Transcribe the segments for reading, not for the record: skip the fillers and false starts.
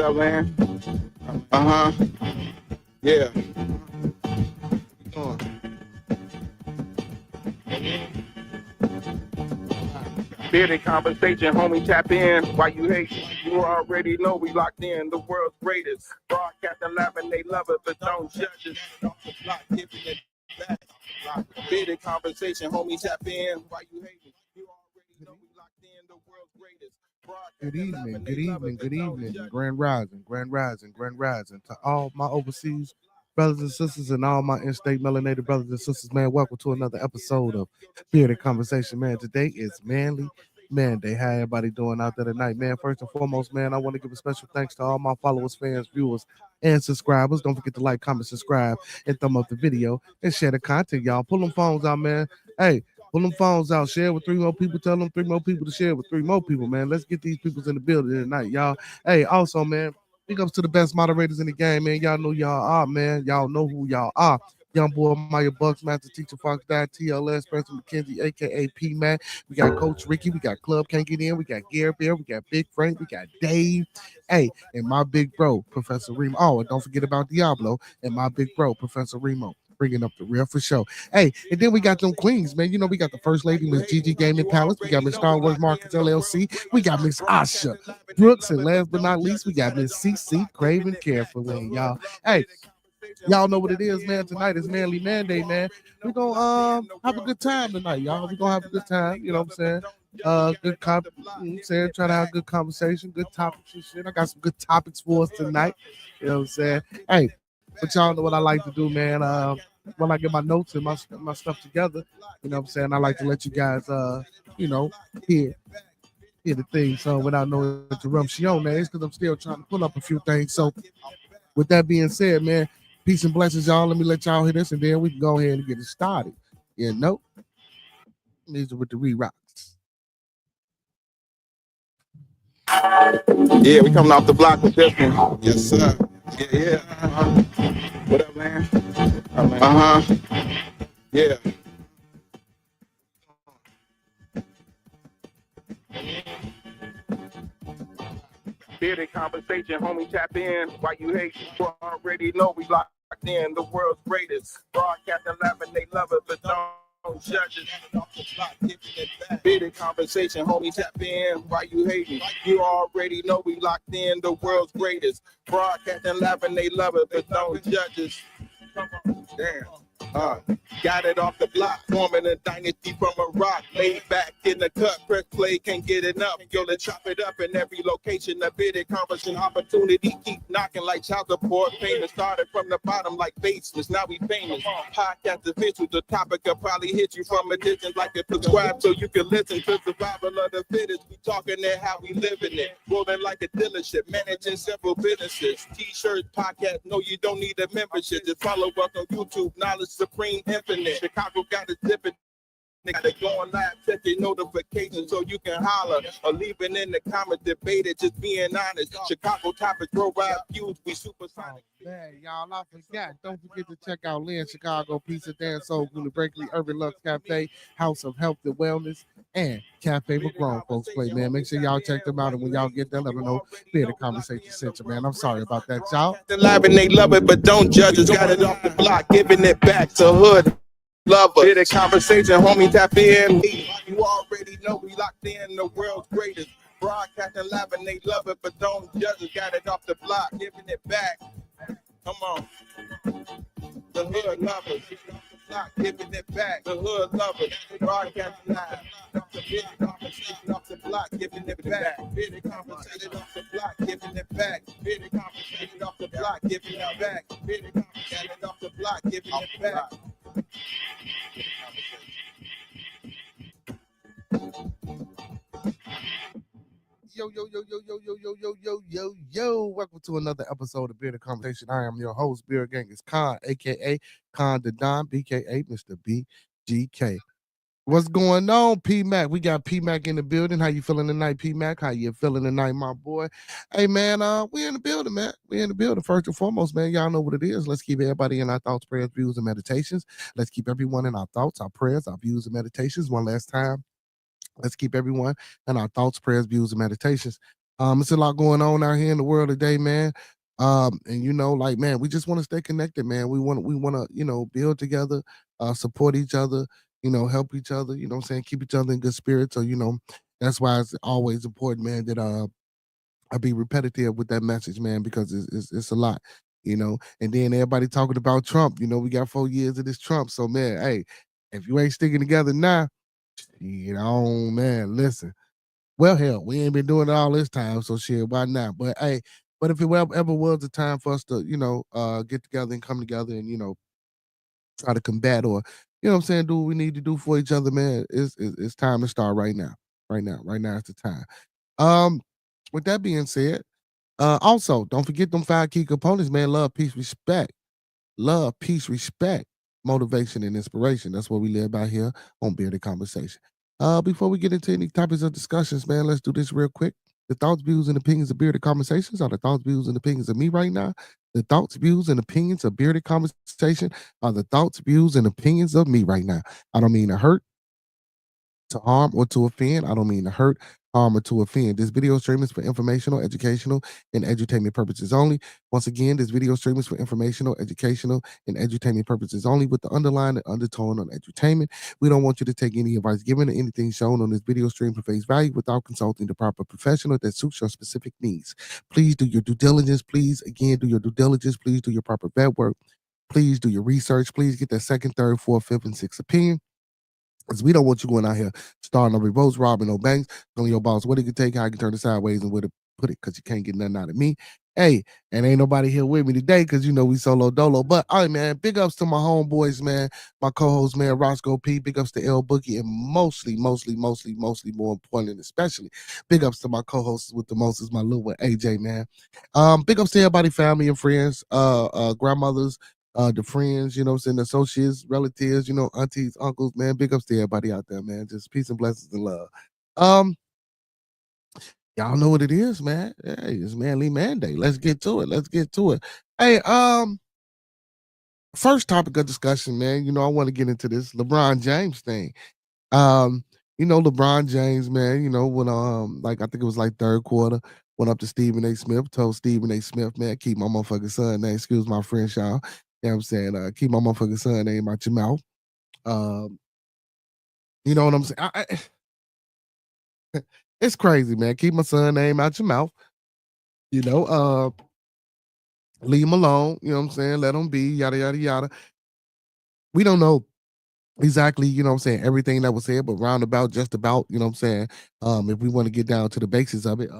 up, man? Uh-huh. Yeah. Bearded conversation, homie, tap in. Why you hate? You already know we locked in. The world's greatest. Broadcasting live and they love it, but don't judge us. Off the block, giving it back. Bearded conversation, homie, tap in. Why you hating? You already know we locked in. The world's greatest. Good evening, grand rising to all my overseas brothers and sisters and all my in-state melanated brothers and sisters, man. Welcome to another episode of Bearded Conversation, man. Today is Manly Manday. How everybody doing out there tonight, man? First and foremost, man, I want to give a special thanks to all my followers, fans, viewers, and subscribers. Don't forget to like, comment, subscribe, and thumb up the video and share the content, y'all. Pull them phones out, man. Hey, pull them phones out, share with 3 more people, tell them 3 more people to share with 3 more people, man. Let's get these people in the building tonight, y'all. Hey, also, man, big ups to the best moderators in the game, man. Y'all know y'all are, man. Y'all know who y'all are. Young boy Maya Bucks, Master Teacher Fox Dad, TLS, President McKenzie, aka P Mac. We got Coach Ricky, we got Club Can't Get In, we got Gary Bear, we got Big Frank, we got Dave. Hey, and my big bro, Professor Remo. Oh, and don't forget about Diablo and my big bro, Professor Remo. Bringing up the real for sure. Hey, and then we got them queens, man. You know, we got the first lady, Miss Gigi Gaming Palace. We got Miss Star Wars Markets LLC. We got Miss Asha Brooks. And last but not least, we got Miss CC Craven Carefully, y'all. Hey, y'all know what it is, man. Tonight is Manly Manday, man. We're gonna have a good time tonight, y'all. We're gonna have a good time, you know what I'm saying? Try to have a good conversation, good topics and shit. I got some good topics for us tonight. You know what I'm saying? Hey, but y'all know what I like to do, man. When I get my notes and my stuff together, you know what I'm saying? I like to let you guys you know, hear the thing. So without no interruption, man, it's because I'm still trying to pull up a few things. So with that being said, man, peace and blessings, y'all. Let me let y'all hear this, and then we can go ahead and get it started. You know, these are with the re-rocks. Yeah, we coming off the block with this one. Yes, sir. Yeah. What up, man? Uh-huh. Yeah. Bearded conversation, homie, tap in. Why you hate? You already know we locked in. The world's greatest. Broadcasting live and they love it, but don't judge it. Off the block, giving it back. Bearded conversation, homie, tap in. Why you hating? You already know we locked in. The world's greatest. Broadcasting live and they love it, but don't judge us. Damn. Got it off the block, forming a dynasty from a rock. Laid back in the cut, press play, can't get enough. Yo, let's chop it up in every location. A Bearded conversation opportunity, keep knocking like child support. Famous started from the bottom like baseless. Now we famous. Podcast official, the topic will probably hit you from a distance like it prescribed so you can listen to survival of the fittest. We talking it how we living it. Rolling like a dealership, managing several businesses. T-shirts, podcast, no, you don't need a membership. Just follow us on YouTube, Knowledge Supreme Infinite. Chicago got a different. They going live, check your notifications so you can holler or leave it in the comment debate it, just being honest. Chicago topics, roll ride views, we supersonic. Man, y'all, I forgot. Don't forget to check out Lynn Chicago Pizza, Dan Soul, Gula Breakley, Urban Lux Cafe, House of Health and Wellness, and Cafe McGraw folks play, man. Make sure y'all check them out, and when y'all get there, let them know Bearded Conversation Center, man. I'm sorry about that, y'all. They're live and they love it, but don't judge us. Got it off the block, giving it back to hood. Love us. Bearded conversation, homie, tap in. You already know we locked in. The world's greatest. Broadcasting live and they love it, but don't judge us. Got it off the block, giving it back. Come on. The hood love us. Block, giving it back. The hood love us. Broadcasting live. The Bearded conversation off the block, giving it back. Bearded conversation off the block, giving it back. Bearded conversation off the block, giving it back. Bearded conversation off the block, giving it back. Yo. Welcome to another episode of Bearded Conversation. I am your host, Beard Gang is Khan, aka Khan the Don, BKA Mr. BGK. What's going on, P Mac? We got P Mac in the building. How you feeling tonight, P Mac? How you feeling tonight, my boy? Hey, man, we in the building, man. We in the building. First and foremost, man, y'all know what it is. Let's keep everybody in our thoughts, prayers, views, and meditations. Let's keep everyone in our thoughts, our prayers, our views, and meditations. One last time. Let's keep everyone in our thoughts, prayers, views, and meditations. It's a lot going on out here in the world today, man. And like, man, we just want to stay connected, man. We want to, build together, support each other, help each other, what I'm saying, keep each other in good spirits. So, that's why it's always important, man, that I be repetitive with that message, man, because it's a lot, And then everybody talking about Trump, we got 4 years of this Trump. So, man, hey, if you ain't sticking together now, man, listen. Well, hell, we ain't been doing it all this time, so shit, why not? But hey, but if it ever was a time for us to, get together and come together and try to combat or, what I'm saying, do what we need to do for each other, man. It's time to start right now, right now is the time. Um, with that being said, also don't forget them 5 key components, man. Love, peace, respect. Love, peace, respect, motivation, and inspiration. That's what we live by here on Bearded Conversation. Before we get into any topics of discussions, man, let's do this real quick. The thoughts, views, and opinions of Bearded Conversations are the thoughts, views, and opinions of me right now. The thoughts, views, and opinions of Bearded Conversation are the thoughts, views, and opinions of me right now. I don't mean to hurt, to harm, or to offend. I don't mean to hurt, harm, or to offend. This video stream is for informational, educational, and edutainment purposes only. Once again, this video stream is for informational, educational, and edutainment purposes only with the underlying and undertone on edutainment. We don't want you to take any advice given or anything shown on this video stream for face value without consulting the proper professional that suits your specific needs. Please do your due diligence. Please, again, do your due diligence. Please do your proper vet work. Please do your research. Please get that second, third, fourth, fifth, and sixth opinion. Because we don't want you going out here starting no revolts, robbing no banks, telling your boss what he can take, how he can turn it sideways, and where to put it, because you can't get nothing out of me. Hey, and ain't nobody here with me today because we solo dolo. But all right, man, big ups to my homeboys, man, my co-host, man, Roscoe P. Big ups to L Boogie, and mostly, more important, and especially, big ups to my co-hosts with the most is my little one, AJ, man. Big ups to everybody, family and friends, grandmothers, the friends, what I'm saying, the associates, relatives, aunties, uncles, man. Big ups to everybody out there, man. Just peace and blessings and love. Um, y'all know what it is, man. Hey, it's Manly Manday. Let's get to it. Let's get to it. Hey, first topic of discussion, man. I want to get into this LeBron James thing. LeBron James, man, when like I think it was like third quarter, went up to Stephen A. Smith, told Stephen A. Smith, man, keep my motherfucking son name, excuse my French, y'all. You know what I'm saying? Keep my motherfucking son name out your mouth. Um, you know what I'm saying? It's crazy, man. Keep my son name out your mouth. You know, leave him alone. You know what I'm saying? Let him be, yada, yada, yada. We don't know exactly, what I'm saying, everything that was said, but roundabout, just about, what I'm saying, if we want to get down to the basics of it,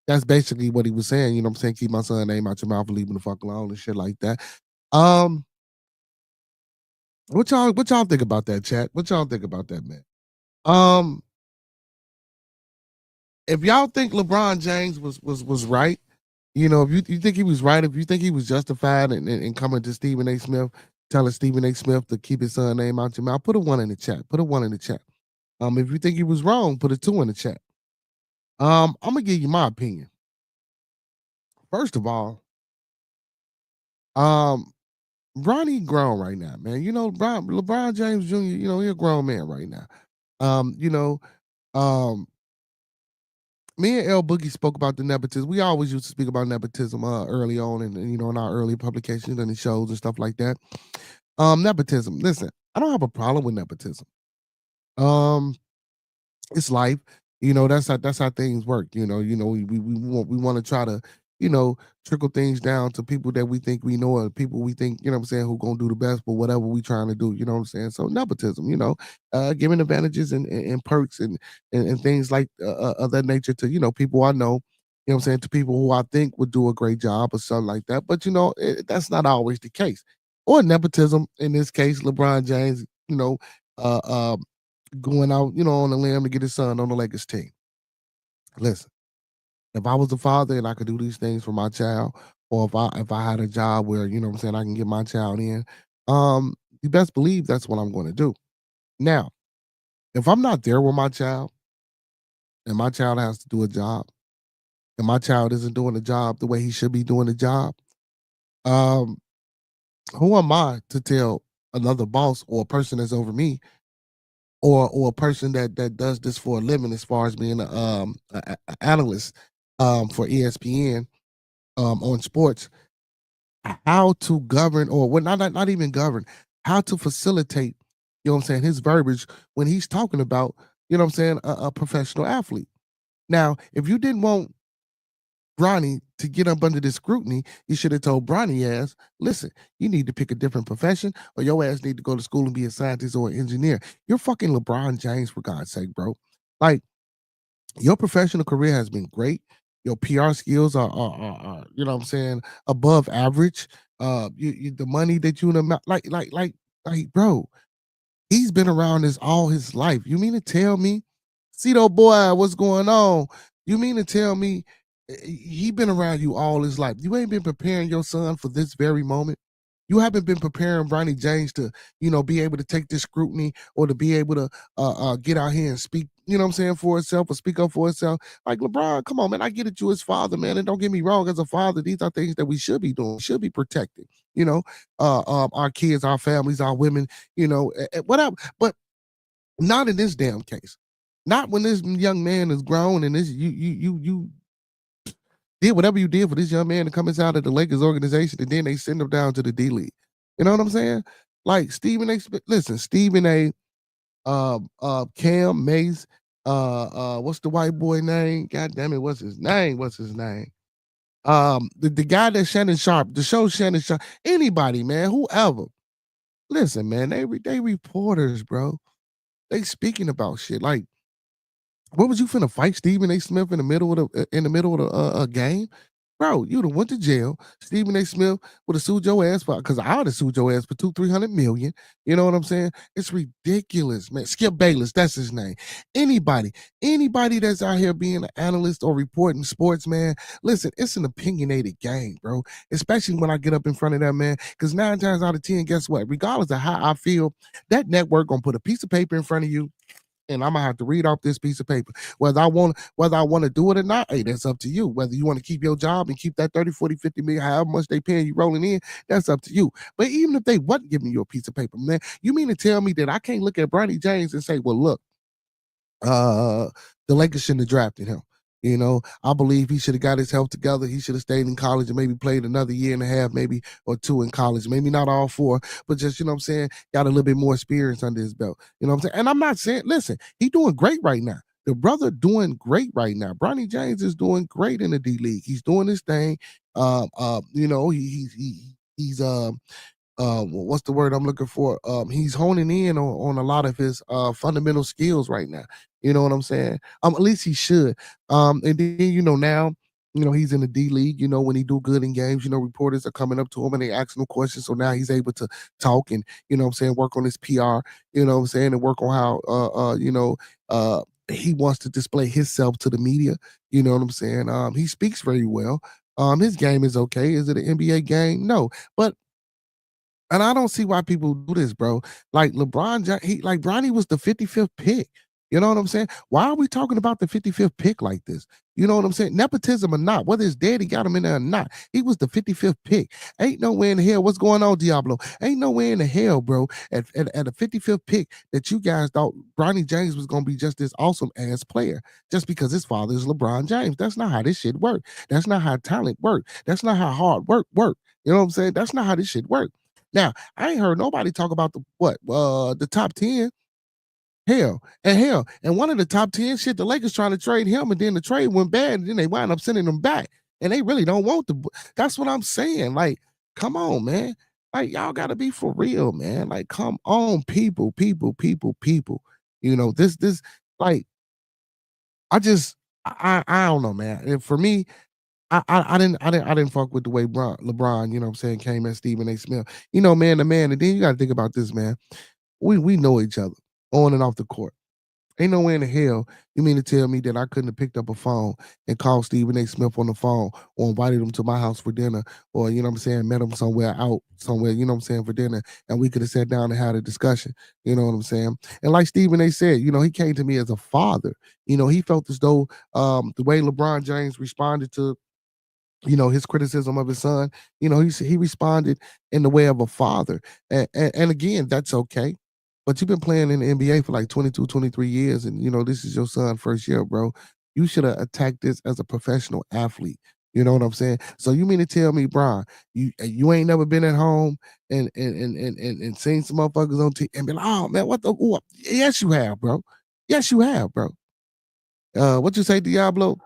that's basically what he was saying, what I'm saying, keep my son name out your mouth and leave him the fuck alone and shit like that. Um, what y'all think about that, chat? What y'all think about that, man? Um, if y'all think LeBron James was right, if you think he was right, if you think he was justified in coming to Stephen A. Smith, telling Stephen A. Smith to keep his son name out your mouth, put a 1 in the chat. Put a 1 in the chat. If you think he was wrong, put a 2 in the chat. I'm gonna give you my opinion. First of all, Bronny grown right now, man. LeBron James Jr., he a grown man right now. Um, you know, um, Me and L Boogie spoke about the nepotism. We always used to speak about nepotism early on and in our early publications and the shows and stuff like that. Nepotism. Listen, I don't have a problem with nepotism. Um, it's life. That's how things work. We want to try to you know trickle things down to people that we think we know or people we think what I'm saying who gonna do the best for whatever we trying to do. You know what I'm saying? So nepotism. Giving advantages and perks and things like of that nature to people I know. You know what I'm saying, to people who I think would do a great job or something like that. But that's not always the case. Or nepotism in this case, LeBron James. Uh, uh, Going out, on the limb to get his son on the Lakers team. Listen, if I was a father and I could do these things for my child, or if I had a job where, what I'm saying, I can get my child in, you best believe that's what I'm going to do. Now, if I'm not there with my child and my child has to do a job and my child isn't doing the job the way he should be doing the job, um, who am I to tell another boss or a person that's over me or a person that does this for a living as far as being a analyst for ESPN on sports, how to govern, or well, not even govern, how to facilitate, you know what I'm saying, his verbiage when he's talking about, you know what I'm saying, a professional athlete. Now, if you didn't want Bronny to get up under this scrutiny, you should have told Bronny ass, listen, you need to pick a different profession, or your ass need to go to school and be a scientist or an engineer. You're fucking LeBron James, for God's sake, bro. Like, your professional career has been great. Your PR skills are you know what I'm saying, above average. The money that you bro, he's been around this all his life. You mean to tell me, Cito boy, what's going on? You mean to tell me he been around you all his life? You ain't been preparing your son for this very moment. You haven't been preparing Bronny James to, be able to take this scrutiny, or to be able to get out here and speak, you know what I'm saying, for itself, or speak up for itself. Like, LeBron, come on, man. I get it, you his father, man. And don't get me wrong, as a father, these are things that we should be doing, should be protected. Our kids, our families, our women, whatever. But not in this damn case. Not when this young man is grown, and this you did whatever you did for this young man to come inside of the Lakers organization, and then they send him down to the D League. You know what I'm saying? Like Stephen A. Listen, Stephen A. Cam Mace, what's the white boy name? God damn it, what's his name? The guy that Shannon Sharp, the show Shannon Sharp, anybody, man, whoever. Listen, man, they reporters, bro. They speaking about shit. Like, what was you finna fight Stephen A. Smith in the middle of the game? Bro, you'd have went to jail. Stephen A. Smith would have sued your ass for, because I would have sued your ass for 300 million. You know what I'm saying? It's ridiculous, man. Skip Bayless, that's his name. Anybody that's out here being an analyst or reporting sports, man, listen, it's an opinionated game, bro. Especially when I get up in front of that man. Because 9 times out of 10, guess what? Regardless of how I feel, that network gonna put a piece of paper in front of you, and I'm gonna have to read off this piece of paper. Whether I want to do it or not, hey, that's up to you. Whether you want to keep your job and keep that 30, 40, 50 million, however much they paying you rolling in, that's up to you. But even if they wasn't giving you a piece of paper, man, you mean to tell me that I can't look at Bronny James and say, well, look, uh the Lakers shouldn't have drafted him. I believe he should have got his health together. He should have stayed in college and maybe played another year and a half, maybe, or 2 in college. Maybe not all 4, but just, you know what I'm saying, got a little bit more experience under his belt. You know what I'm saying? And I'm not saying, listen, he doing great right now. The brother doing great right now. Bronny James is doing great in the D League. He's doing his thing. He's what's the word I'm looking for? He's honing in on a lot of his fundamental skills right now. You know what I'm saying? At least he should. And then, now, he's in the D League. When he do good in games, reporters are coming up to him and they asking him questions. So now he's able to talk and, what I'm saying, work on his PR, what I'm saying, and work on how he wants to display himself to the media. You know what I'm saying? He speaks very well. His game is okay. Is it an NBA game? No. But and I don't see why people do this, bro. Like like Bronny was the 55th pick. You know what I'm saying? Why are we talking about the 55th pick like this? You know what I'm saying? Nepotism or not, whether his daddy got him in there or not, he was the 55th pick. Ain't no way in the hell. What's going on, Diablo? Ain't no way in the hell, bro, at a 55th pick that you guys thought Bronny James was going to be just this awesome ass player just because his father is LeBron James. That's not how this shit work. That's not how talent work. That's not how hard work. You know what I'm saying? That's not how this shit work. Now, I ain't heard nobody talk about the top 10. Hell. And one of the top 10 shit, the Lakers trying to trade him, and then the trade went bad, and then they wind up sending him back. And they really don't want that's what I'm saying. Like, come on, man. Like, y'all gotta be for real, man. Like, come on, people. This like I don't know, man. And for me, I didn't fuck with the way LeBron, you know what I'm saying, came at Stephen A. Smith. Man to man. And then you gotta think about this, man. We know each other on and off the court. Ain't no way in the hell you mean to tell me that I couldn't have picked up a phone and called Stephen A. Smith on the phone, or invited him to my house for dinner, or, you know what I'm saying, met him somewhere, you know what I'm saying, for dinner, and we could have sat down and had a discussion. You know what I'm saying? And like Stephen A. said, he came to me as a father. He felt as though the way LeBron James responded to his criticism of his son, he responded in the way of a father. And again, that's okay. But you've been playing in the NBA for like 22, 23 years, and this is your son's first year, bro. You should have attacked this as a professional athlete. You know what I'm saying? So you mean to tell me, Brian, you ain't never been at home and seen some motherfuckers on TV and be like, oh man, what the? Ooh, yes, you have, bro. Yes, you have, bro. What you say, Diablo?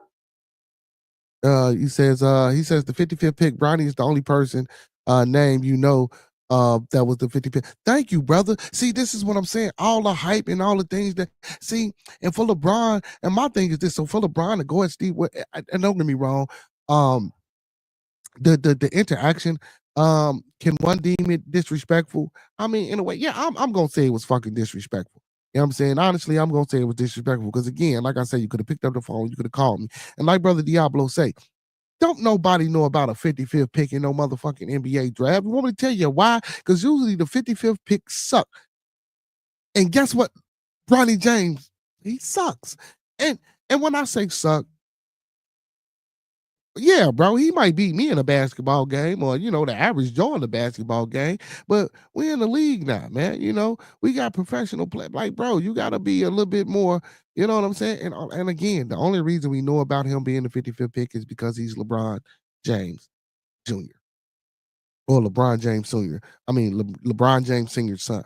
He says the 55th pick, Bronny is the only person name that was the 55th. Thank you, brother. See, this is what I'm saying. All the hype and all the things that see, and for LeBron, and my thing is this: so for LeBron to go at Steve, and don't get me wrong, um, the interaction, can one deem it disrespectful? I mean, in a way, yeah, I'm gonna say it was fucking disrespectful. You know what I'm saying? Honestly, I'm gonna say it was disrespectful because again, like I said, you could have picked up the phone, you could have called me, and like Brother Diablo say, don't nobody know about a 55th pick in no motherfucking NBA draft. You want me to tell you why? Because usually the 55th pick suck. And guess what? Bronny James, he sucks. And when I say suck, yeah, bro, he might beat me in a basketball game or, the average Joe in a basketball game, but we're in the league now, man. We got professional play. Like, bro, you got to be a little bit more, you know what I'm saying? And again, the only reason we know about him being the 55th pick is because he's LeBron James Jr. or LeBron James Sr. I mean, LeBron James Sr.'s son.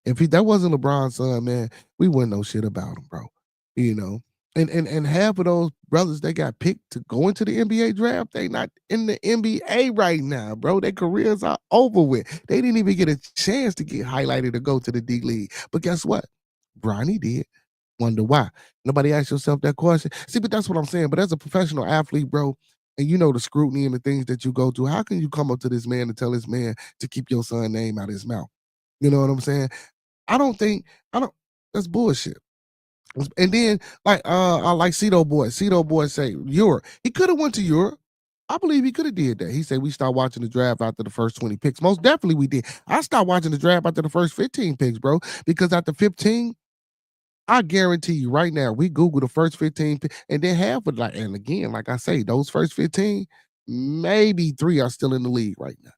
If that wasn't LeBron's son, man, we wouldn't know shit about him, bro. You know, and half of those brothers they got picked to go into the NBA draft, they not in the NBA right now, bro. Their careers are over with. They didn't even get a chance to get highlighted to go to the D League. But guess what? Bronny did. Wonder why? Nobody asked yourself that question. See, but that's what I'm saying. But as a professional athlete, bro, and you know the scrutiny and the things that you go through, how can you come up to this man and tell this man to keep your son's name out of his mouth? You know what I'm saying? I don't that's bullshit. And then I like Cedo Boy. Cedo Boy say Europe. He could have went to Europe. I believe he could have did that. He said we stopped watching the draft after the first 20 picks. Most definitely we did. I stopped watching the draft after the first 15 picks, bro. Because after 15, I guarantee you right now, we Google the first 15 and then half of and again, like I say, those first 15, maybe 3 are still in the league right now.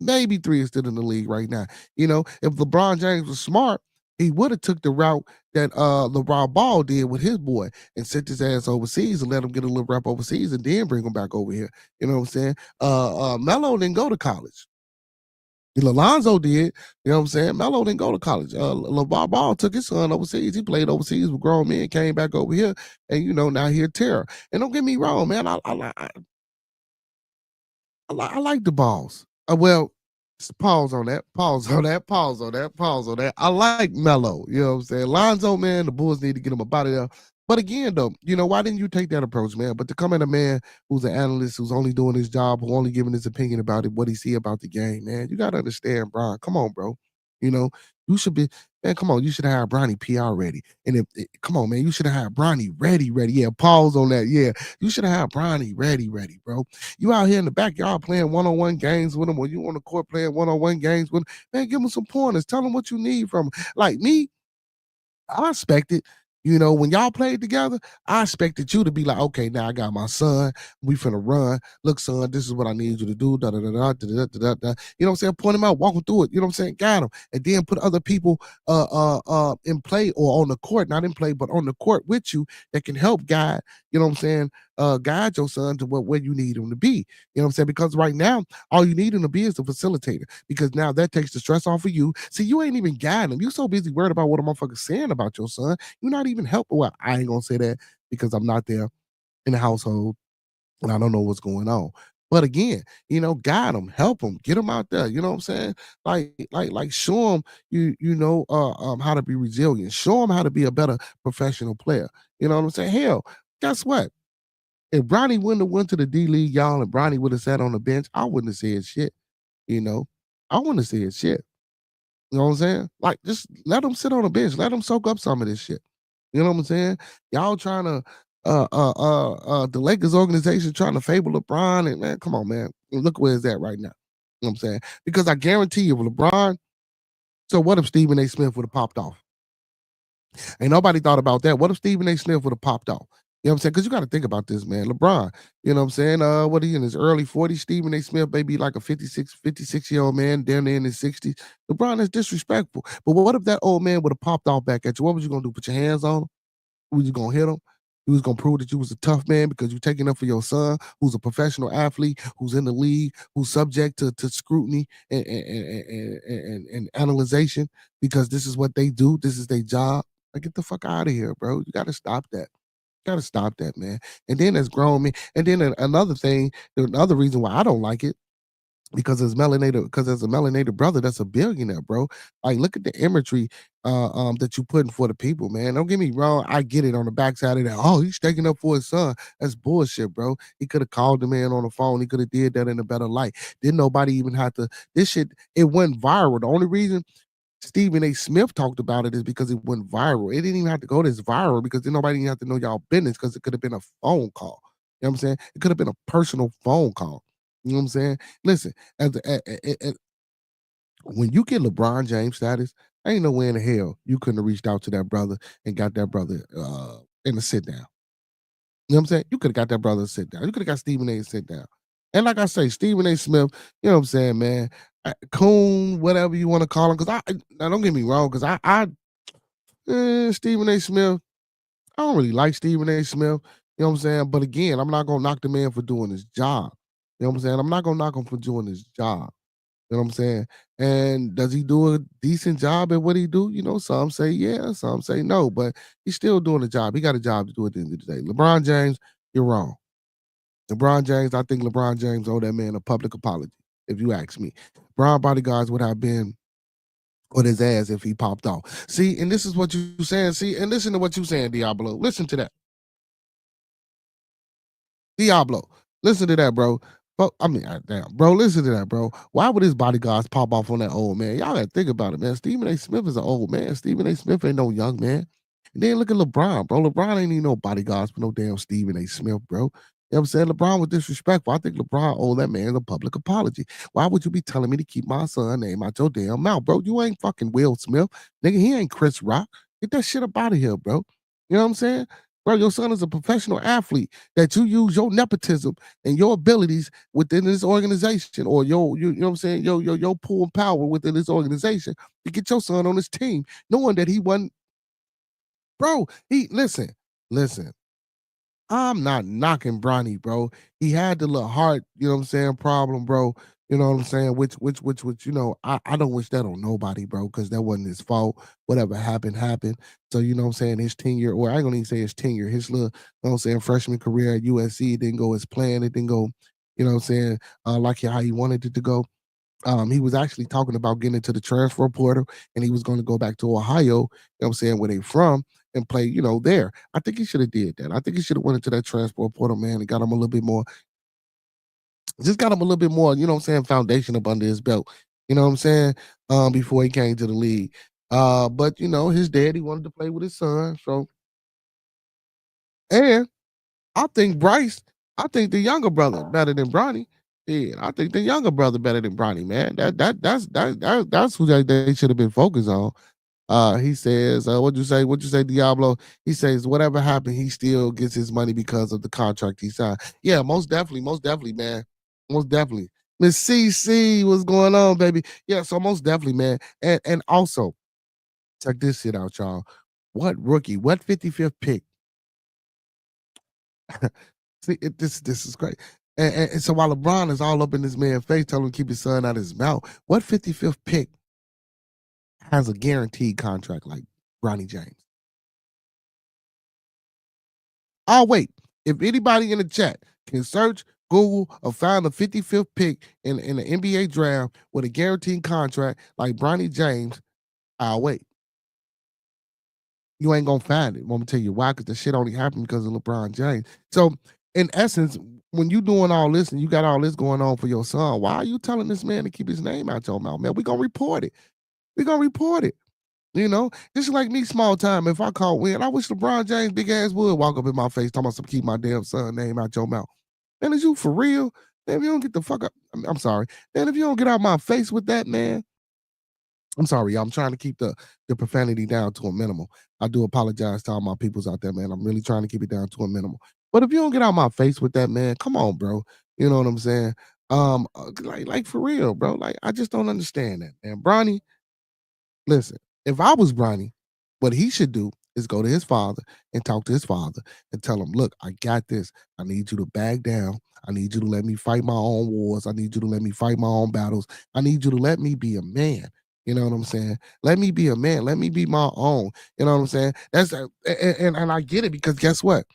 Maybe 3 is still in the league right now. If LeBron James was smart, he would have took the route that LeBron Ball did with his boy and sent his ass overseas and let him get a little rep overseas and then bring him back over here. You know what I'm saying? Melo didn't go to college. Alonzo did, you know what I'm saying? Melo didn't go to college. LeVar Ball took his son overseas. He played overseas with grown men, came back over here, and now he a terror. And don't get me wrong, man. I like the balls. Well, pause on that. Pause on that. Pause on that. Pause on that. I like Melo. You know what I'm saying? Lonzo, man, the Bulls need to get him up out of there. But again, though, why didn't you take that approach, man? But to come at a man who's an analyst, who's only doing his job, who only giving his opinion about it, what he see about the game, man, you gotta understand, Brian. Come on, bro. You know, you should be, man. Come on, you should have Bronny PR ready. And come on, man, you should have had Bronny ready. Yeah, pause on that. Yeah, you should have had Bronny ready, bro. You out here in the backyard playing one-on-one games with him, or you on the court playing one-on-one games with him, man, give him some pointers. Tell him what you need from him. Like me, I expected, when y'all played together, I expected you to be like, okay, now I got my son. We finna run. Look, son, this is what I need you to do. Da da da da da da da da. You know what I'm saying? Point him out, walk him through it. You know what I'm saying? Guide him, and then put other people in play or on the court, not in play, but on the court with you that can help guide. You know what I'm saying? Guide your son to where you need him to be. You know what I'm saying? Because right now, all you need him to be is a facilitator. Because now that takes the stress off of you. See, you ain't even guiding him. You so busy worried about what a motherfucker's saying about your son. You're not even helping. Well, I ain't gonna say that because I'm not there in the household and I don't know what's going on. But again, guide them, help them, get them out there. You know what I'm saying? Like, show them how to be resilient. Show them how to be a better professional player. You know what I'm saying? Hell, guess what? If Bronny wouldn't have went to the D League, y'all, and Bronny would have sat on the bench, I wouldn't have said shit. You know, I wouldn't have said shit. You know what I'm saying? Like, just let him sit on the bench. Let him soak up some of this shit. You know what I'm saying? Y'all trying to the Lakers organization trying to favor LeBron, and man, come on, man. Look where it's at right now. You know what I'm saying? Because I guarantee you, LeBron. So what if Stephen A. Smith would have popped off? Ain't nobody thought about that. What if Stephen A. Smith would have popped off? You know what I'm saying? Because you got to think about this, man. LeBron, you know what I'm saying? What are he in his early 40s? Stephen A. Smith may be like a 56-year-old man, down there in his 60s. LeBron is disrespectful. But what if that old man would have popped off back at you? What was you going to do? Put your hands on him? Was you going to hit him? You was gonna prove that you was a tough man because you taking up for your son, who's a professional athlete, who's in the league, who's subject to scrutiny and analyzation because this is what they do. This is their job. Like, get the fuck out of here, bro. You gotta stop that. You gotta stop that, man. And then as grown men, and then another thing, another reason why I don't like it because as a melanated brother, that's a billionaire, bro. Like, look at the imagery that you putting for the people, man. Don't get me wrong. I get it on the backside of that. Oh, he's taking up for his son. That's bullshit, bro. He could have called the man on the phone. He could have did that in a better light. Didn't nobody even have to. This shit, it went viral. The only reason Stephen A. Smith talked about it is because it went viral. It didn't even have to go this viral because then nobody even have to know y'all business because it could have been a phone call. You know what I'm saying? It could have been a personal phone call. You know what I'm saying? Listen, when you get LeBron James status, ain't no way in the hell you couldn't have reached out to that brother and got that brother in a sit down. You know what I'm saying? You could have got that brother to sit down. You could have got Stephen A. to sit down. And like I say, Stephen A. Smith, you know what I'm saying, man? Coon, whatever you want to call him, because now don't get me wrong, because Stephen A. Smith, I don't really like Stephen A. Smith. You know what I'm saying? But again, I'm not gonna knock the man for doing his job. You know what I'm saying? I'm not gonna knock him for doing his job. You know what I'm saying? And does he do a decent job at what he do? You know, some say yeah, some say no, but he's still doing a job. He got a job to do at the end of the day. LeBron James, you're wrong. LeBron James, I think LeBron James owe that man a public apology, if you ask me. Brown bodyguards would have been on his ass if he popped off. See, and this is what you saying. See, and listen to what you saying, Diablo. Listen to that. Diablo. Listen to that, bro. I mean, damn, bro, listen to that, bro. Why would his bodyguards pop off on that old man? Y'all gotta think about it, man. Stephen A. Smith is an old man. Stephen A. Smith ain't no young man. And then look at LeBron, bro. LeBron ain't even no bodyguards for no damn Stephen A. Smith, bro. You know what I'm saying? LeBron was disrespectful. I think LeBron owed that man a public apology. Why would you be telling me to keep my son name out your damn mouth, bro? You ain't fucking Will Smith. Nigga, he ain't Chris Rock. Get that shit up out of here, bro. You know what I'm saying? Bro, your son is a professional athlete that you use your nepotism and your abilities within this organization or you know what I'm saying, your pull and power within this organization to get your son on this team, knowing that he wasn't, bro, listen, I'm not knocking Bronny, bro. He had the little heart, you know what I'm saying, problem, bro. You know what I'm saying? Which, you know, I don't wish that on nobody, bro, because that wasn't his fault. Whatever happened, happened. So, you know what I'm saying? His tenure, or I ain't gonna even say his tenure, his little, you know what I'm saying, freshman career at USC, it didn't go as planned. It didn't go, you know what I'm saying, like how he wanted it to go. He was actually talking about getting into the transfer portal and he was going to go back to Ohio, you know what I'm saying, where they from and play, you know, there. I think he should have did that. I think he should have went into that transport portal, man, and got him a little bit more, just got him a little bit more, you know what I'm saying, foundation up under his belt. You know what I'm saying? Before he came to the league. But you know, his daddy wanted to play with his son. So and I think I think the younger brother better than Bronny. Yeah, I think the younger brother better than Bronny, man. That's who they should have been focused on. He says, what'd you say? What'd you say, Diablo? He says, whatever happened, he still gets his money because of the contract he signed. Yeah, most definitely, man. Most definitely. Miss CC, what's going on, baby? Yeah, so most definitely, man. And also, check this shit out, y'all. What rookie, what 55th pick See, this is great. And so while LeBron is all up in this man's face, telling him to keep his son out of his mouth, what 55th pick has a guaranteed contract like Bronny James? Oh, wait. If anybody in the chat can search, Google, or find the 55th pick in the NBA draft with a guaranteed contract like Bronny James, I'll wait. You ain't gonna find it. I'm gonna tell you why, because the shit only happened because of LeBron James. So, in essence, when you doing all this and you got all this going on for your son, why are you telling this man to keep his name out your mouth, man? We gonna report it. We gonna report it. You know, just like me, small time. If I caught wind, I wish LeBron James big ass would walk up in my face talking about some keep my damn son name out your mouth. Man, is you for real? Man, if you don't get the fuck up, I'm sorry. Man, if you don't get out my face with that, man, I'm sorry, y'all. I'm trying to keep the profanity down to a minimal. I do apologize to all my peoples out there, man. I'm really trying to keep it down to a minimal. But if you don't get out my face with that, man, come on, bro. You know what I'm saying? Like for real, bro. Like I just don't understand that, man. Bronny, listen. If I was Bronny, what he should do is go to his father and talk to his father and tell him, look, I got this. I need you to back down. I need you to let me fight my own wars. I need you to let me fight my own battles. I need you to let me be a man. You know what I'm saying? Let me be a man. Let me be my own. You know what I'm saying? And I get it because guess what?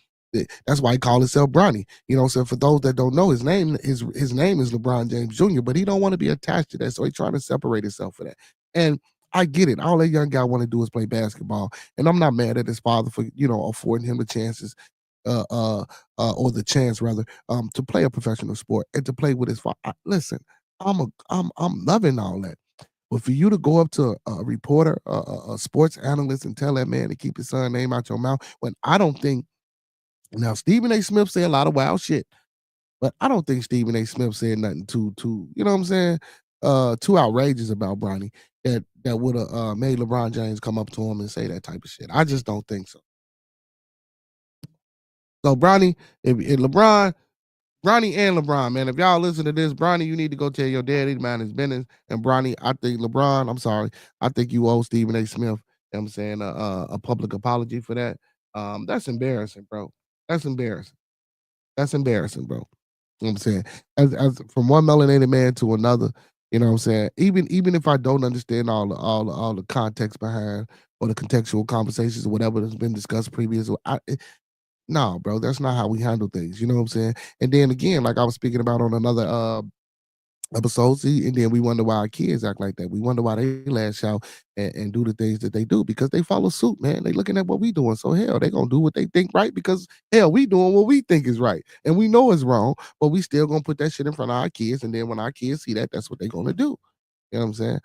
That's why he called himself Bronny. You know, so for those that don't know, his name is LeBron James Jr., but he don't want to be attached to that. So he's trying to separate himself for that. And I get it. All that young guy want to do is play basketball. And I'm not mad at his father for, affording him the chances, or the chance rather, to play a professional sport and to play with his father. Listen, I'm loving all that. But for you to go up to a reporter, a sports analyst, and tell that man to keep his son's name out your mouth, when I don't think now Stephen A. Smith said a lot of wild shit, but I don't think Stephen A. Smith said nothing too, you know what I'm saying? Too outrageous about Bronny that would have made LeBron James come up to him and say that type of shit. I just don't think so. So Bronny, if Bronny and LeBron, man, if y'all listen to this, Bronny, you need to go tell your daddy to mind his business. And Bronny, I think LeBron, I'm sorry, I think you owe Stephen A. Smith, you know what I'm saying, a public apology for that. That's embarrassing, bro. That's embarrassing. That's embarrassing, bro. You know what I'm saying? As from one melanated man to another, you know what I'm saying? Even if I don't understand all the context behind or the contextual conversations or whatever that's been discussed previously, no, bro, that's not how we handle things. You know what I'm saying? And then again, like I was speaking about on another episode, see, and then we wonder why our kids act like that. We wonder why they lash out and do the things that they do because they follow suit, man. They looking at what we doing. So hell, they gonna do what they think right because hell, we doing what we think is right. And we know it's wrong, but we still gonna put that shit in front of our kids. And then when our kids see that, that's what they gonna do. You know what I'm saying?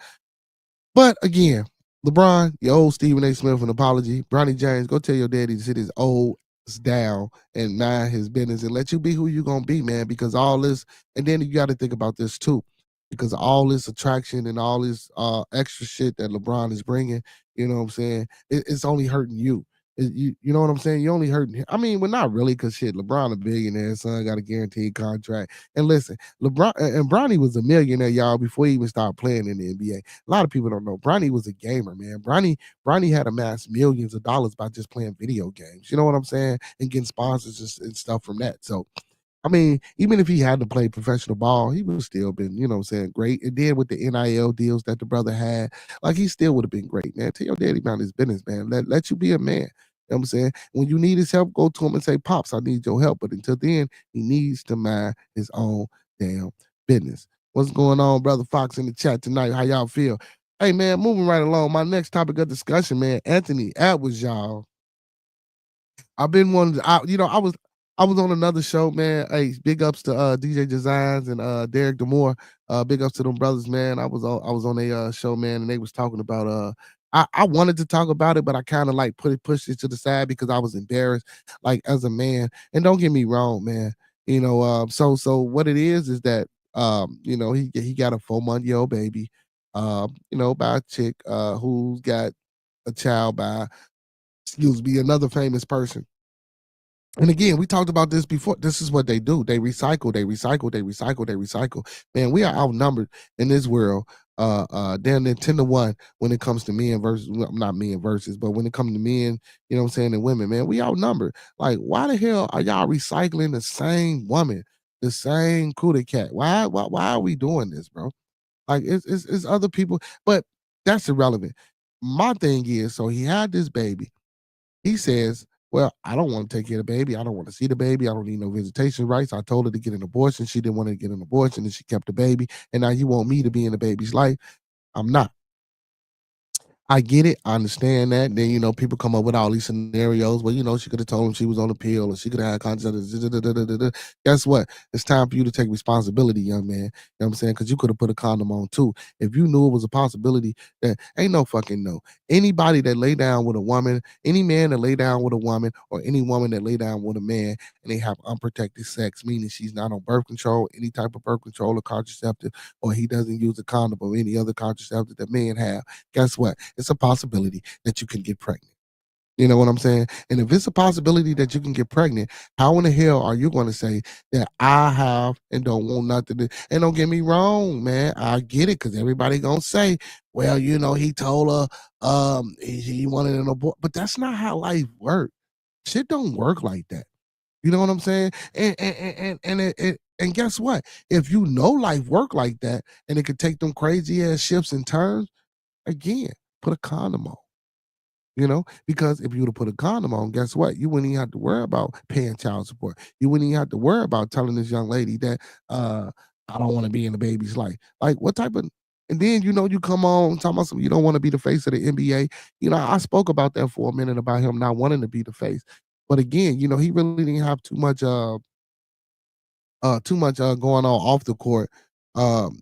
But again, LeBron, your old Stephen A. Smith, an apology. Bronny James, go tell your daddy to sit his old down and mind his business and let you be who you gonna be, man. Because all this, and then you got to think about this too, because all this attraction and all this extra shit that LeBron is bringing, you know what I'm saying? It's only hurting you. You know what I'm saying? You only hurting him. I mean, well, not really, because shit, LeBron a billionaire, son got a guaranteed contract. And listen, LeBron and Bronny was a millionaire, y'all, before he even started playing in the NBA. A lot of people don't know. Bronny was a gamer, man. Bronny had amassed millions of dollars by just playing video games. You know what I'm saying? And getting sponsors and stuff from that. So I mean, even if he had to play professional ball, he would still been, you know what I'm saying, great. And then with the NIL deals that the brother had, like he still would have been great, man. Tell your daddy about his business, man. Let you be a man. You know what I'm saying? When you need his help, go to him and say, Pops, I need your help. But until then, he needs to mind his own damn business. What's going on, Brother Fox, in the chat tonight? How y'all feel? Hey, man, moving right along. My next topic of discussion, man, Anthony Edwards, y'all. I've been wanting to, I was on another show, man. Hey, big ups to DJ Designs and Derek Demore. Big ups to them brothers, man. I was on a show, man, and they was talking about I wanted to talk about it, but I kind of like pushed it to the side because I was embarrassed, like as a man. And don't get me wrong, man. So what it is that he got a 4-month-old baby, by a chick who's got a child by, excuse me, another famous person. And again, we talked about this before. This is what they do. They recycle, they recycle, they recycle, they recycle. Man, we are outnumbered in this world. Down there 10 to 1 when it comes to men versus, well, not men versus, but when it comes to men, you know what I'm saying, and women, man, we outnumbered. Like, why the hell are y'all recycling the same woman, the same cootie cat? Why are we doing this, bro? Like it's other people, but that's irrelevant. My thing is, so he had this baby. He says, well, I don't want to take care of the baby. I don't want to see the baby. I don't need no visitation rights. I told her to get an abortion. She didn't want to get an abortion and she kept the baby. And now you want me to be in the baby's life. I'm not. I get it. I understand that. Then, people come up with all these scenarios where, she could have told him she was on a pill or she could have had contact. Guess what? It's time for you to take responsibility, young man. You know what I'm saying? Because you could have put a condom on too. If you knew it was a possibility, that ain't no fucking no. Anybody that lay down with a woman, any man that lay down with a woman, or any woman that lay down with a man and they have unprotected sex, meaning she's not on birth control, any type of birth control or contraceptive, or he doesn't use a condom or any other contraceptive that men have, guess what? It's a possibility that you can get pregnant. You know what I'm saying? And if it's a possibility that you can get pregnant, how in the hell are you going to say that I have and don't want nothing to? And don't get me wrong, man. I get it because everybody gonna say, well, he told her he wanted an abort, but that's not how life works. Shit don't work like that. You know what I'm saying? And guess what? If you know life work like that, and it could take them crazy ass shifts and turns, again, put a condom on. Because if you would have put a condom on, guess what? You wouldn't even have to worry about paying child support. You wouldn't even have to worry about telling this young lady that I don't want to be in the baby's life. Like what type of and then you come on talking about something you don't want to be the face of the NBA. I spoke about that for a minute about him not wanting to be the face. But again, he really didn't have too much going on off the court, with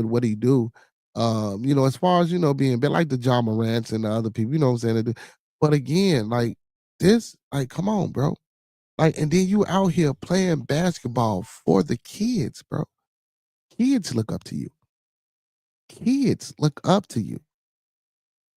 what he do. As far as, being a bit like the John Morants and the other people, you know what I'm saying? But again, like this, like, come on, bro. Like, and then you out here playing basketball for the kids, bro. Kids look up to you. Kids look up to you.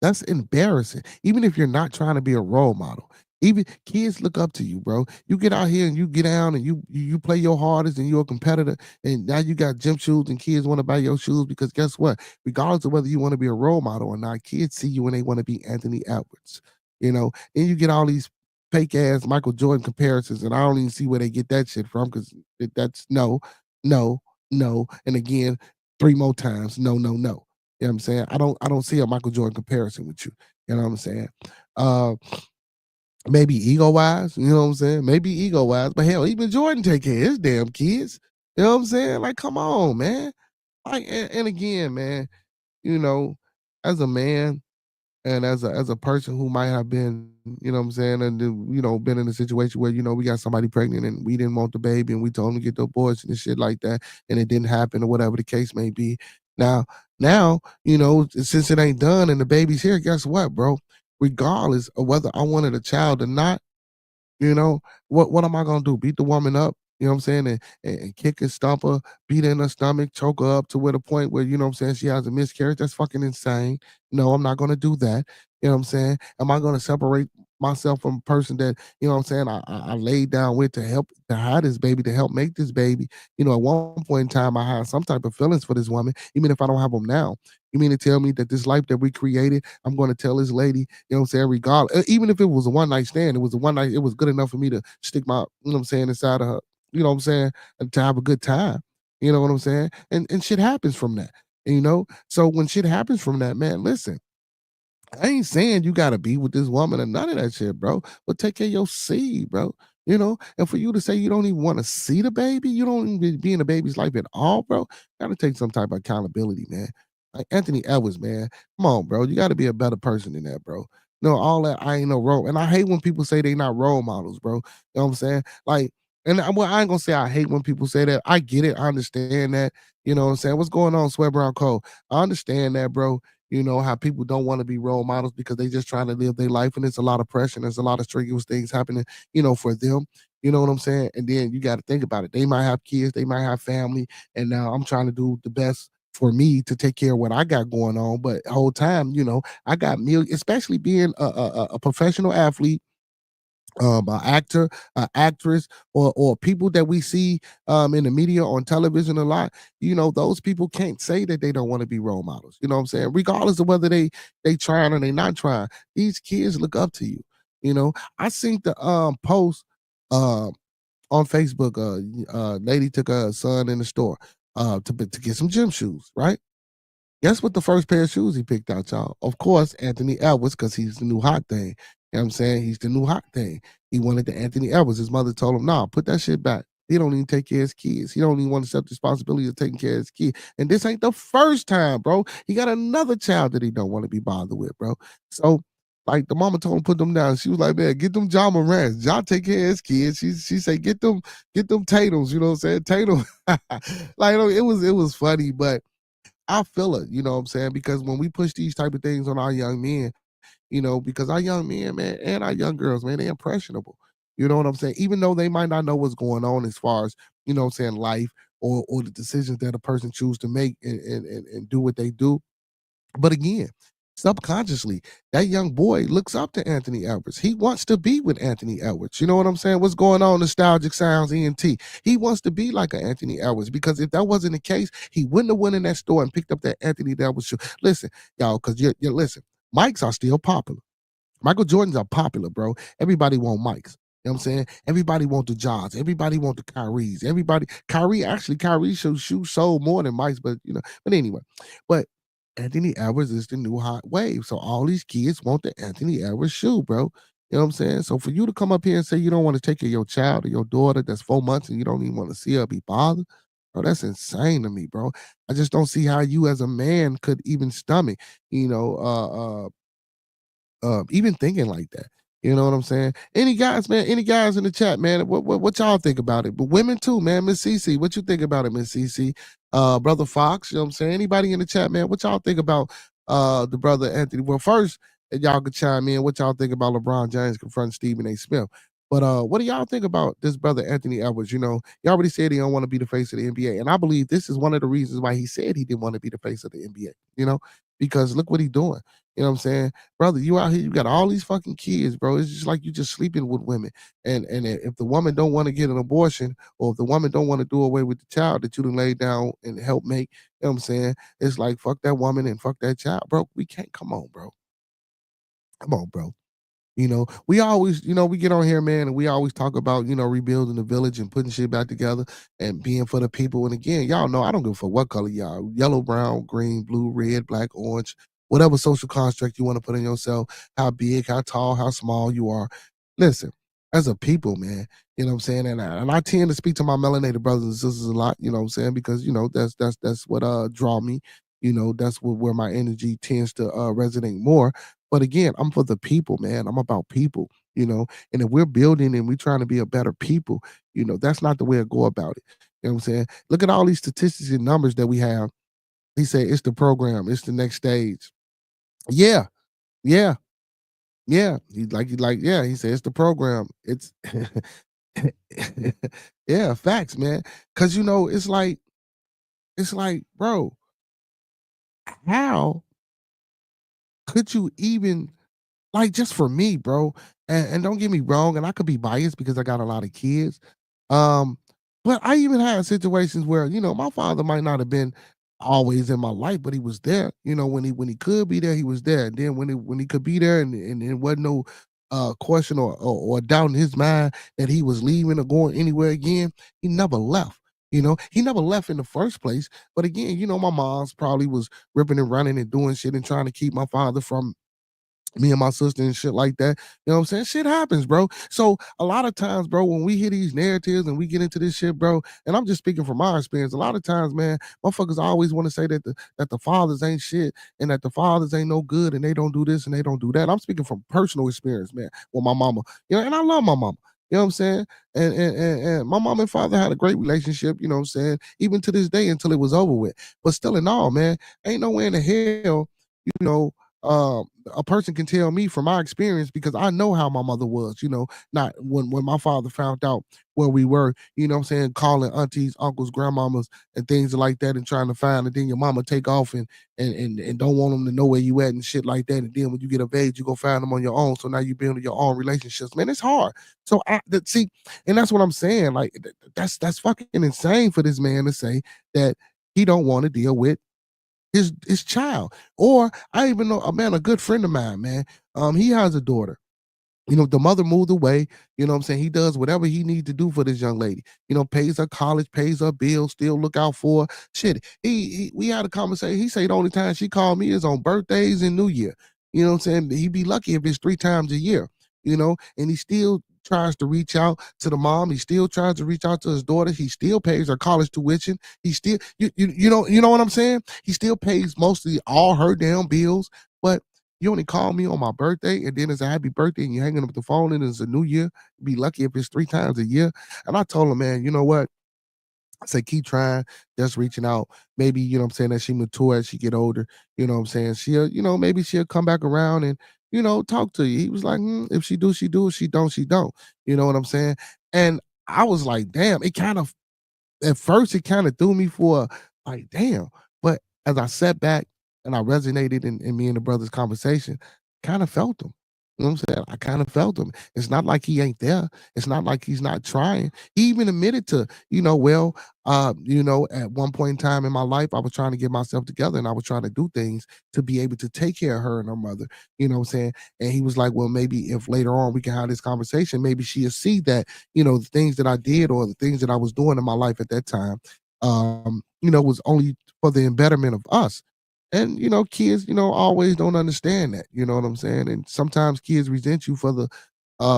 That's embarrassing. Even if you're not trying to be a role model. Even kids look up to you, bro. You get out here and you get down and you play your hardest and you're a competitor. And now you got gym shoes and kids want to buy your shoes because guess what? Regardless of whether you want to be a role model or not, kids see you and they want to be Anthony Edwards. Then you get all these fake ass Michael Jordan comparisons, and I don't even see where they get that shit from because that's no, no, no. And again, three more times, no, no, no. You know what I'm saying? I don't see a Michael Jordan comparison with you. You know what I'm saying? Uh Maybe ego wise, you know what I'm saying? Maybe ego wise, but hell, even Jordan take care of his damn kids. You know what I'm saying? Like, come on, man. Like, and again, man, you know, as a man, and as a person who might have been, what I'm saying, and been in a situation where we got somebody pregnant and we didn't want the baby and we told them to get the abortion and shit like that, and it didn't happen or whatever the case may be. Now, since it ain't done and the baby's here, guess what, bro? Regardless of whether I wanted a child or not, what am I gonna do? Beat the woman up? You know what I'm saying? And kick and stomp her, beat her in her stomach, choke her up to where the point where, what I'm saying, she has a miscarriage. That's fucking insane. No, I'm not gonna do that. You know what I'm saying? Am I gonna separate myself from a person that, what I'm saying, I laid down with to help to have this baby, to help make this baby? At one point in time I had some type of feelings for this woman, even if I don't have them now. You mean to tell me that this life that we created, I'm gonna tell this lady, what I'm saying, regardless, even if it was a one night stand, it was a one night, it was good enough for me to stick my, what I'm saying, inside of her, what I'm saying, and to have a good time. You know what I'm saying? And shit happens from that. So when shit happens from that, man, listen, I ain't saying you gotta be with this woman or none of that shit, bro. But take care of your seed, bro. And for you to say you don't even want to see the baby, you don't even be in the baby's life at all, bro. Gotta take some type of accountability, man. Like Anthony Edwards, man. Come on, bro. You gotta be a better person than that, bro. No, all that I ain't no role. And I hate when people say they not role models, bro. You know what I'm saying? Like, and I ain't gonna say I hate when people say that. I get it. I understand that. You know what I'm saying? What's going on, Sweat Brown Cole? I understand that, bro. How people don't want to be role models because they just trying to live their life and it's a lot of pressure and there's a lot of strenuous things happening, for them. You know what I'm saying? And then you got to think about it. They might have kids, they might have family, and now I'm trying to do the best for me to take care of what I got going on. But the whole time, I got millions, especially being a professional athlete, an actor, an actress, or people that we see in the media on television a lot. Those people can't say that they don't want to be role models. You know what I'm saying? Regardless of whether they trying or they not trying, these kids look up to you. I seen the post um on Facebook. Lady took her son in the store to get some gym shoes, right? Guess what the first pair of shoes he picked out, y'all? Of course, Anthony Edwards, because he's the new hot thing. You know what I'm saying? He's the new hot thing. He wanted the Anthony Edwards. His mother told him, nah, put that shit back. He don't even take care of his kids. He don't even want to accept the responsibility of taking care of his kid. And this ain't the first time, bro. He got another child that he don't want to be bothered with, bro. So, like the mama told him put them down. She was like, man, get them John Morants. John take care of his kids. She said, get them Tatums, you know what I'm saying? Tatum. Like, it was funny, but I feel it, you know what I'm saying? Because when we push these type of things on our young men, because our young men, man, and our young girls, man, they're impressionable. You know what I'm saying? Even though they might not know what's going on as far as, what I'm saying, life or the decisions that a person choose to make and do what they do. But again, subconsciously, that young boy looks up to Anthony Edwards. He wants to be with Anthony Edwards. You know what I'm saying? What's going on? Nostalgic Sounds, ENT. He wants to be like an Anthony Edwards, because if that wasn't the case, he wouldn't have went in that store and picked up that Anthony Edwards shoe. Listen, y'all, because you listen, mics are still popular. Michael Jordans are popular, bro. Everybody want mics. You know what I'm saying? Everybody want the Johns. Everybody want the Kyries. Kyrie shoe sold more than Mike's, but but anyway. But Anthony Edwards is the new hot wave. So all these kids want the Anthony Edwards shoe, bro. You know what I'm saying? So for you to come up here and say you don't want to take care of your child or your daughter that's 4 months and you don't even want to see her be bothered, bro, that's insane to me, bro. I just don't see how you as a man could even stomach, even thinking like that. You know what I'm saying? Any guys, man? Any guys in the chat, man? What y'all think about it? But women too, man. Miss Cece, what you think about it, Miss Cece? Brother Fox, you know what I'm saying? Anybody in the chat, man? What y'all think about the brother Anthony? Well, first, y'all could chime in. What y'all think about LeBron James confronting Stephen A. Smith? But what do y'all think about this brother Anthony Edwards? You know, he already said he don't want to be the face of the NBA, and I believe this is one of the reasons why he said he didn't want to be the face of the NBA. You know, because look what he's doing. You know what I'm saying? Brother, you out here, you got all these fucking kids, bro. It's just like you just sleeping with women. And if the woman don't want to get an abortion, or if the woman don't want to do away with the child that you done laid down and help make, you know what I'm saying? It's like fuck that woman and fuck that child, bro. We can't. Come on, bro. Come on, bro. We always, we get on here, man, and we always talk about, rebuilding the village and putting shit back together and being for the people. And again, y'all know I don't give a fuck what color y'all, yellow, brown, green, blue, red, black, orange, whatever social construct you want to put on yourself, how big, how tall, how small you are. Listen, as a people, man, you know what I'm saying? And I tend to speak to my melanated brothers and sisters a lot, you know what I'm saying? Because, that's what draw me. That's where my energy tends to resonate more. But again, I'm for the people, man. I'm about people, and if we're building and we're trying to be a better people, that's not the way to go about it. You know what I'm saying? Look at all these statistics and numbers that we have. He said it's the program, it's the next stage. Yeah, yeah, yeah. Yeah, he said it's the program. It's yeah, facts, man. Cause it's like, bro, how could you even, like, just for me, bro, and don't get me wrong, and I could be biased because I got a lot of kids. Um, but I even had situations where, my father might not have been always in my life, but he was there. When he could be there, he was there. And then when he could be there and there wasn't no question or doubt in his mind that he was leaving or going anywhere again, he never left. He never left in the first place. But again, my mom's probably was ripping and running and doing shit and trying to keep my father from me and my sister and shit like that. You know what I'm saying? Shit happens, bro. So a lot of times, bro, when we hear these narratives and we get into this shit, bro, and I'm just speaking from my experience, a lot of times, man, motherfuckers always want to say that the fathers ain't shit and that the fathers ain't no good and they don't do this and they don't do that. I'm speaking from personal experience, man, with my mama. And I love my mama. You know what I'm saying? And my mom and father had a great relationship, you know what I'm saying, even to this day until it was over with. But still in all, man, ain't no way in the hell, you know, a person can tell me from my experience, because I know how my mother was, not when my father found out where we were, you know what I'm saying, calling aunties, uncles, grandmamas, and things like that and trying to find, and then your mama take off and don't want them to know where you at and shit like that. And then when you get of age, you go find them on your own. So now you building your own relationships. Man, it's hard. So see, and that's what I'm saying. Like that's fucking insane for this man to say that he don't want to deal with his child. Or I even know a good friend of mine, man. He has a daughter. The mother moved away. You know what I'm saying? He does whatever he needs to do for this young lady. Pays her college, pays her bills, still look out for her. Shit. We had a conversation. He said the only time she called me is on birthdays and New Year. You know what I'm saying? He'd be lucky if it's 3 times a year, and he still tries to reach out to the mom. He still tries to reach out to his daughter. He still pays her college tuition. He still, you know what I'm saying? He still pays mostly all her damn bills, but you only call me on my birthday, and then it's a happy birthday, and you're hanging up the phone, and it's a new year. Be lucky if it's 3 times a year. And I told him, man, you know what? I say keep trying, just reaching out. Maybe, I'm saying, as she mature, as she get older, you know what I'm saying? She'll, maybe she'll come back around and, talk to you. He was like, if she do, she do. If she don't, she don't. You know what I'm saying? And I was like, damn, it kind of, at first it kind of threw me for like, damn. But as I sat back and I resonated in me and the brother's conversation, kind of felt him. You know what I'm saying? I kind of felt him. It's not like he ain't there. It's not like he's not trying. He even admitted to, well, at one point in time in my life, I was trying to get myself together and I was trying to do things to be able to take care of her and her mother. You know what I'm saying? And he was like, well, maybe if later on we can have this conversation, maybe she'll see that, the things that I did or the things that I was doing in my life at that time, was only for the betterment of us. And kids, always don't understand that. You know what I'm saying? And sometimes kids resent you for the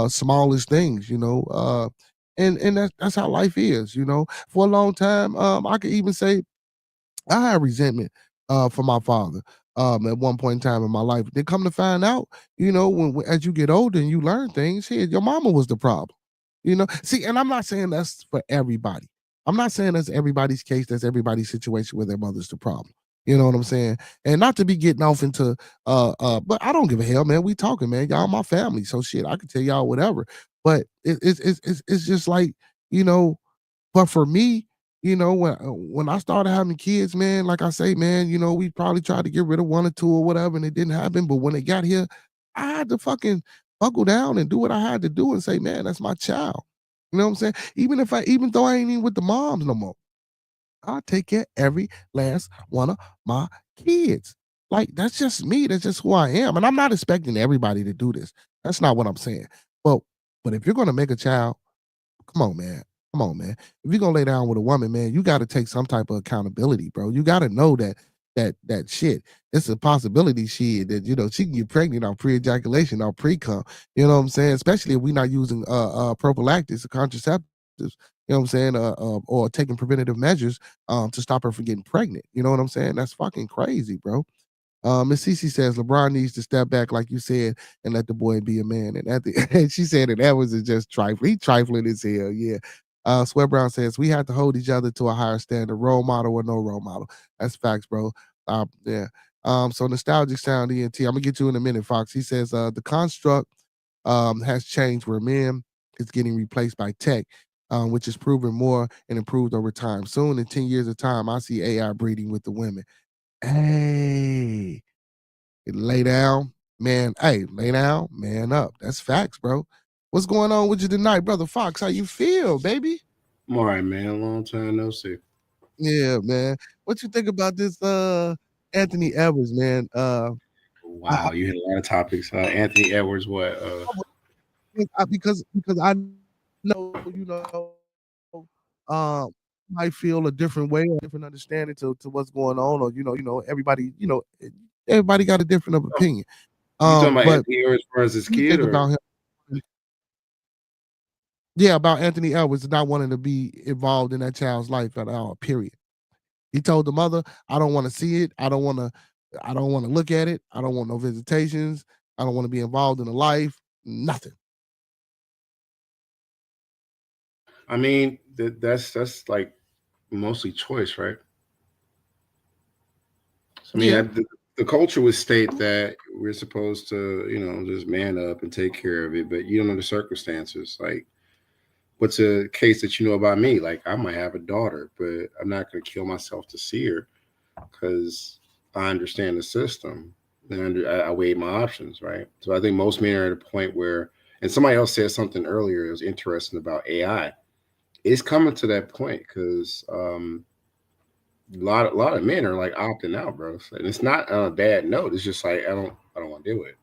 smallest things. And that's how life is. For a long time, I could even say I had resentment for my father at one point in time in my life. Then come to find out, as you get older and you learn things, here your mama was the problem. See, and I'm not saying that's for everybody. I'm not saying that's everybody's case. That's everybody's situation where their mother's the problem. You know what I'm saying? And not to be getting off into but I don't give a hell, man. We talking, man. Y'all my family, so shit. I can tell y'all whatever. But it's just like you know but for me, when I started having kids, man, like I say, man, we probably tried to get rid of one or two or whatever, and it didn't happen. But when they got here, I had to fucking buckle down and do what I had to do and say, man, that's my child. You know what I'm saying? Even though I ain't even with the moms no more, I take care of every last one of my kids. Like that's just me. That's just who I am. And I'm not expecting everybody to do this. That's not what I'm saying. But but if you're gonna make a child, come on, man. Come on, man. If you're gonna lay down with a woman, man, you got to take some type of accountability, bro. You got to know that shit. It's a possibility, shit, that she can get pregnant on pre-ejaculation or pre-cum. You know what I'm saying? Especially if we're not using prophylactics or contraceptives. You know what I'm saying? Or taking preventative measures to stop her from getting pregnant. You know what I'm saying? That's fucking crazy, bro. Miss Cece says LeBron needs to step back, like you said, and let the boy be a man. And and she said that Edwards is just trifling. He trifling as hell. Yeah. Sweat Brown says we have to hold each other to a higher standard, role model or no role model. That's facts, bro. Yeah. So nostalgic sound ENT. I'm gonna get you in a minute, Fox. He says the construct has changed where men is getting replaced by tech, which is proven more and improved over time. Soon in 10 years of time, I see AI breeding with the women. Hey, lay down, man. Hey, lay down, man up. That's facts, bro. What's going on with you tonight, brother Fox? How you feel, baby? I'm all right, man. Long time no see. Yeah, man. What you think about this Anthony Edwards, man? I, Wow, you hit a lot of topics. Anthony Edwards, what? because I know, might feel a different way, a different understanding to what's going on, or everybody, everybody got a different of opinion. You talking about But Anthony Edwards as his what do you kid, think or about him? Yeah, about Anthony Edwards not wanting to be involved in that child's life at all. Period. He told the mother, "I don't want to see it. I don't want to. I don't want to look at it. I don't want no visitations. I don't want to be involved in the life. Nothing." I mean, that's like mostly choice, right? So, I mean, Yeah. the culture would state that we're supposed to, just man up and take care of it, but you don't know the circumstances. Like, what's a case that you know about me? Like, I might have a daughter, but I'm not going to kill myself to see her because I understand the system and I weigh my options, right? So I think most men are at a point where, and somebody else said something earlier. It was interesting about AI. It's coming to that point because a lot of men are like opting out, bro. And it's not on a bad note. It's just like I don't want to do it.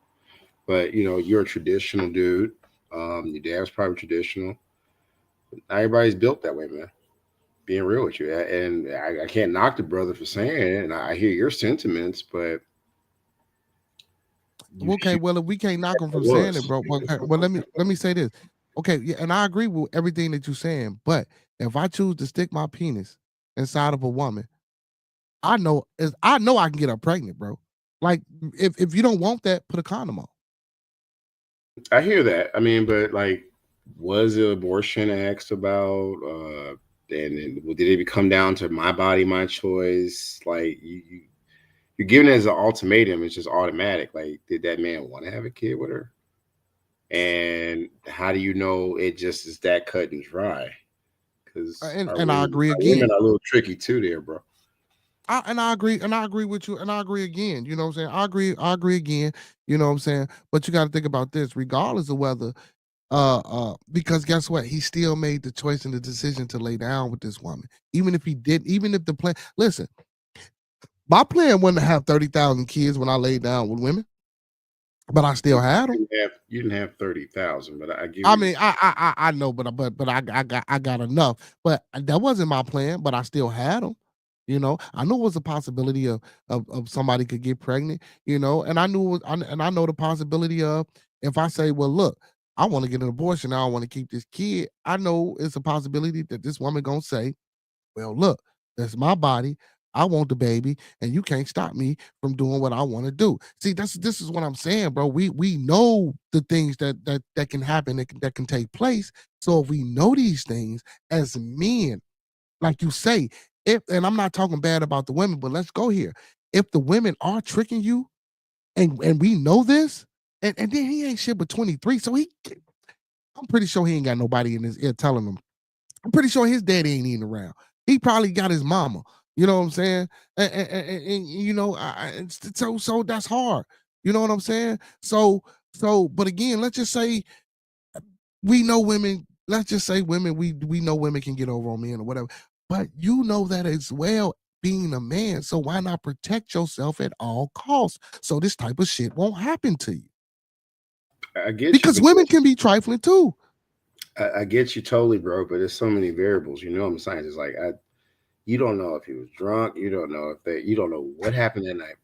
But you're a traditional dude. Your dad's probably traditional. Not everybody's built that way, man. Being real with you, and I can't knock the brother for saying it, and I hear your sentiments, but you Okay. should Well, if we can't knock him from saying it, was. bro. Well, let me say this. Okay. Yeah, and I agree with everything that you're saying. But if I choose to stick my penis inside of a woman, I know I can get her pregnant, bro. Like if you don't want that, put a condom on. I hear that. I mean, but like, was the abortion asked about? And did it come down to my body, my choice? Like you're giving it as an ultimatum. It's just automatic. Like, did that man want to have a kid with her? And how do you know it just is that cut and dry? Because And our and I women, agree our women again. are a little tricky too, there, bro. I agree with you, and I agree again. You know what I'm saying? I agree again. You know what I'm saying? But you got to think about this, regardless of whether because guess what? He still made the choice and the decision to lay down with this woman. Even if he did, even if the plan listen, my plan wasn't to have 30,000 kids when I laid down with women, but I still had them. You didn't have 30,000, but I give I you. mean, I know, but I got enough. But that wasn't my plan. But I still had them. You know, I knew it was a possibility of somebody could get pregnant. You know, and I knew, and I know the possibility of if I say, well, look, I want to get an abortion, I don't want to keep this kid. I know it's a possibility that this woman gonna say, well, look, that's my body. I want the baby, and you can't stop me from doing what I want to do. See, this is what I'm saying, bro. We know the things that can happen, that can take place. So if we know these things as men, like you say, if and I'm not talking bad about the women, but let's go here. If the women are tricking you, and we know this, and then he ain't shit but 23, so I'm pretty sure he ain't got nobody in his ear telling him. I'm pretty sure his daddy ain't even around. He probably got his mama. You know what I'm saying? And, you know, so that's hard. You know what I'm saying? But again, let's just say we know women. Let's just say women. We know women can get over on men or whatever. But you know that as well, being a man. So why not protect yourself at all costs so this type of shit won't happen to you? I get you, Because women can be trifling too. I get you totally, bro. But there's so many variables. You know, I'm a scientist. Like you don't know if he was drunk. You don't know you don't know what happened that night,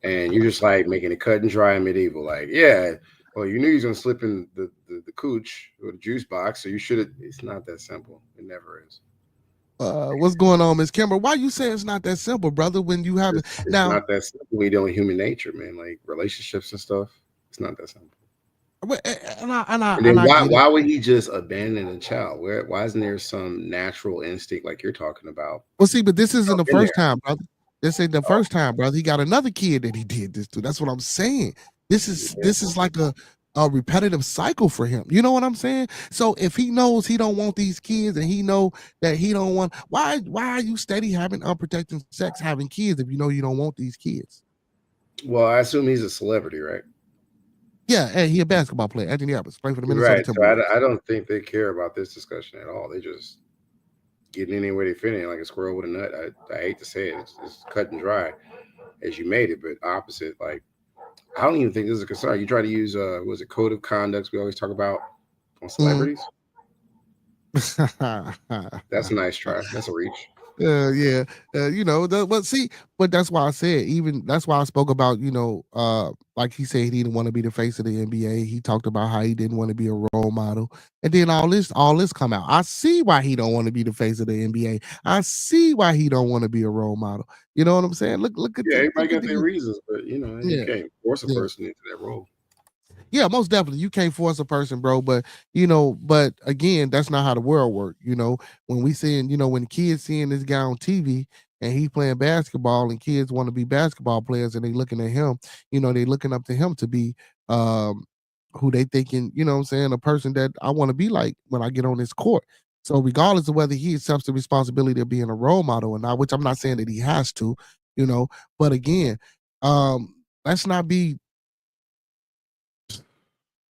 and you're just like making it cut and dry and medieval. Like, yeah, well, you knew he was gonna slip in the cooch or the juice box, so you should have. It's not that simple. It never is. What's going on, Miss Kimber? Why you say it's not that simple, brother? When you have it It's now, not that simple. We deal with human nature, man. Like relationships and stuff. It's not that simple. And then I get it. why would he just abandon a child? Why isn't there some natural instinct like you're talking about? Well, see, but this isn't the In first there. time, brother. This ain't the first time, brother. He got another kid that he did this to. That's what I'm saying. This is like a repetitive cycle for him. You know what I'm saying? So if he knows he don't want these kids, and he know that he don't want, why are you steady having unprotected sex, having kids, if you know you don't want these kids? Well, I assume he's a celebrity, right? Yeah, and he a basketball player. Anthony Edwards, playing for the Minnesota Right. So Timberwolves. I don't think they care about this discussion at all. They just getting any way they fit in, like a squirrel with a nut. I hate to say it. It's cut and dry as you made it, but opposite. Like I don't even think this is a concern. You try to use was it code of conducts we always talk about on celebrities? That's a nice try. That's a reach. Yeah, you know, but that's why I said, even that's why I spoke about, you know, like he said, he didn't want to be the face of the NBA. He talked about how he didn't want to be a role model, and then all this come out. I see why he don't want to be the face of the NBA. I see why he don't want to be a role model. You know what I'm saying? Look at Yeah, everybody look at got their these. reasons, but you know, you Yeah, can't force a yeah. person into that role. Yeah, most definitely. You can't force a person, bro. But you know, but again, that's not how the world works. You know, when we seeing, you know, when kids seeing this guy on TV and he playing basketball, and kids want to be basketball players, and they looking at him, you know, they looking up to him to be um who they thinking, you know what I'm saying, a person that I want to be like when I get on this court. So regardless of whether he accepts the responsibility of being a role model or not, which I'm not saying that he has to, you know, but again, let's not be,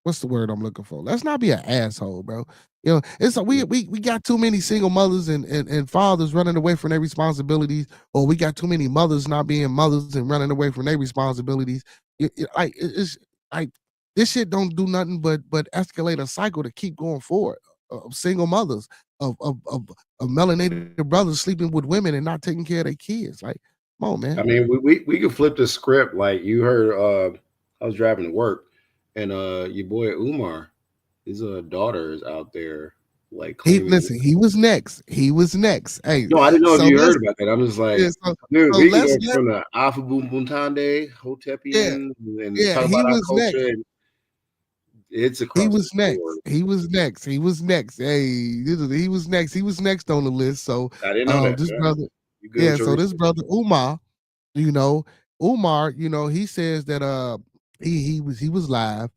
what's the word I'm looking for? Let's not be an asshole, bro. You know, it's a, we got too many single mothers and fathers running away from their responsibilities, or we got too many mothers not being mothers and running away from their responsibilities. It's like this shit don't do nothing but escalate a cycle to keep going forward of single mothers, of melanated brothers sleeping with women and not taking care of their kids. Like, come on, I man. mean, we could flip the script. Like you heard, I was driving to work, and your boy Umar, his daughter is out there like He claiming. listen. He was next. He was next. Hey, No, I didn't know if so you let's heard about that. I'm just like, yeah. dude, So we can go let from the Alpha Boom Buntande, yeah Hotepian, and yeah. talk He about our was next. culture. And it's He across the was next. board. He was next. He was next. Hey, he was next. He was next on the list. So I didn't know that. this Yeah. brother, You good yeah. with your So this research? brother Umar, you know, you know, he says that he was live.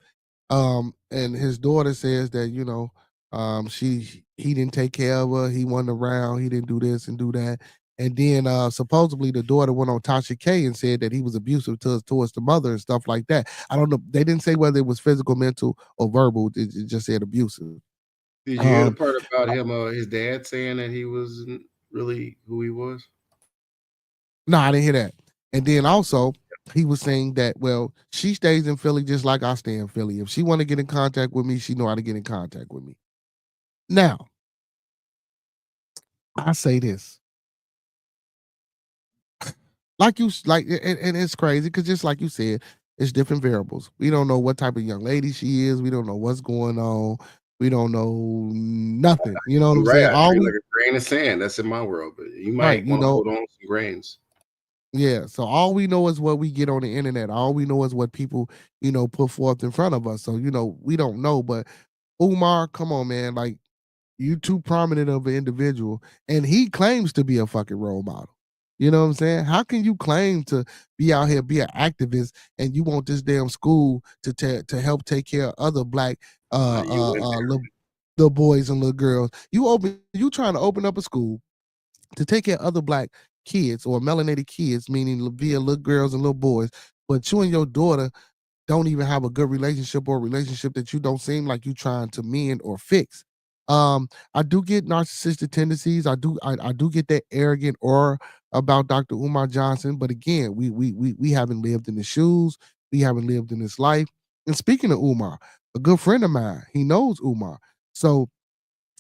And his daughter says that, you know, he didn't take care of her, he wasn't around, he didn't do this and do that. And then supposedly the daughter went on Tasha K and said that he was abusive towards the mother and stuff like that. I don't know. They didn't say whether it was physical, mental, or verbal. It just said abusive. Did you hear the part about him, his dad saying that he wasn't really who he was? No, I didn't hear that. And then also, he was saying that, well, she stays in Philly just like I stay in Philly. If she want to get in contact with me, she know how to get in contact with me. Now, I say this. Like you like, and it's crazy because just like you said, it's different variables. We don't know what type of young lady she is. We don't know what's going on. We don't know nothing. You know what I'm You're right. saying? I All treat we like a grain of sand. That's in my world, but you right, might you want to know, hold on to some grains. yeah. So all we know is what we get on the internet. All we know is what people, put forth in front of us. So, we don't know. But Umar, come on, man. Like, you too prominent of an individual, and he claims to be a fucking role model. You know what I'm saying? How can you claim to be out here, be an activist, and you want this damn school to help take care of other black You went little boys and little girls? You trying to open up a school to take care of other black kids or melanated kids, meaning via little girls and little boys, but you and your daughter don't even have a good relationship or a relationship that you don't seem like you trying to mend or fix. I do get narcissistic tendencies. I do get that arrogant aura about Dr. Umar Johnson, but again, we haven't lived in his shoes. We haven't lived in his life. And speaking of Umar, a good friend of mine, he knows Umar. So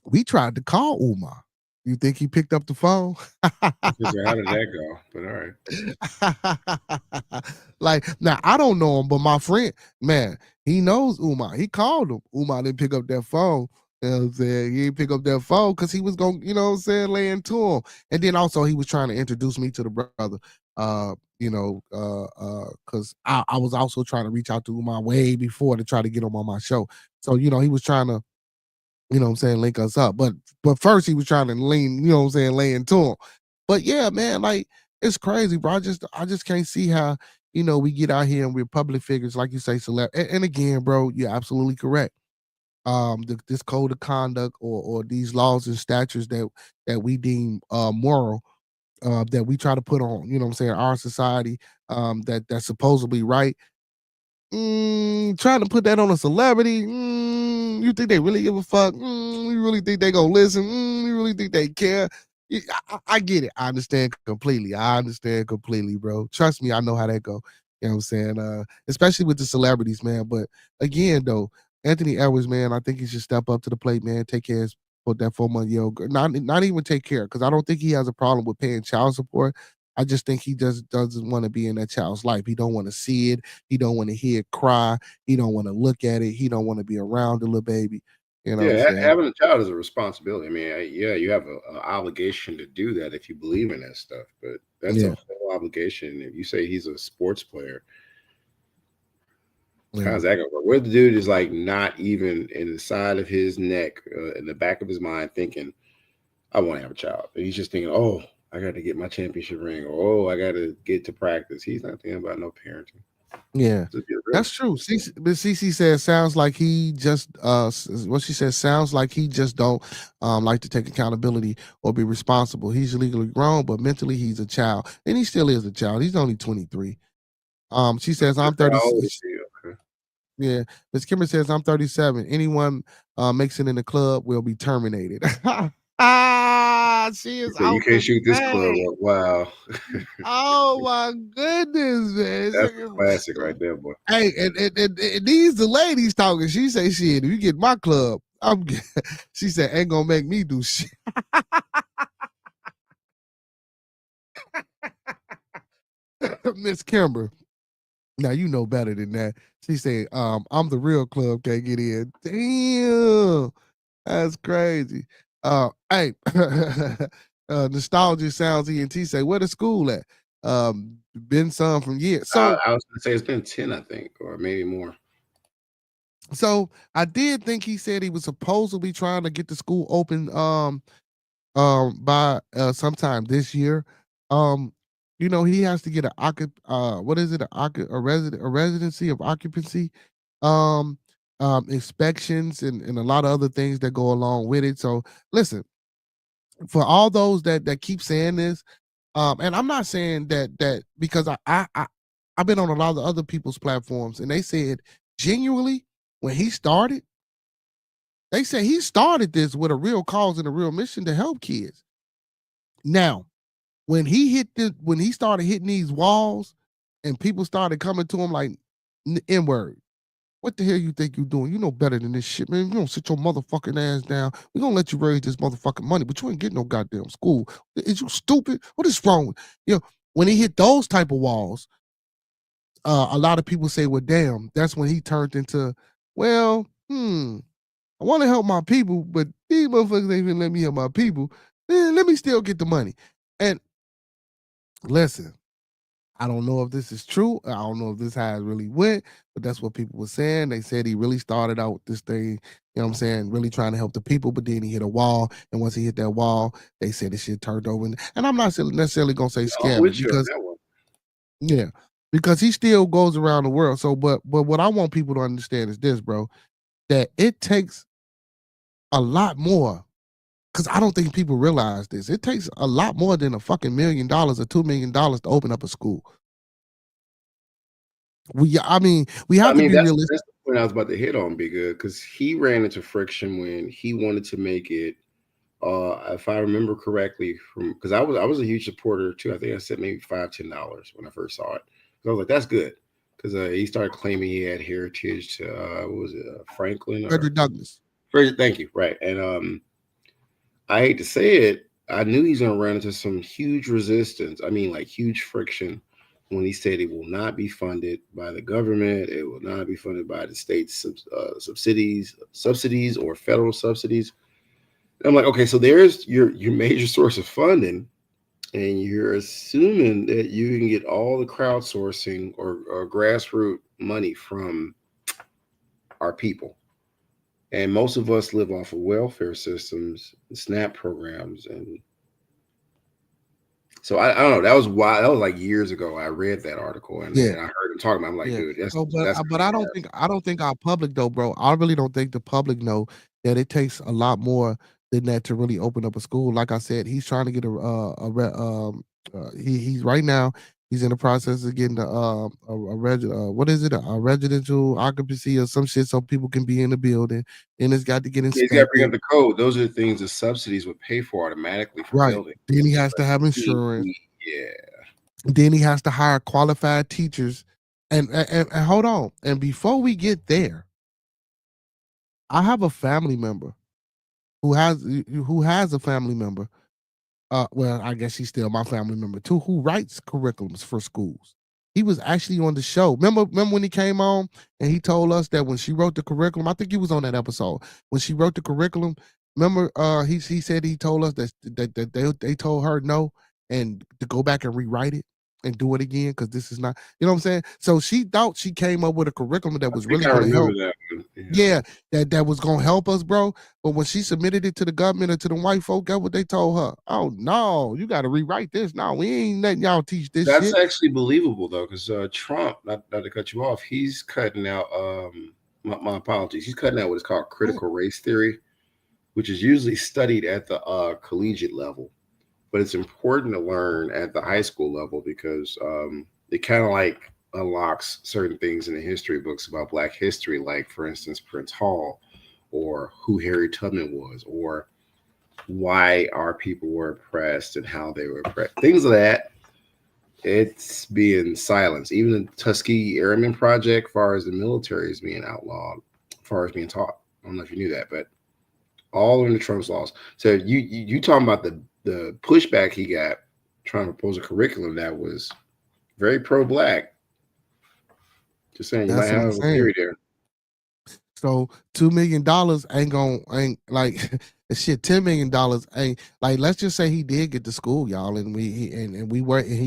we tried to call Umar. You think he picked up the phone? there. How did that go? But all right. Like now, I don't know him, but my friend, man, he knows Umar. He called him. Umar didn't pick up that phone. You know what I'm saying? He didn't pick up that phone because he was going, lay into him. And then also he was trying to introduce me to the brother. Because I was also trying to reach out to Umar way before to try to get him on my show. So, he was trying to link us up. But first he was trying to lean, lay into him. But yeah, man, like it's crazy, bro. I just can't see how, we get out here and we're public figures, like you say, celeb. And again, bro, you're absolutely correct. This code of conduct or these laws and statutes that we deem moral, that we try to put on, our society, that's supposedly right. Trying to put that on a celebrity. You think they really give a fuck? You really think they gonna listen? You really think they care? I get it. I understand completely. Bro. Trust me, I know how that go. You know what I'm saying? Especially with the celebrities, man. But again, though, Anthony Edwards, man, I think he should step up to the plate, man. Take care of put that 4 month girl. Not even take care, because I don't think he has a problem with paying child support. I just think he just doesn't want to be in that child's life. He don't want to see it. He don't want to hear it cry. He don't want to look at it. He don't want to be around the little baby. You know what I'm Yeah, saying? having a child is a responsibility. I mean, yeah, you have an obligation to do that if you believe in that stuff. But that's a Yeah. whole obligation. If you say he's a sports player, Yeah. how's that gonna work? Where the dude is like not even in the side of his neck, in the back of his mind, thinking, "I want to have a child." And he's just thinking, "Oh, I got to get my championship ring," or "Oh, I got to get to practice." He's not thinking about no parenting. Yeah. Just be real. That's true. But CC says sounds like he just what she says sounds like he just don't like to take accountability or be responsible. He's legally grown, but mentally he's a child. And he still is a child. He's only 23. She says I'm 30. How old is he? Okay. Yeah. Miss Kimber says I'm 37. Anyone makes it in the club will be terminated. She He is said, "You out can't the shoot this club bag. up." Wow, Oh my goodness, that's a man. classic right there, boy. Hey, and these the ladies talking. She say, "Shit, if you get my club, she said, ain't gonna make me do shit." Miss Kimber, now you know better than that. She said, I'm the real club, can't get in. Damn, that's crazy. Hey, nostalgia sounds ENT say, where the school at? Been some from years. I was gonna say it's been 10, I think, or maybe more. So I did think he said he was supposedly trying to get the school open by sometime this year. Um he has to get what is it, a residency of occupancy, um inspections and a lot of other things that go along with it. So listen, for all those that keep saying this, And I'm not saying that because I've been on a lot of other people's platforms, and they said genuinely when he started, they say he started this with a real cause and a real mission to help kids. Now, when he started hitting these walls, and people started coming to him like N-word. What the hell you think you doing? You know better than this shit, man. You don't sit your motherfucking ass down. We're gonna let you raise this motherfucking money, but you ain't getting no goddamn school. Is you stupid? What is wrong with you? Know, when he hit those type of walls, a lot of people say, well, damn, that's when he turned into, well, I want to help my people, but these motherfuckers ain't even let me help my people. Let me still get the money. And listen, I don't know if this is true. I don't know if this how it really went, but that's what people were saying. They said he really started out with this thing, you know what I'm saying, really trying to help the people, but then he hit a wall. And once he hit that wall, they said the shit turned over. And I'm not necessarily going to say I'm scamming with you on because, that one. yeah, because he still goes around the world. So, but what I want people to understand is this, bro, that it takes a lot more. Because I don't think people realize this. It takes a lot more than a fucking $1 million or $2 million to open up a school. We have to be realistic. That's the point I was about to hit on, Big Good, because he ran into friction when he wanted to make it. If I remember correctly, from because I was a huge supporter too. I think I said maybe $5-10 when I first saw it. I was like, that's good, because he started claiming he had heritage to what was it, Franklin or Frederick Douglass. Thank you, right? And I hate to say it, I knew he's going to run into some huge resistance. I mean, like huge friction when he said it will not be funded by the government. It will not be funded by the state subsidies or federal subsidies. And I'm like, okay, so there's your major source of funding, and you're assuming that you can get all the crowdsourcing or grassroots money from our people. And most of us live off of welfare systems, SNAP programs, and so I don't know. That was why that was like years ago. I read that article and I heard him talking about. I'm like, dude, that's but I don't think our public though, bro. I really don't think the public know that it takes a lot more than that to really open up a school. Like I said, he's trying to get he's right now. He's in the process of getting what is it? A residential occupancy or some shit so people can be in the building. And it's got to get inspected. He's got to bring up inspected. the code. Those are the things the subsidies would pay for automatically for Right. building. Then he has to have insurance. Yeah. Then he has to hire qualified teachers. And hold on. And before we get there, I have a family member who has a family member. Well, I guess he's still my family member too, who writes curriculums for schools. He was actually on the show. Remember when he came on and he told us that when she wrote the curriculum, I think he was on that episode. When she wrote the curriculum, remember he said he told us that they told her no and to go back and rewrite it and do it again because this is not, you know what I'm saying? So she thought she came up with a curriculum that was really going to help. Yeah, that was gonna help us, bro. But when she submitted it to the government or to the white folk, guess what they told her? Oh no, you got to rewrite this. No, we ain't letting y'all teach this That's shit. actually believable though, because Trump, not to cut you off, he's cutting out. My apologies. He's cutting out what is called critical race theory, which is usually studied at the collegiate level, but it's important to learn at the high school level because it kind of like unlocks certain things in the history books about Black history, like for instance Prince Hall, or who Harry Tubman was, or why our people were oppressed and how they were oppressed, things of that. It's being silenced. Even the Tuskegee Airmen Project, as far as the military is being outlawed, as far as being taught. I don't know if you knew that, but all in the Trump's laws. So you talking about the pushback he got trying to propose a curriculum that was very pro-Black. Just saying, you might have a theory there. So $2 million ain't like shit. $10 million ain't like. Let's just say he did get to school, y'all, and he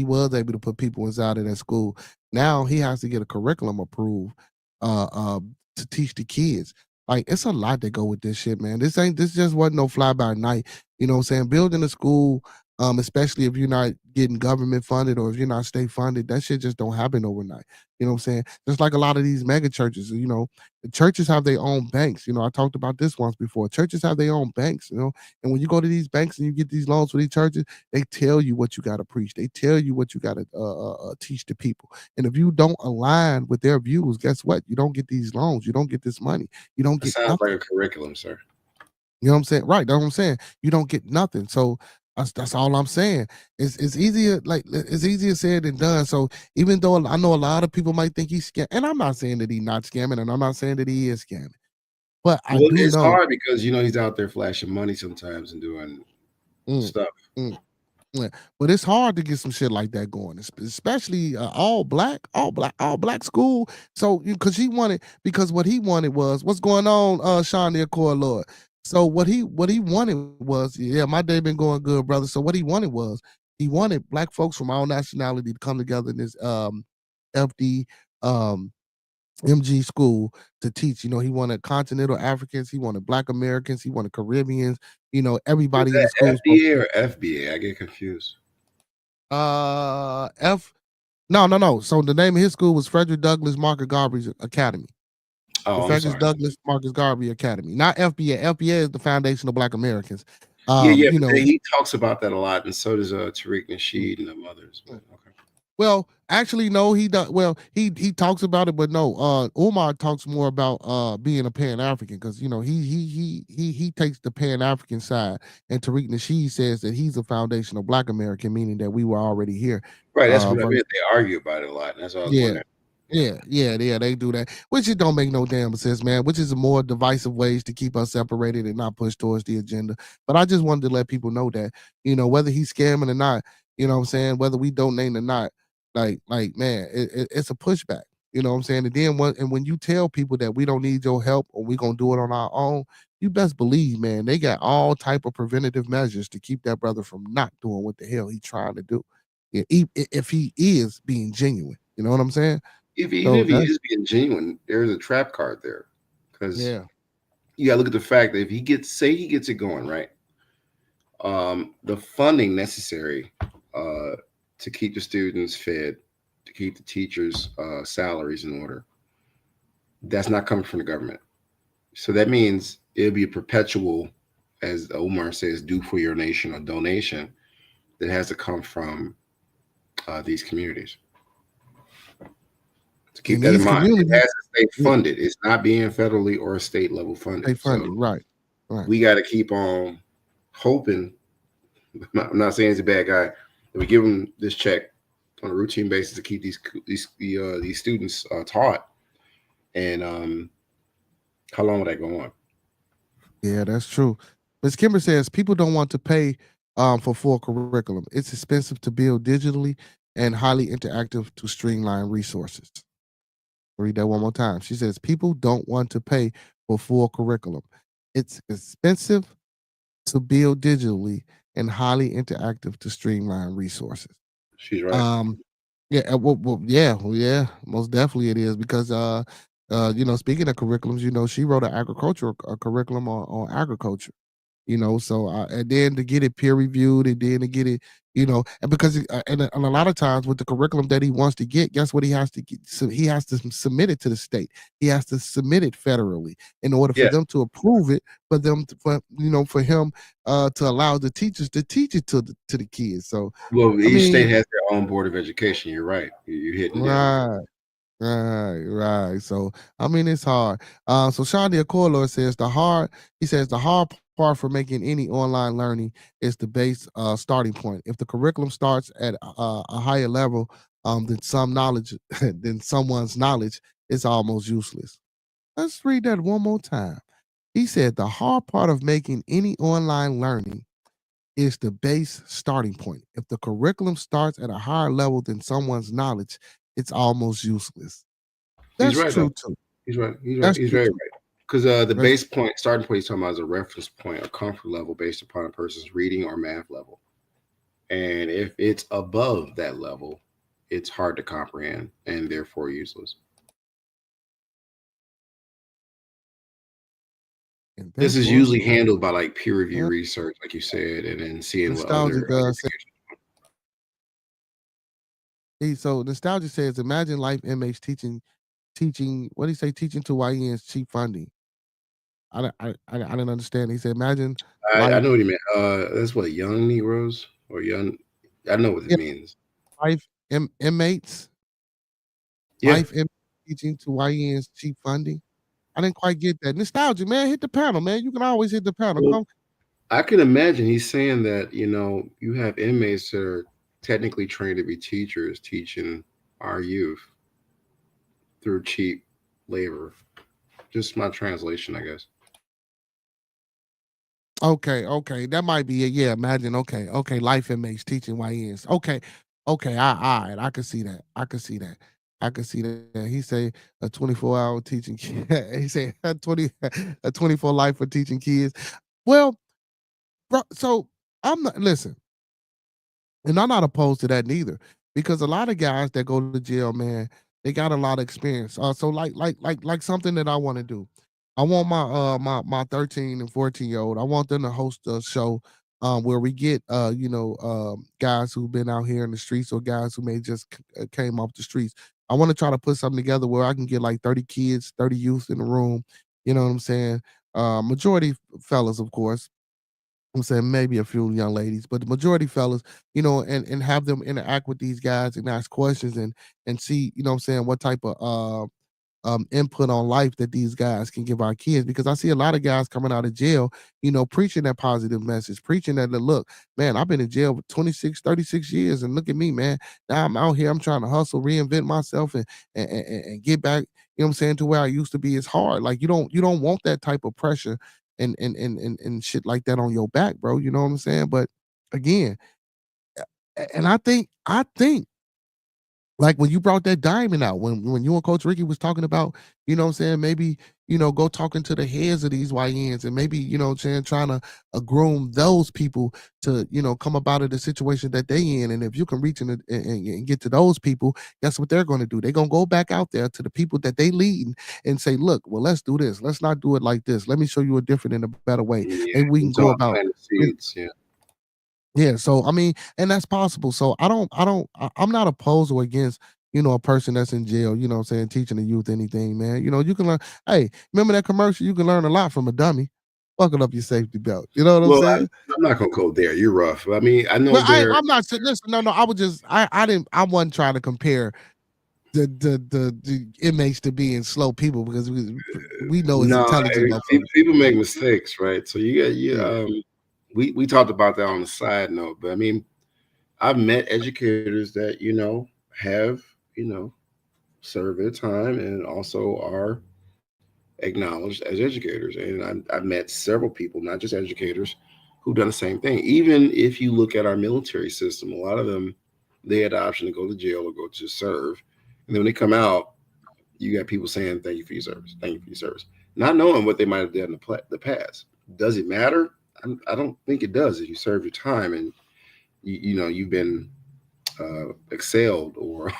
was able to put people inside of that school. Now he has to get a curriculum approved, to teach the kids. Like it's a lot that go with this shit, man. This just wasn't no fly by night. You know what I'm saying? Building a school especially if you're not getting government funded or if you're not state funded. That shit just don't happen overnight. You know what I'm saying? Just like a lot of these mega churches, the churches have their own banks. I talked about this once before. Churches have their own banks, and when you go to these banks and you get these loans for these churches, they tell you what you got to preach. They tell you what you got to teach the people. And if you don't align with their views, guess what? You don't get these loans. You don't get this money. You don't That get sounds nothing. like a curriculum, sir. You know what I'm saying? Right. That's what I'm saying. You don't get nothing. So that's all I'm saying. It's easier, like it's easier said than done. So even though I know a lot of people might think he's scamming, and I'm not saying that he's not scamming, and I'm not saying that he is scamming, but I Well, do it's know. hard because he's out there flashing money sometimes and doing Mm, stuff. mm. Yeah, but it's hard to get some shit like that going, especially all black school. So because what he wanted was what's going on, Sean the Accord Lord. So what he wanted was, yeah, my day been going good, brother. So what he wanted black folks from all nationality to come together in this FD um MG school to teach. He wanted continental Africans, he wanted black Americans, he wanted Caribbeans, Is everybody in the that school. FDA or FBA? I get confused. F No. So the name of his school was Frederick Douglass Marcus Garvey Academy. The Oh, I'm Frederick sorry. Douglass Marcus Garvey Academy, not FBA. FBA is the Foundation of Black Americans. Yeah. But he talks about that a lot, and so does Tariq Nasheed and them others. But, okay. Well, actually, no, he does. Well, he talks about it, but no. Umar talks more about being a Pan African because he takes the Pan African side, and Tariq Nasheed says that he's a foundational Black American, meaning that we were already here. Right, that's what I Versus meant. They argue about it a lot, and that's what I was Yeah. wondering. Yeah, they do that, which it don't make no damn sense, man. Which is a more divisive ways to keep us separated and not push towards the agenda. But I just wanted to let people know that, whether he's scamming or not, what I'm saying, whether we donate or not, man, it's a pushback. You know what I'm saying? And then when you tell people that we don't need your help or we gonna do it on our own, you best believe, man, they got all type of preventative measures to keep that brother from not doing what the hell he's trying to do. Yeah, if he is being genuine, you know what I'm saying? Even So if he that's is being genuine, there's a trap card there, because yeah. you got to look at the fact that if he gets it going right, the funding necessary to keep the students fed, to keep the teachers' salaries in order, that's not coming from the government. So that means it'll be a perpetual, as Omar says, "do for your nation" or donation that has to come from these communities. To keep In that in these mind, it communities, has to stay yeah, funded. It's not being federally or state level they funded. So funded, right. Right. we got to keep on hoping. I'm not saying he's a bad guy. That we give him this check on a routine basis to keep these students taught. And how long will that go on? Yeah, that's true. Ms. Kimber says people don't want to pay for full curriculum. It's expensive to build digitally and highly interactive to streamline resources. Read that one more time. She says people don't want to pay for full curriculum. It's expensive to build digitally and highly interactive to streamline resources. She's right. Um, yeah, yeah, most definitely it is because speaking of curriculums, she wrote an agricultural curriculum on agriculture. So and then to get it peer reviewed and then to get it, and because and a lot of times with the curriculum that he wants to get, guess what he has to get? So he has to submit it to the state. He has to submit it federally in order for Yes. them to approve it, for him to allow the teachers to teach it to the kids. So Well, I each state mean, has their own board of education. You're right. You're hitting the nail on the head. right. Right. So I mean, it's hard. So Shandi Akolor says the hard part for making any online learning is the base starting point. If the curriculum starts at a higher level than some knowledge, than someone's knowledge, it's almost useless. Let's read that one more time. He said the hard part of making any online learning is the base starting point. If the curriculum starts at a higher level than someone's knowledge, it's almost useless. He's That's right though. true too. He's right. He's right. That's He's true very too. right. Because the That's base point, starting point he's talking about is a reference point, a comfort level based upon a person's reading or math level. And if it's above that level, it's hard to comprehend and therefore useless. And This that's is usually bullshit. handled by like peer review Yeah. research, like you said, and then seeing what other Nostalgic so nostalgia says, imagine life inmates teaching. What did he say? Teaching to YNs cheap funding. I didn't understand. He said, imagine I life know what you mean. That's what young Negroes or young. I know what it yeah, means. inmates Yeah. teaching to YNs cheap funding. I didn't quite get that. Nostalgia, man. Hit the panel, man. You can always hit the panel. Well, Come. I can imagine he's saying that you have inmates that are technically trained to be teachers, teaching our youth through cheap labor. Just my translation, I guess. Okay. That might be it. Yeah, imagine. Okay. Life inmates teaching YNs. Okay. I can see that. I can see that. He say a 24-hour teaching he say a 24 life for teaching kids. Well, bro, so I'm not listen. And I'm not opposed to that neither, because a lot of guys that go to jail, man, they got a lot of experience. So like something that I want to do. I want my 13 and 14-year-old. I want them to host a show where we get guys who've been out here in the streets, or guys who may just came off the streets. I want to try to put something together where I can get like 30 kids, 30 youth in the room. You know what I'm saying? Majority fellas, of course. I'm saying maybe a few young ladies, but the majority fellas, and have them interact with these guys and ask questions and see, what I'm saying, what type of input on life that these guys can give our kids. Because I see a lot of guys coming out of jail, preaching that positive message, preaching that, look, man, I've been in jail for 26, 36 years, and look at me, man. Now I'm out here, I'm trying to hustle, reinvent myself, and get back, what I'm saying, to where I used to be. It's hard. Like you don't want that type of pressure and shit like that on your back, bro. You know what I'm saying? But again, and I think like when you brought that diamond out, when you and Coach Ricky was talking about, what I'm saying, maybe, go talking to the heads of these YNs, and maybe, what I'm saying, trying to groom those people to, come about of the situation that they in. And if you can reach and get to those people, guess what they're going to do? They're going to go back out there to the people that they lead and say, look, well, let's do this. Let's not do it like this. Let me show you a different and a better way. Yeah, Maybe we can it's go all about. planted seeds. Yeah. Yeah, so I mean, and that's possible. So I'm not opposed or against, a person that's in jail, what I'm saying, teaching the youth anything, man. You can learn. Hey, remember that commercial? You can learn a lot from a dummy. Buckle up your safety belt. You know what I'm Well, saying? I'm not gonna go there. You're rough. I mean, I know But there. I'm not listen, no, I was just I wasn't trying to compare the inmates to being slow people, because we know it's No, intelligent motherfuckers. people make mistakes, right? So you got you. Yeah. We talked about that on the side note, but I mean, I've met educators that have served their time and also are acknowledged as educators. And I've met several people, not just educators, who've done the same thing. Even if you look at our military system, a lot of them, they had the option to go to jail or go to serve. And then when they come out, you got people saying, thank you for your service. Thank you for your service. Not knowing what they might have done in the past. Does it matter? I don't think it does. If you serve your time and you've been excelled or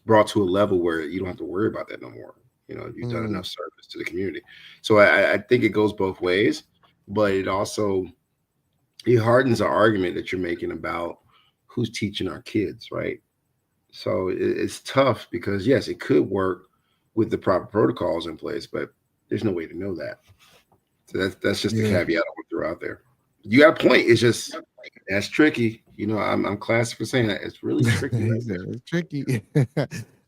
brought to a level where you don't have to worry about that no more. You've done Mm, enough service to the community. So I think it goes both ways, but it hardens the argument that you're making about who's teaching our kids, right? So it's tough because yes, it could work with the proper protocols in place, but there's no way to know that. So that's just the yeah. caveat I want to throw out there. You got a point. It's just that's tricky. I'm classic for saying that. It's really tricky He right said there. it's tricky.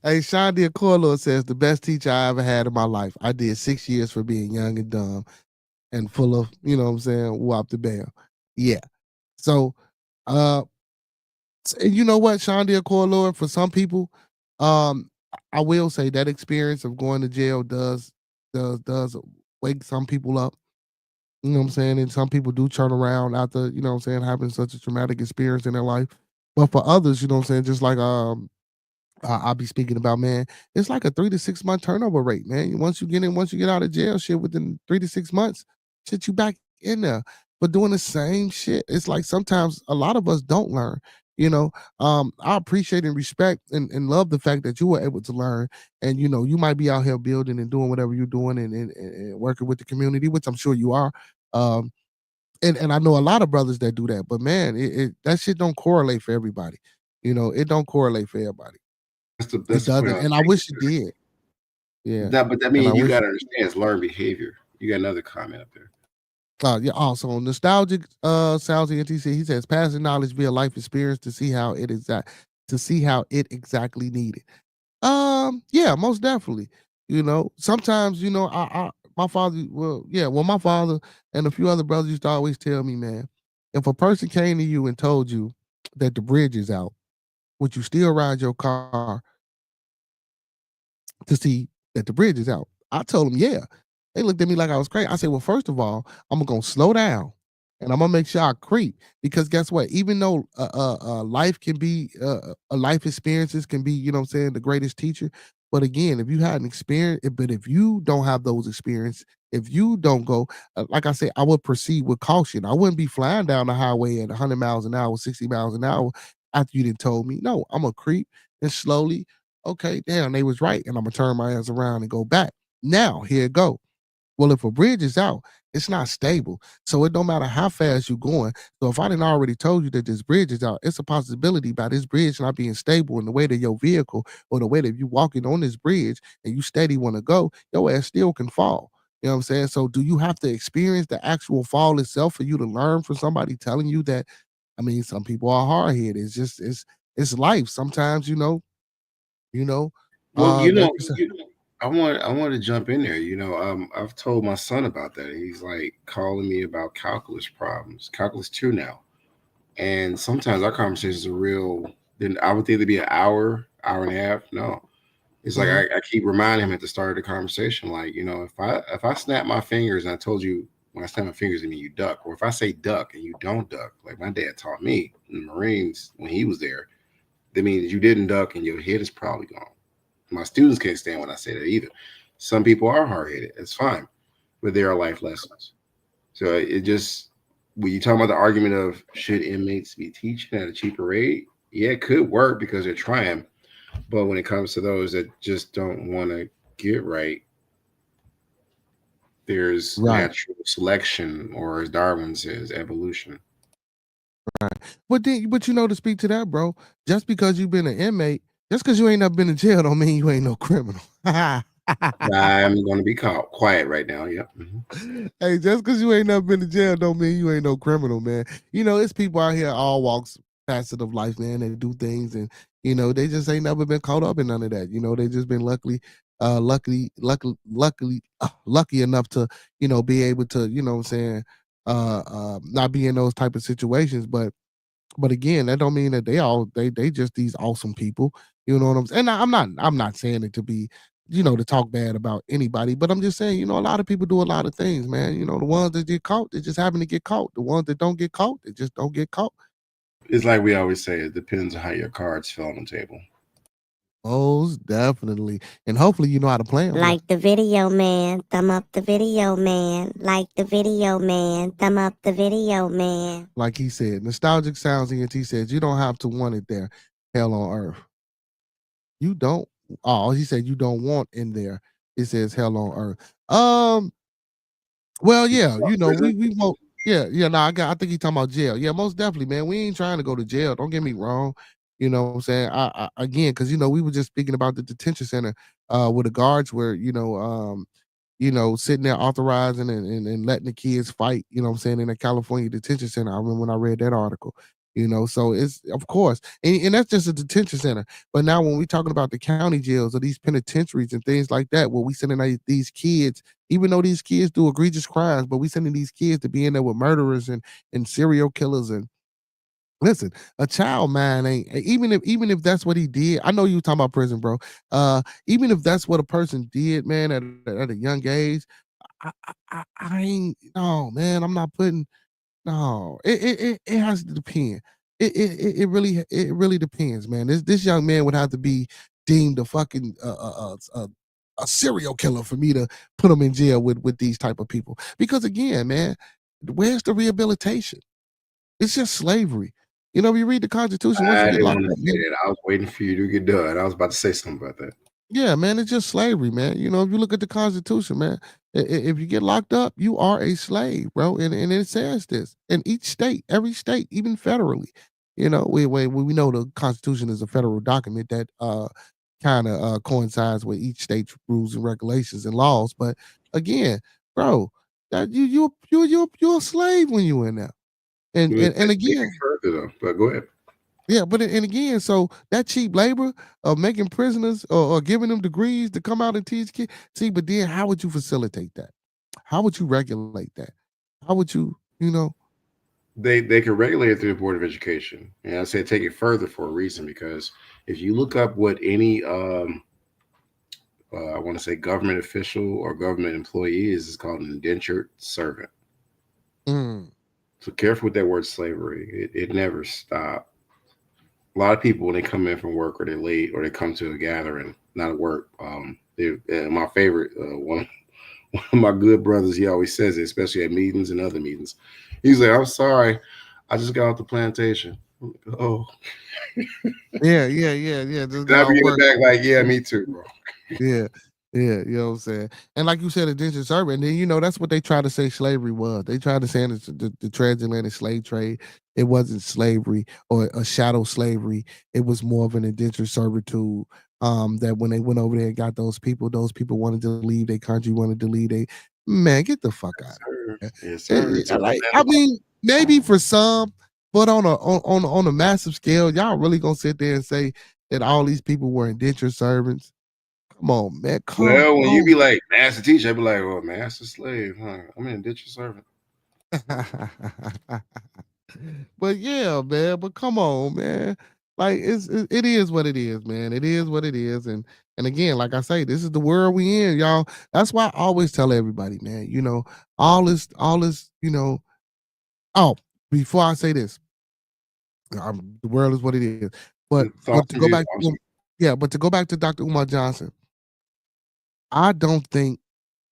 Hey, Sean Diacorlo says the best teacher I ever had in my life. I did 6 years for being young and dumb and full of, what I'm saying, whop the bell. Yeah. So, uh, and you know what, Sean Diacorlo, for some people, um, I will say that experience of going to jail does wake some people up. You know what I'm saying? And some people do turn around after, what I'm saying, having such a traumatic experience in their life. But for others, you know what I'm saying, just like I'll be speaking about, man. It's like a 3 to 6 month turnover rate, man. Once you get out of jail, shit, within 3 to 6 months, shit, you back in there. But doing the same shit. It's like sometimes a lot of us don't learn. I appreciate and respect and love the fact that you were able to learn, and you might be out here building and doing whatever you're doing, and working with the community, which I'm sure you are. um and I know a lot of brothers that do that, but man, that shit don't correlate for everybody. It don't correlate for everybody. It That's the point I doesn't, was and I making. wish it did. Yeah, That, but that and I means you wish. got to understand it's learned behavior. You got another comment up there. Yeah. Also, nostalgic sounds ENTC. He says passing knowledge via life experience to see how it exactly needed. Yeah, most definitely. Sometimes my father. Well, my father and a few other brothers used to always tell me, man, if a person came to you and told you that the bridge is out, would you still ride your car to see that the bridge is out? I told them, yeah. They looked at me like I was crazy. I said, well, first of all, I'm gonna slow down and I'm gonna make sure I creep, because guess what? Even though life can be life experiences can be, what I'm saying, the greatest teacher. But again, if you had an experience, but if you don't have those experiences, if you don't go, like I said, I would proceed with caution. I wouldn't be flying down the highway at 100 miles an hour, 60 miles an hour after you didn't told me. No, I'm gonna creep and slowly. Okay, damn, they was right, and I'm gonna turn my ass around and go back. Now, here it go. Well, if a bridge is out, it's not stable. So it don't matter how fast you're going. So if I didn't already told you that this bridge is out, it's a possibility by this bridge not being stable in the way that your vehicle or the way that you walking on this bridge and you steady want to go, your ass still can fall. You know what I'm saying? So do you have to experience the actual fall itself for you to learn from somebody telling you that? I mean, some people are hard headed. It's life. Sometimes, you know, Well, that's just a, I want to jump in there. I've told my son about that. He's like calling me about calculus problems, calculus two now, and sometimes our conversations are real. Then I would think it'd be an hour, hour and a half. No, it's like mhm. I keep reminding him at the start of the conversation, like if I snap my fingers and I told you when I snap my fingers, I mean you duck, or if I say duck and you don't duck, like my dad taught me in the Marines when he was there, that means you didn't duck and your head is probably gone. My students can't stand when I say that either. Some people are hard headed. It's fine, but there are life lessons. So it just when you talk about the argument of should inmates be teaching at a cheaper rate, yeah, it could work because they're trying. But when it comes to those that just don't want to get right, there's Right. natural selection, or as Darwin says, evolution. Right. But to speak to that, bro, just because you've been an inmate, just because you ain't never been in jail don't mean you ain't no criminal. I'm going to be quiet right now. Yep. Hey, just because you ain't never been to jail don't mean you ain't no criminal, man. It's people out here all walks facets of life, man, that do things, and they just ain't never been caught up in none of that. They just been lucky enough to be able to, what I'm saying, not be in those type of situations. But again, that don't mean that they just these awesome people. You know what I'm saying? And I'm not saying it to be, to talk bad about anybody, but I'm just saying, a lot of people do a lot of things, man. The ones that get caught, they just happen to get caught. The ones that don't get caught, they just don't get caught. It's like we always say, it depends on how your cards fell on the table. Most definitely. And hopefully you know how to play them. Like the video, man. Thumb up the video, man. Like the video, man. Thumb up the video, man. Like he said, nostalgic sounds ENT says you don't have to want it there. Hell on earth. You don't. Oh, he said you don't want in there. It says hell on earth. Well, yeah, we won't. Yeah. No, I think he's talking about jail. Yeah, most definitely, man. We ain't trying to go to jail. Don't get me wrong. You know what I'm saying? I again, because we were just speaking about the detention center, where the guards were, sitting there authorizing and letting the kids fight, what I'm saying, in a California detention center. I remember when I read that article. So it's of course, and that's just a detention center. But now when we're talking about the county jails or these penitentiaries and things like that, where we sending these kids, even though these kids do egregious crimes, but we sending these kids to be in there with murderers and serial killers. And listen, a child man ain't, even if that's what he did. I know you talking about prison, bro. Even if that's what a person did, man, at a young age, I ain't, no, man. I'm not putting, no. It has to depend. It really depends, man. This young man would have to be deemed a fucking a serial killer for me to put him in jail with these type of people. Because again, man, where's the rehabilitation? It's just slavery. You know, if you read the Constitution, once you I get didn't locked want to up, say that. I was waiting for you to get done. I was about to say something about that. yeah, man, it's just slavery, man. You know, if you look at the Constitution, man, if you get locked up, you are a slave, bro. And it says this in each state, every state, even federally. You know, we know the Constitution is a federal document that kind of coincides with each state's rules and regulations and laws. But again, bro, that you're a slave when you in there. And Take it again, further though, but go ahead. yeah, but and again, so that cheap labor of making prisoners or giving them degrees to come out and teach kids. See, but then how would you facilitate that? How would you regulate that? How would you, you know? They can regulate it through the Board of Education, and I say take it further for a reason because if you look up what any I want to say government official or government employee is, it's called an indentured servant. Mm, So careful with that word slavery. It never stopped. A lot of people when they come in from work or they're late or they come to a gathering, not at work. My favorite one of my good brothers, he always says it, especially at meetings and other meetings. He's like, "I'm sorry, I just got off the plantation." I'm like, oh, yeah. Just got I'll be off in work. the back like, yeah, me too, bro. Yeah, you know what I'm saying? And like you said, indentured servant, and then you know that's what they try to say slavery was. They tried to say it's the transatlantic slave trade. It wasn't slavery or a shadow slavery. It was more of an indentured servitude. That when they went over there and got those people wanted to leave their country, wanted to leave. They man, get the fuck out Sir. of Yes, here. sir. It's a Like I mean, maybe for some, but on a massive scale, y'all really gonna sit there and say that all these people were indentured servants? Come on, man. Come well, when you on. be like master teacher, I be like, oh, master slave, huh? I'm an indentured servant. But yeah, man. But come on, man. Like it is what it is, man. It is what it is. And again, like I say, this is the world we in, y'all. That's why I always tell everybody, man, you know, all this, you know. Oh, before I say this, the world is what it is. But Thoughts to and go views. back, I'm sorry. yeah, but to go back to Dr. Umar Johnson, I don't think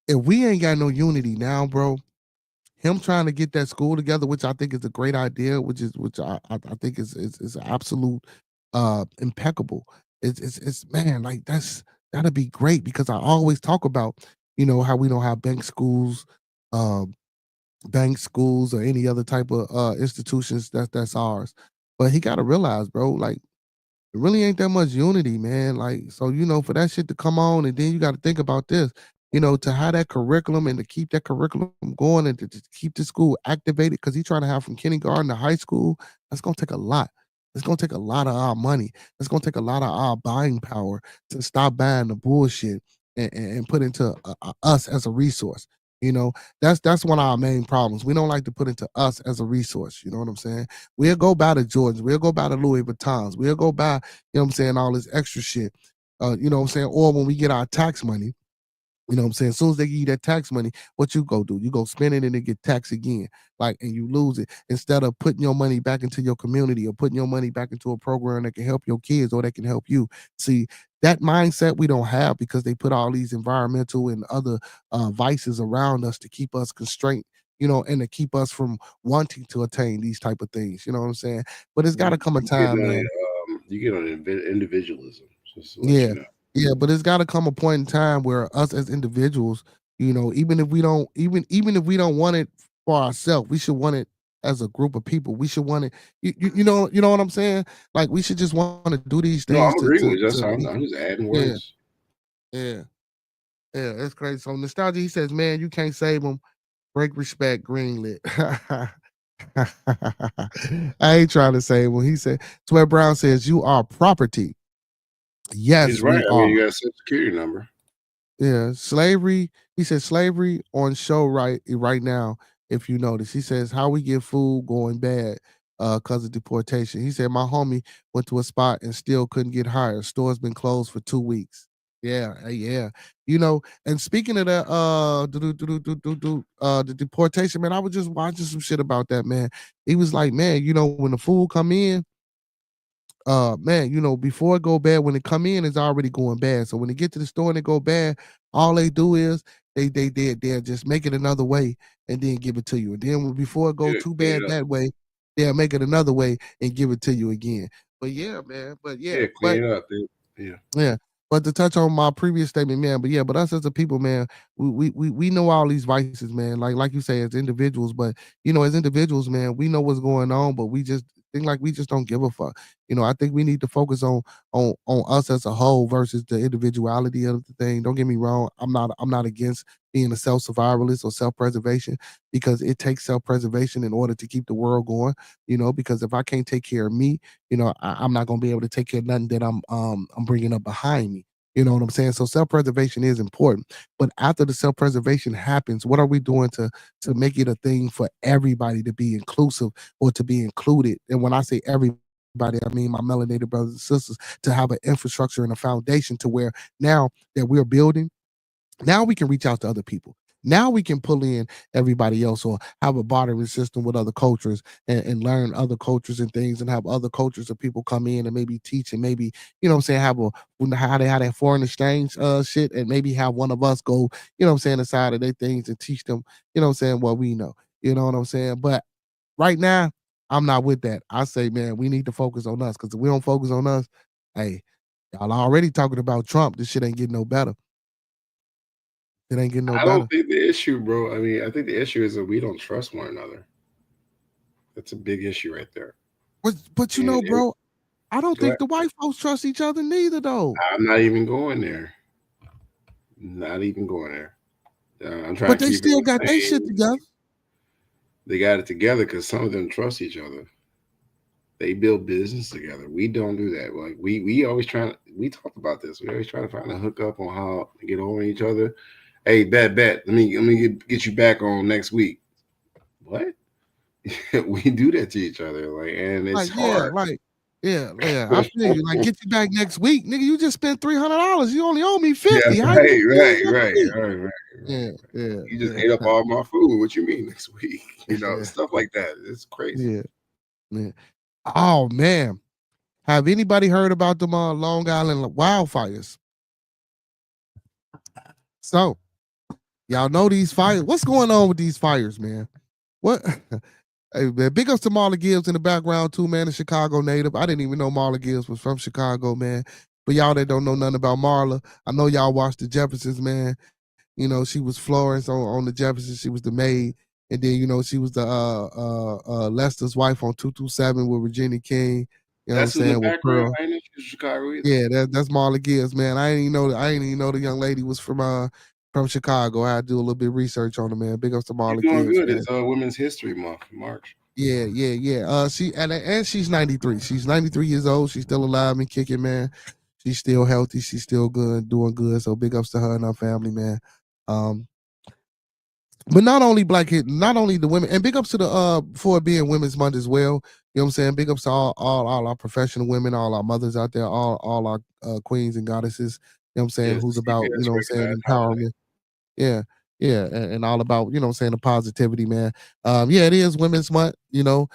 if we ain't got no unity now, bro, him trying to get that school together, which I think is a great idea, which I think is absolute impeccable. It's man, like that'd be great because I always talk about, you know, how we don't have um, bank schools or any other type of institutions that's ours. But he gotta realize, bro, like it really ain't that much unity, man. Like, so you know, for that shit to come on, and then you got to think about this, you know, to have that curriculum and to keep that curriculum going and to keep the school activated, because he's trying to have from kindergarten to high school. That's gonna take a lot. It's gonna take a lot of our money. It's gonna take a lot of our buying power to stop buying the bullshit and put into us as a resource. You know, that's one of our main problems. We don't like to put into us as a resource. You know what I'm saying? We'll go buy the Jordans. We'll go buy the Louis Vuittons. We'll go buy, you know what I'm saying, all this extra shit. You know what I'm saying? Or when we get our tax money, you know what I'm saying? As soon as they give you that tax money, what you go do? You go spend it and then get taxed again. Like, and you lose it. Instead of putting your money back into your community or putting your money back into a program that can help your kids or that can help you. See, that mindset we don't have because they put all these environmental and other vices around us to keep us constrained, you know, and to keep us from wanting to attain these type of things. You know what I'm saying? But it's got to come a You get time, on man. you get on individualism, just to let Yeah. you know. Yeah, but it's gotta come a point in time where us as individuals, you know, even if we don't want it for ourselves, we should want it as a group of people. We should want it, you know what I'm saying? Like we should just want to do these No, things I'm agreeing with you. That's to how be, I'm just adding yeah, words. yeah, yeah. That's crazy. So nostalgia, he says, man, you can't save them. Break respect, greenlit. I ain't trying to save him. He said, Sweat Brown says, you are property. He's Yes, right. we I mean, are. you got a social security number. Yeah, slavery. He said slavery on show right now. If you notice, he says how we get food going bad because of deportation. He said my homie went to a spot and still couldn't get hired. Store's been closed for 2 weeks. Yeah, yeah. You know, and speaking of that, the deportation, man, I was just watching some shit about that, man. He was like, man, you know, when the food come in, man, you know, before it go bad, when it come in, it's already going bad. So when they get to the store and it go bad, all they do is they'll just make it another way and then give it to you. And then before it go too Get bad it up. that way, they'll make it another way and give it to you again. But yeah, man. But Yeah, but clean it up, dude. Yeah. yeah. But to touch on my previous statement, man, but us as a people, man, we know all these vices, man. Like you say, as individuals, but as individuals, man, we know what's going on, but we just think like we just don't give a fuck. I think we need to focus on us as a whole versus the individuality of the thing. Don't get me wrong, I'm not against being a self-survivalist or self-preservation because it takes self-preservation in order to keep the world going, because if I can't take care of me, I'm not gonna be able to take care of nothing that I'm bringing up behind me. You know what I'm saying? So self-preservation is important. But after the self-preservation happens, what are we doing to make it a thing for everybody to be inclusive or to be included? And when I say everybody, I mean my melanated brothers and sisters, to have an infrastructure and a foundation to where now that we're building, now we can reach out to other people. Now we can pull in everybody else or have a bartering system with other cultures and learn other cultures and things and have other cultures of people come in and maybe teach and maybe, what I'm saying, have how they have that foreign exchange shit and maybe have one of us go, what I'm saying, aside of their things and teach them, what I'm saying, what we know. You know what I'm saying? But right now, I'm not with that. I say, man, we need to focus on us because if we don't focus on us, hey, y'all already talking about Trump. This shit ain't getting no better. It ain't getting no I don't better. think the issue, bro. I mean, I think the issue is that we don't trust one another. That's a big issue right there. But And bro, I don't go ahead. think the white folks trust each other neither, though. I'm not even going there. Not even going there. I'm trying But to they keep it still the got their shit same. together. They got it together because some of them trust each other. They build business together. We don't do that. Like we always try. We talked about this. We always try to find a hookup on how to get over each other. Hey, bet. Let me get you back on next week. What? We do that to each other, like, and it's hard. Yeah. I feel you. Like, get you back next week, nigga. You just spent $300. You only owe me Yeah, 50. How you next week? right. Yeah, You just ate up all my food. What you mean next week? yeah, Stuff like that. It's crazy. yeah, yeah. Oh man, have anybody heard about them Long Island wildfires? So y'all know these fires. What's going on with these fires, man? What? Hey, man, big ups to Marla Gibbs in the background too, man. A Chicago native. I didn't even know Marla Gibbs was from Chicago, man. But y'all that don't know nothing about Marla, I know y'all watched the Jeffersons, man. She was Florence on the Jeffersons. She was the maid, and then she was the Lester's wife on 227 with Virginia King. You know what I'm That's in the saying, with background. Pearl. I ain't in Chicago either. Yeah, that's Marla Gibbs, man. I ain't even know the young lady was from Chicago. I had to do a little bit of research on her, man. Big ups to You're Marla doing Gibbs, good. man. It's Women's History Month, March. Yeah. She and she's 93. She's 93 years old. She's still alive and kicking, man. She's still healthy. She's still good, doing good. So big ups to her and her family, man. Um, but not only not only the women, and big ups to the for it being Women's Month as well. You know what I'm saying? Big ups to all our professional women, all our mothers out there, all our queens and goddesses. You know what I'm saying? Yes, Who's about, CPS what I'm saying, recognized holiday. empowerment. Yeah, yeah, and all about, what I'm saying, the positivity, man. Yeah, it is Women's Month, so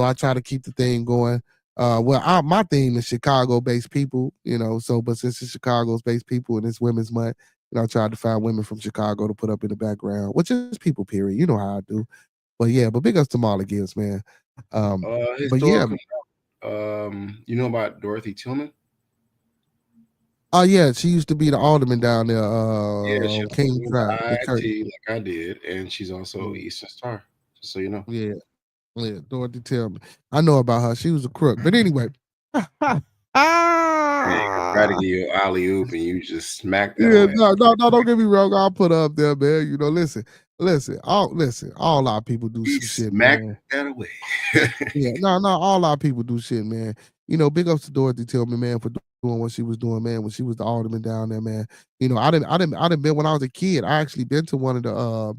I try to keep the thing going. My theme is Chicago-based people, so but since it's Chicago's-based people and it's Women's Month, I tried to find women from Chicago to put up in the background, which is people, period. You know how I do. But yeah, but big ups to Marla Gibbs, man. But yeah, Historical. You know about Dorothy Tillman? oh yeah, she used to be the alderman down there, Yeah, she on also King went Drive, to the church. IIT like I did, and she's also Mm, Eastern Star. Just so you know. yeah. Yeah, Dorothy tell me. I know about her. She was a crook. But anyway. Yeah, try to Ah! give you an alley oop, and you just smack that Yeah, away. no, don't get me wrong. I'll put her up there, man. Listen, all our people do He some shit, smacked man. that away. Yeah, no, all our people do shit, man. Big ups to Dorothy Tillman, man, for doing what she was doing, man, when she was the alderman down there, man. I didn't been when I was a kid. I actually been to one of the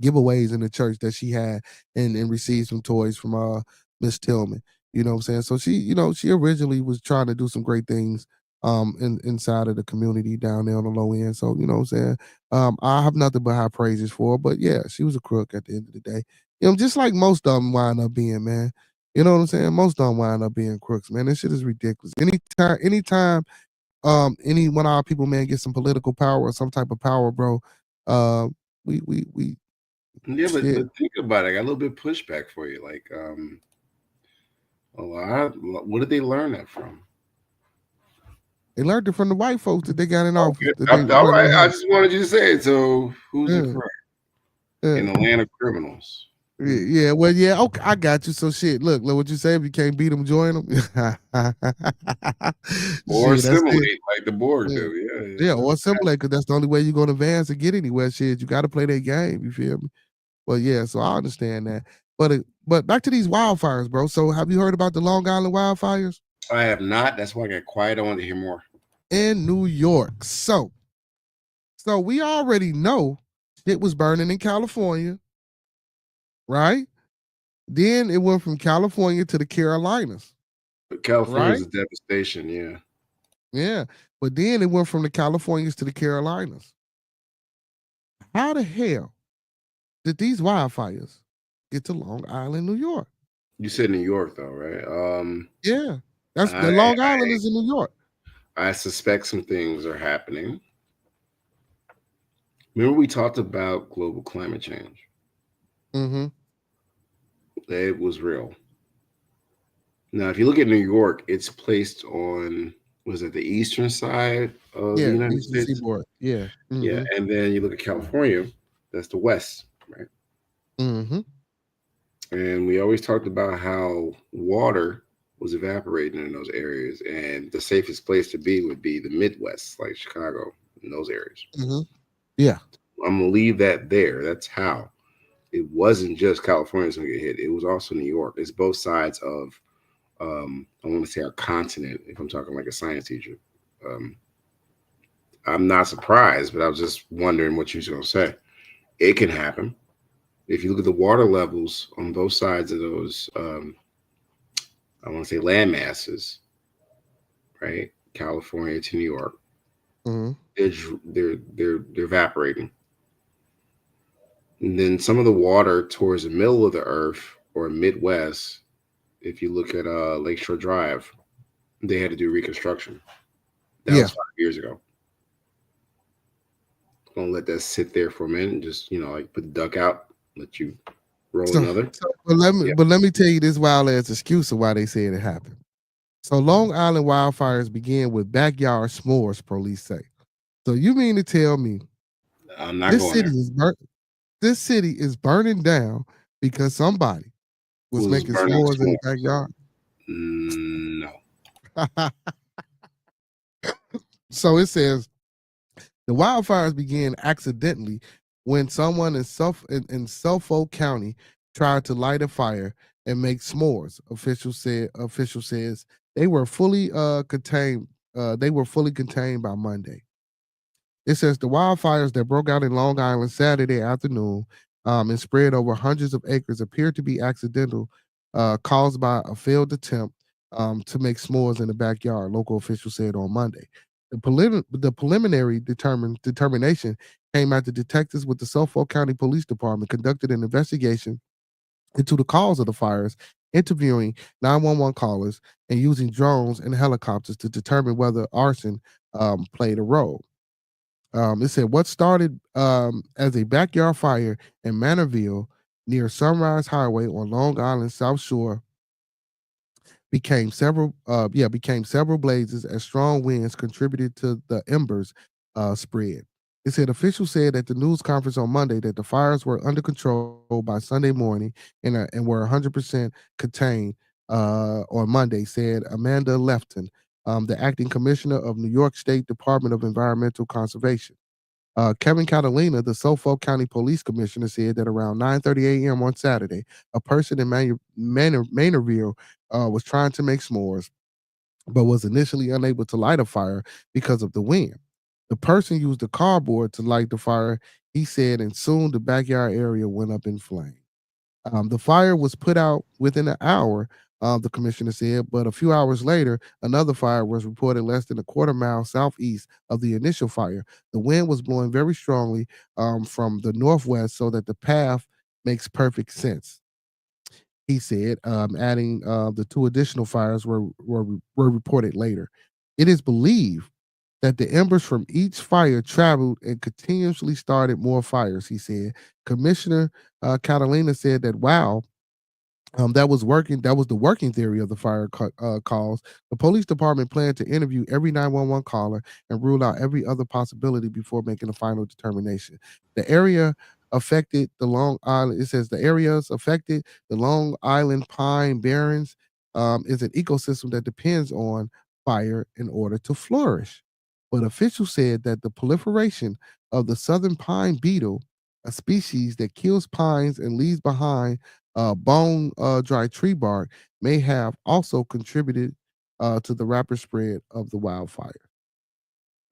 giveaways in the church that she had and received some toys from Miss Tillman. You know what I'm saying? So she originally was trying to do some great things inside of the community down there on the low end. So, you know what I'm saying? I have nothing but high praises for her. But yeah, she was a crook at the end of the day. Just like most of them wind up being, man. You know what I'm saying? Most of them wind up being crooks, man. This shit is ridiculous. Anytime any one of our people, man, get some political power or some type of power, bro, uh we Yeah, but Shit. think about it. I got a little bit of pushback for you. Like, a lot. What did they learn that from? They learned it from the white folks that they got in office. Okay, That they all run right. their I house. just wanted you to say it. So, who's your Yeah, friend in yeah. the land of criminals? Yeah, well, yeah, okay, I got you. So shit, look what you say. If you can't beat them, join them. Or Shit, that's it. assimilate like the Borg Yeah, do. Yeah, yeah, that's or assimilate, because that's the only way you're gonna advance and get anywhere. Shit, you got to play that game. You feel me? Well, yeah, so I understand that. But back to these wildfires, bro. So have you heard about the Long Island wildfires I have not. That's why I got quiet. I wanted to hear more. in New York? So we already know it was burning in California, right? Then it went from California to the Carolinas, But California's right? a devastation. Yeah. Yeah. But then it went from the Californias to the Carolinas. How the hell did these wildfires get to Long Island, New York? You said New York though, right? Yeah. That's the I Long Island is in New York. I suspect some things are happening. Remember we talked about global climate change. Mm-hmm. It was real. Now, if you look at New York, it's placed on, was it the eastern side of the Yeah, United Eastern States? Seaboard. Yeah. Yeah, Mm-hmm. and then you look at California, that's the west, right? Mm-hmm. And we always talked about how water was evaporating in those areas, and the safest place to be would be the Midwest, like Chicago, in those areas. Mm-hmm. Yeah. I'm gonna leave that there. That's how. It wasn't just California's gonna get hit. It was also New York. It's both sides of I want to say our continent, if I'm talking like a science teacher. Um, I'm not surprised, but I was just wondering what you were gonna say. It can happen. If you look at the water levels on both sides of those I want to say land masses, right? California to New York, Mm-hmm. they're evaporating. And then some of the water towards the middle of the earth or Midwest, if you look at Lakeshore Drive, they had to do reconstruction. That Yeah. was 5 years ago. Gonna let that sit there for a minute and just, like put the duck out, let you roll So, another. but let me tell you this wild ass excuse of why they said it happened. So Long Island wildfires began with backyard s'mores, police say. So you mean to tell me I'm not this going city there. is this city is burning down because somebody was Was making burning s'mores in the s'mores. backyard? No. So it says the wildfires began accidentally when someone in Suffolk County tried to light a fire and make s'mores. Official says they were fully contained. They were fully contained by Monday. It says the wildfires that broke out in Long Island Saturday afternoon and spread over hundreds of acres appear to be accidental, caused by a failed attempt to make s'mores in the backyard, local officials said on Monday. The preliminary determination came after detectives with the Suffolk County Police Department conducted an investigation into the cause of the fires, interviewing 911 callers and using drones and helicopters to determine whether arson played a role. It said what started as a backyard fire in Manorville near Sunrise Highway on Long Island South Shore became several blazes as strong winds contributed to the embers spread. It said officials said at the news conference on Monday that the fires were under control by Sunday morning and were 100% contained on Monday, said Amanda Lefton, the acting commissioner of New York State Department of Environmental Conservation. Kevin Catalina, the Suffolk County Police Commissioner, said that around 9:30 a.m. on Saturday, a person in Manorville was trying to make s'mores, but was initially unable to light a fire because of the wind. The person used a cardboard to light the fire, he said, and soon the backyard area went up in flames. The fire was put out within an hour, the commissioner said, but a few hours later, another fire was reported less than a quarter mile southeast of the initial fire. The wind was blowing very strongly from the northwest, so that the path makes perfect sense, he said, adding the two additional fires were reported later. It is believed that the embers from each fire traveled and continuously started more fires, he said. Commissioner Catalina said that, wow, that was working. That was the working theory of the fire calls. The police department planned to interview every 911 caller and rule out every other possibility before making a final determination. The area affected the Long Island. It says the areas affected the Long Island Pine Barrens is an ecosystem that depends on fire in order to flourish. But officials said that the proliferation of the southern pine beetle, a species that kills pines and leaves behind bone dry tree bark, may have also contributed to the rapid spread of the wildfire.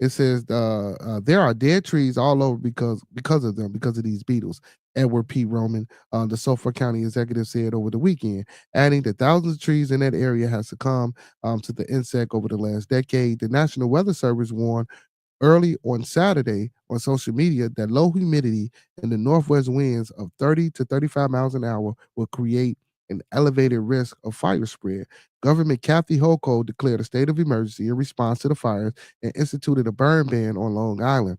It says there are dead trees all over because of them, because of these beetles. Edward P. Roman, the Suffolk County executive, said over the weekend, adding that thousands of trees in that area have succumbed to the insect over the last decade. The National Weather Service warned early on Saturday on social media that low humidity and the northwest winds of 30 to 35 miles an hour will create an elevated risk of fire spread. Governor Kathy Hochul declared a state of emergency in response to the fires and instituted a burn ban on Long Island.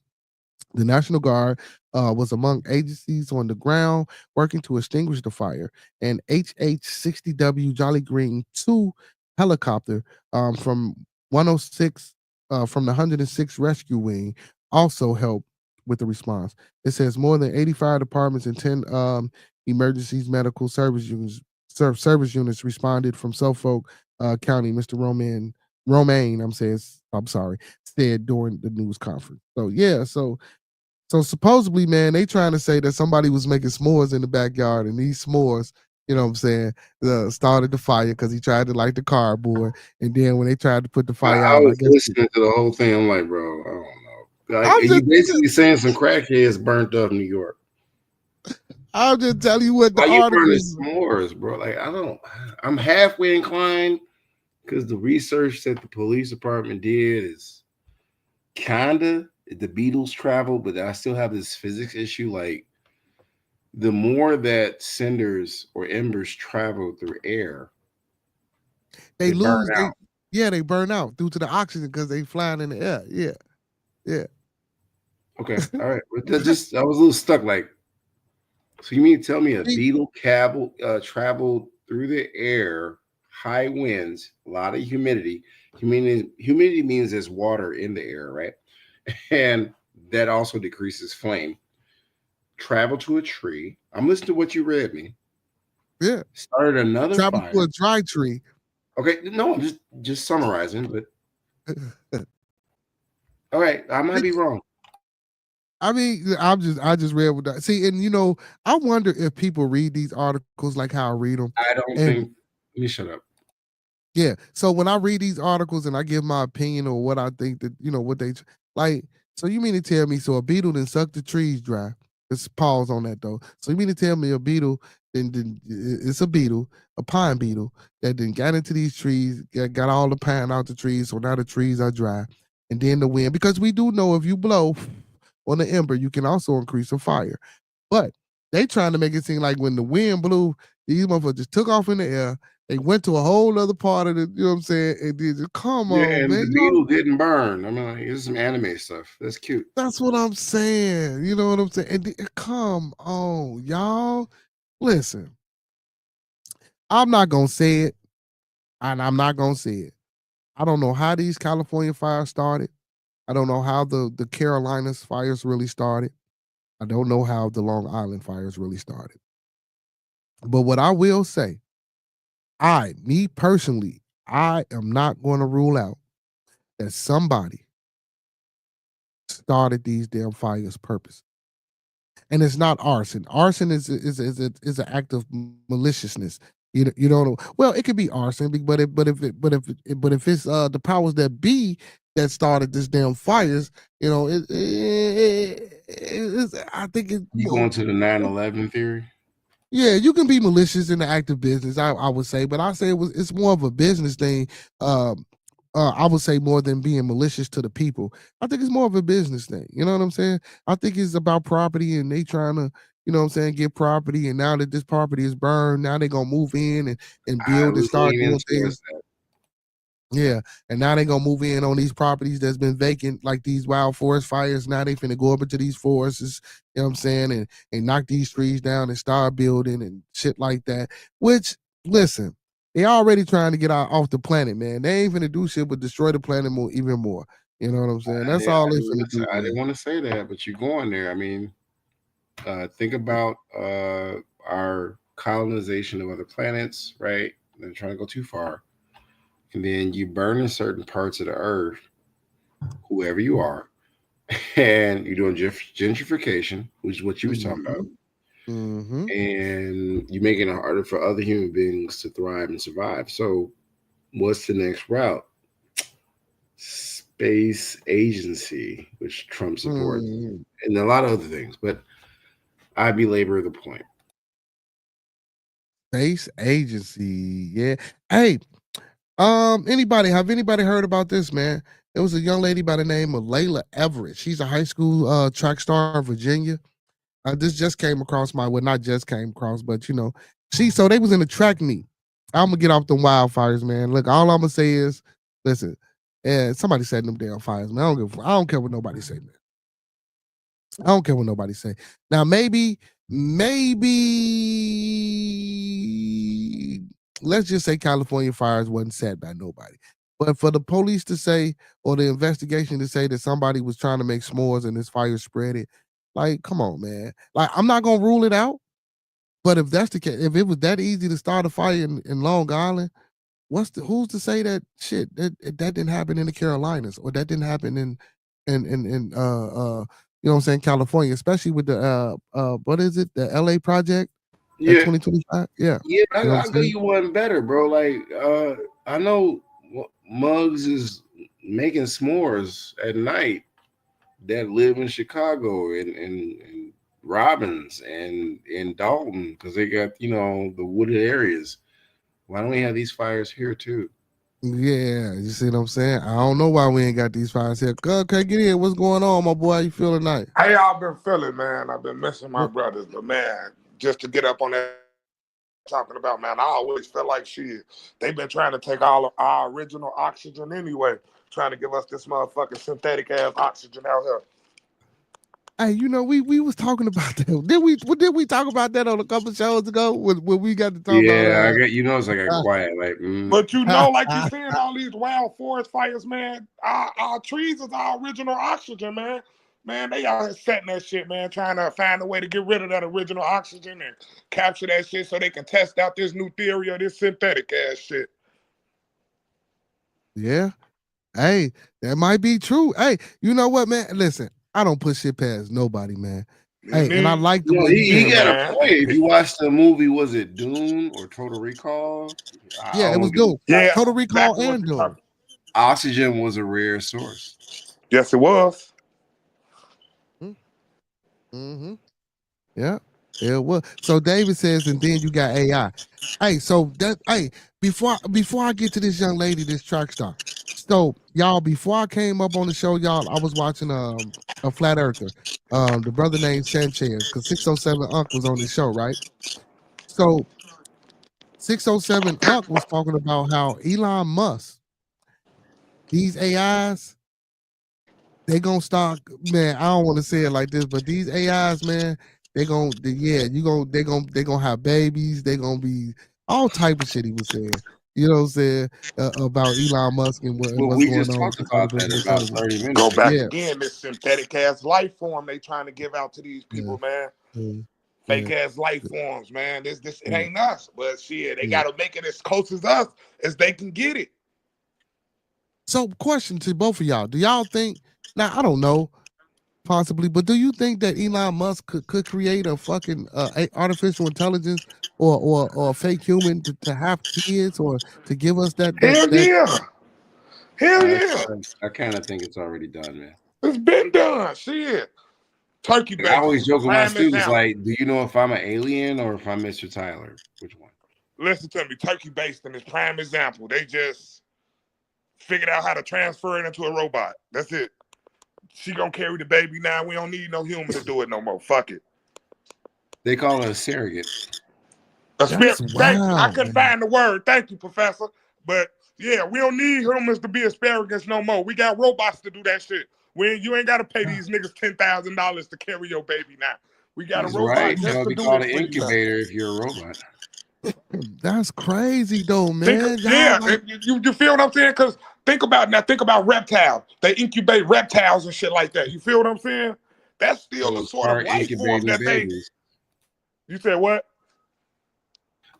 The National Guard was among agencies on the ground working to extinguish the fire. And HH-60W Jolly Green 2 helicopter from 106 from the 106 Rescue Wing also helped with the response. It says more than 85 departments and 10 emergencies medical service units responded from Suffolk County. Mr. Romaine, I'm sorry, said during the news conference. So yeah, so supposedly, man, they trying to say that somebody was making s'mores in the backyard, and these s'mores, you know what I'm saying, started the fire because he tried to light the cardboard, and then when they tried to put the fire I out, I was guess listening to the whole thing. I'm like, bro, I don't know. Like, I'm you just basically saying some crackheads burnt up New York. I'm just telling you what the Why you article. burning s'mores, bro? Like, I'm halfway inclined because the research that the police department did is kinda the Beatles travel, but I still have this physics issue. Like, the more that cinders or embers travel through air, They they burn lose. out. They burn out due to the oxygen because they flying in the air. Yeah. Okay, all right. But I was a little stuck. Like, so you mean to tell me a beetle traveled through the air, high winds, a lot of humidity. Humidity means there's water in the air, right? And that also decreases flame. Travel to a tree. I'm listening to what you read me. Yeah. Started another Travel fire. to a dry tree. Okay, no, I'm just summarizing, but all right, I might be wrong. I mean, I just read what that. See, and you know, I wonder if people read these articles like how I read them. I don't And think. Let me shut up. yeah, so when I read these articles and I give my opinion or what I think that what they like. So you mean to tell me so a beetle then suck the trees dry? Let's pause on that though. So you mean to tell me a beetle then it's a beetle, a pine beetle that then got into these trees, got all the pine out the trees, so now the trees are dry, and then the wind because we do know if you blow on the ember, you can also increase the fire. But they trying to make it seem like when the wind blew, these motherfuckers just took off in the air. They went to a whole other part of the, you know what I'm saying? And did just come Yeah, on, and man. the beetle didn't burn. I mean, like, it's some anime stuff. That's cute. That's what I'm saying. You know what I'm saying? And come on, y'all. Listen, I'm not gonna say it, and I'm not gonna say it. I don't know how these California fires started. I don't know how the Carolinas fires really started. I don't know how the Long Island fires really started. But what I will say, me personally, I am not going to rule out that somebody started these damn fires purpose. And it's not arson. Arson is an act of maliciousness. You don't know. Well, it could be arson, but if it's the powers that be that started this damn fires, I think it. You going to the 9/11 theory? Yeah, you can be malicious in the act of business, I would say, but I say it's more of a business thing. I would say more than being malicious to the people. I think it's more of a business thing. You know what I'm saying? I think it's about property and they trying to, what I'm saying, get property. And now that this property is burned, now they're gonna move in and I build and was start leaning doing things. towards that. Yeah, and now they gonna move in on these properties that's been vacant, like these wild forest fires. Now they finna go up into these forests, you know what I'm saying, and knock these trees down and start building and shit like that. Which, listen, they already trying to get off the planet, man. They ain't finna do shit but destroy the planet even more. You know what I'm saying? That's all they finna do. I didn't want to say that, but you're going there. I mean, think about our colonization of other planets, right? They're trying to go too far. And then you burn in certain parts of the earth, whoever you are, and you're doing gentrification, which is what you was talking about. Mm-hmm. And you're making it harder for other human beings to thrive and survive. So what's the next route? Space agency, which Trump supports, and a lot of other things. But I belabor the point. Space agency, yeah. Hey, have anybody heard about this, man? There was a young lady by the name of Layla Everett. She's a high school track star in Virginia. This just came across not just came across, but you know, so they was in a track meet. I'm gonna get off the wildfires, man. Look, all I'm gonna say is, listen, somebody setting them damn fires, man. I don't care what nobody say, man. I don't care what nobody say. Now, maybe, let's just say California fires wasn't set by nobody. But for the police to say, or the investigation to say that somebody was trying to make s'mores and this fire spread it, like, come on, man. Like, I'm not gonna rule it out. But if that's the case, if it was that easy to start a fire in Long Island, who's to say that shit that didn't happen in the Carolinas or that didn't happen in you know what I'm saying, California, especially with the what is it, the LA project at 2025? Yeah. I'll give you one better, bro. Like I know Muggs is making s'mores at night that live in Chicago and Robbins and in Dalton, because they got, you know, the wooded areas. Why don't we have these fires here too? Yeah, you see what I'm saying? I don't know why we ain't got these fires here. Okay, get in. What's going on, my boy? How you feel tonight? How y'all been feeling, man? I've been missing my brothers, but man, just to get up on that talking about, man, I always feel like they've been trying to take all of our original oxygen anyway, trying to give us this motherfucking synthetic ass oxygen out here. Hey, you know, we was talking about that. Did we talk about that on a couple shows ago when we got to talk about? Yeah, I got, you know, it's like a quiet, like. But you know, like you seeing all these wild forest fires, man. Our trees is our original oxygen, man. Man, they out here setting that shit, man, trying to find a way to get rid of that original oxygen and capture that shit so they can test out this new theory of this synthetic ass shit. Yeah. Hey, that might be true. Hey, you know what, man? Listen, I don't put shit past nobody, man. Hey, and I like the way he got a point. If you watch the movie, was it Dune or Total Recall? Yeah, it was Dune. Yeah, Total Recall and Dune. Oxygen was a rare source. Yes, it was. Mm-hmm. Yeah, it was. So David says, and then you got AI. Hey, so that before I get to this young lady, this track star. So y'all, before I came up on the show, y'all, I was watching a flat earther, the brother named Sanchez, because 607 Unc was on the show, right? So 607 Unc was talking about how Elon Musk, these AIs, they gonna start, man. I don't want to say it like this, but these AIs, man, they gonna have babies. They gonna be all type of shit. He was saying, you know what I'm saying, about Elon Musk and what's we going just on. Talked about that about 30 minutes. Go back again. This synthetic ass life form they trying to give out to these people, man. Fake ass life forms, man. This it ain't us, but shit, they gotta make it as close as us as they can get it. So, question to both of y'all: do y'all think? Now, I don't know, possibly, but do you think that Elon Musk could create a fucking artificial intelligence or a fake human to have kids or to give us that? Hell yeah! I kind of think it's already done, man. It's been done. Shit. Turkey bacon. I always joke with my students, like, do you know if I'm an alien or if I'm Mr. Tyler? Which one? Listen to me. Turkey based in this prime example. They just figured out how to transfer it into a robot. That's it. She gonna carry the baby now. We don't need no human to do it no more. Fuck it. They call it a surrogate. Thank you. I couldn't find the word. Thank you, Professor. But Yeah, we don't need humans to be asparagus no more. We got robots to do that shit. You ain't got to pay these niggas $10,000 to carry your baby now. We got a He's robot right. just You'll to be do called this an for you now. incubator if you're a robot. That's crazy though, man. Yeah, Like, you feel what I'm saying? Because think about reptiles. They incubate reptiles and shit like that. You feel what I'm saying? That's still So a sort of start life form incubating that they. babies. You said what?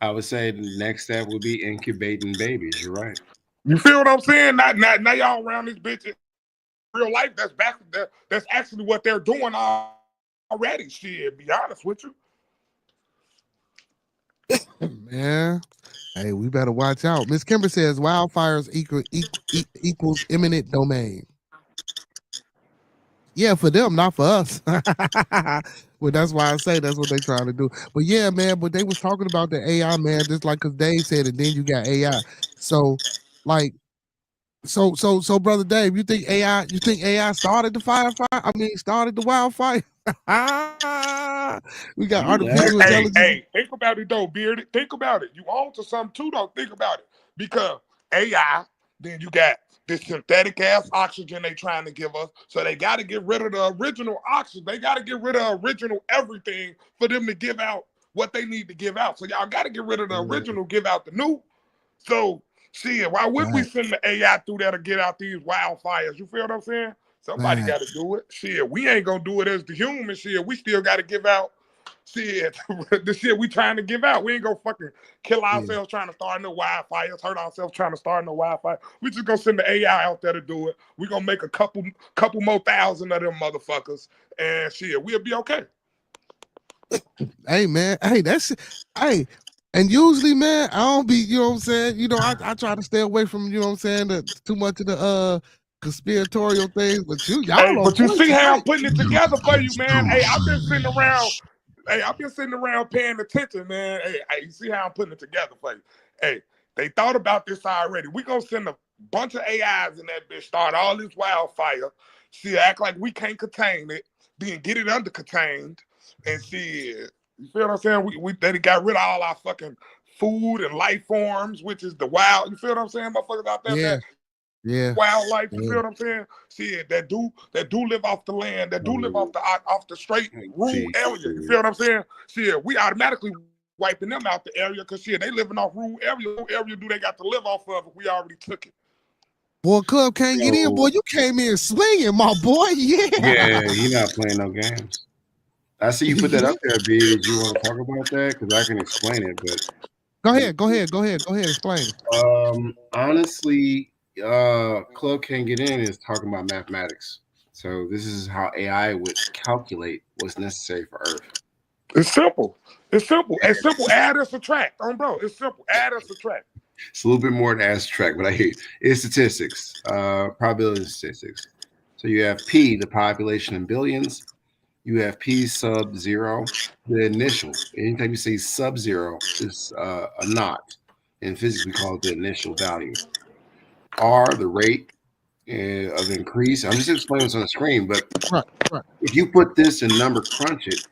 I would say the next step would be incubating babies. You're right. You feel what I'm saying? Now y'all around this bitch in real life. That's actually what they're doing already. Shit, be honest with you. man. Hey, we better watch out. Miss Kimber says wildfires equals imminent domain. Yeah, for them, not for us. Well, that's why I say that's what they trying to do. But yeah, man, but they was talking about the AI, man, just like cause Dave said, and then you got AI. So like so brother Dave, you think AI started the started the wildfire? We got artificial intelligence. Hey, think about it though, Bearded. Think about it. You on to something too, though. Think about it. Because AI, then you got this synthetic ass oxygen they trying to give us. So they got to get rid of the original oxygen. They got to get rid of original everything for them to give out what they need to give out. So y'all got to get rid of the original, give out the new. So shit, why would we send the AI through there to get out these wildfires? You feel what I'm saying? Somebody got to do it. Shit, we ain't gonna do it as the human shit. We still got to give out shit, the shit we trying to give out. We ain't gonna fucking kill ourselves trying to start no wildfires, hurt ourselves trying to start no wildfire. We just gonna send the AI out there to do it. We gonna make a couple more thousand of them motherfuckers, and shit, we'll be okay. Hey man, hey. And usually, man, I don't be, you know what I'm saying? You know, I try to stay away from, you know what I'm saying, too much of the conspiratorial things, but y'all on But you point see how I'm tonight. putting it together for you, man. Hey, I've been sitting around paying attention, man. Hey, you see how I'm putting it together for you. Hey, they thought about this already. We gonna send a bunch of AIs in that bitch, start all this wildfire. See, act like we can't contain it, then get it under contained, and see, you feel what I'm saying? They got rid of all our fucking food and life forms, which is the wild. You feel what I'm saying, motherfuckers out there? Yeah. Wildlife, you feel what I'm saying? Shit, that do live off the land, that do live off the straight rural area. You feel what I'm saying? Shit, we automatically wiping them out the area because shit, they living off rural area. What area do they got to live off of if we already took it? Boy, Club can't get in. Boy, you came in swinging, my boy. Yeah, you're not playing no games. I see you put that up there, B. Did you want to talk about that? Because I can explain it, but Go ahead. Explain. Honestly, Club Can't Get In is talking about mathematics. So this is how AI would calculate what's necessary for Earth. It's simple. It's simple. It's simple. Add and subtract. Bro. It's simple. Add and subtract. It's a little bit more than abstract, but I hear you. It's statistics, probability statistics. So you have P, the population in billions. You have P sub zero, the initial. Anytime you say sub zero, is a naught. In physics, we call it the initial value. R, the rate of increase. I'm just explaining what's on the screen, but if you put this in number crunch it,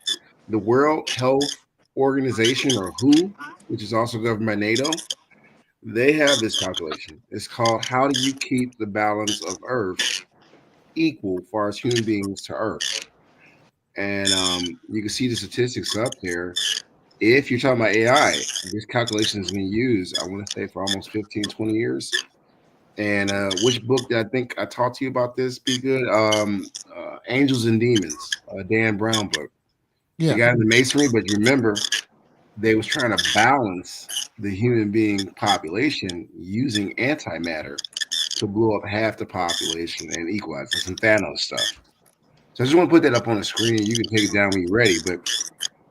the World Health Organization, or WHO, which is also governed by NATO, they have this calculation. It's called how do you keep the balance of Earth equal for us human beings to Earth? And you can see the statistics up there. If you're talking about AI, this calculation has been used, I want to say, for almost 15, 20 years. And which book did I think I talked to you about this? Be good. Angels and Demons, Dan Brown book. Yeah. The guy in the masonry, but you remember, they was trying to balance the human being population using antimatter to blow up half the population and equalize. It's some Thanos stuff. So I just want to put that up on the screen. You can take it down when you're ready, but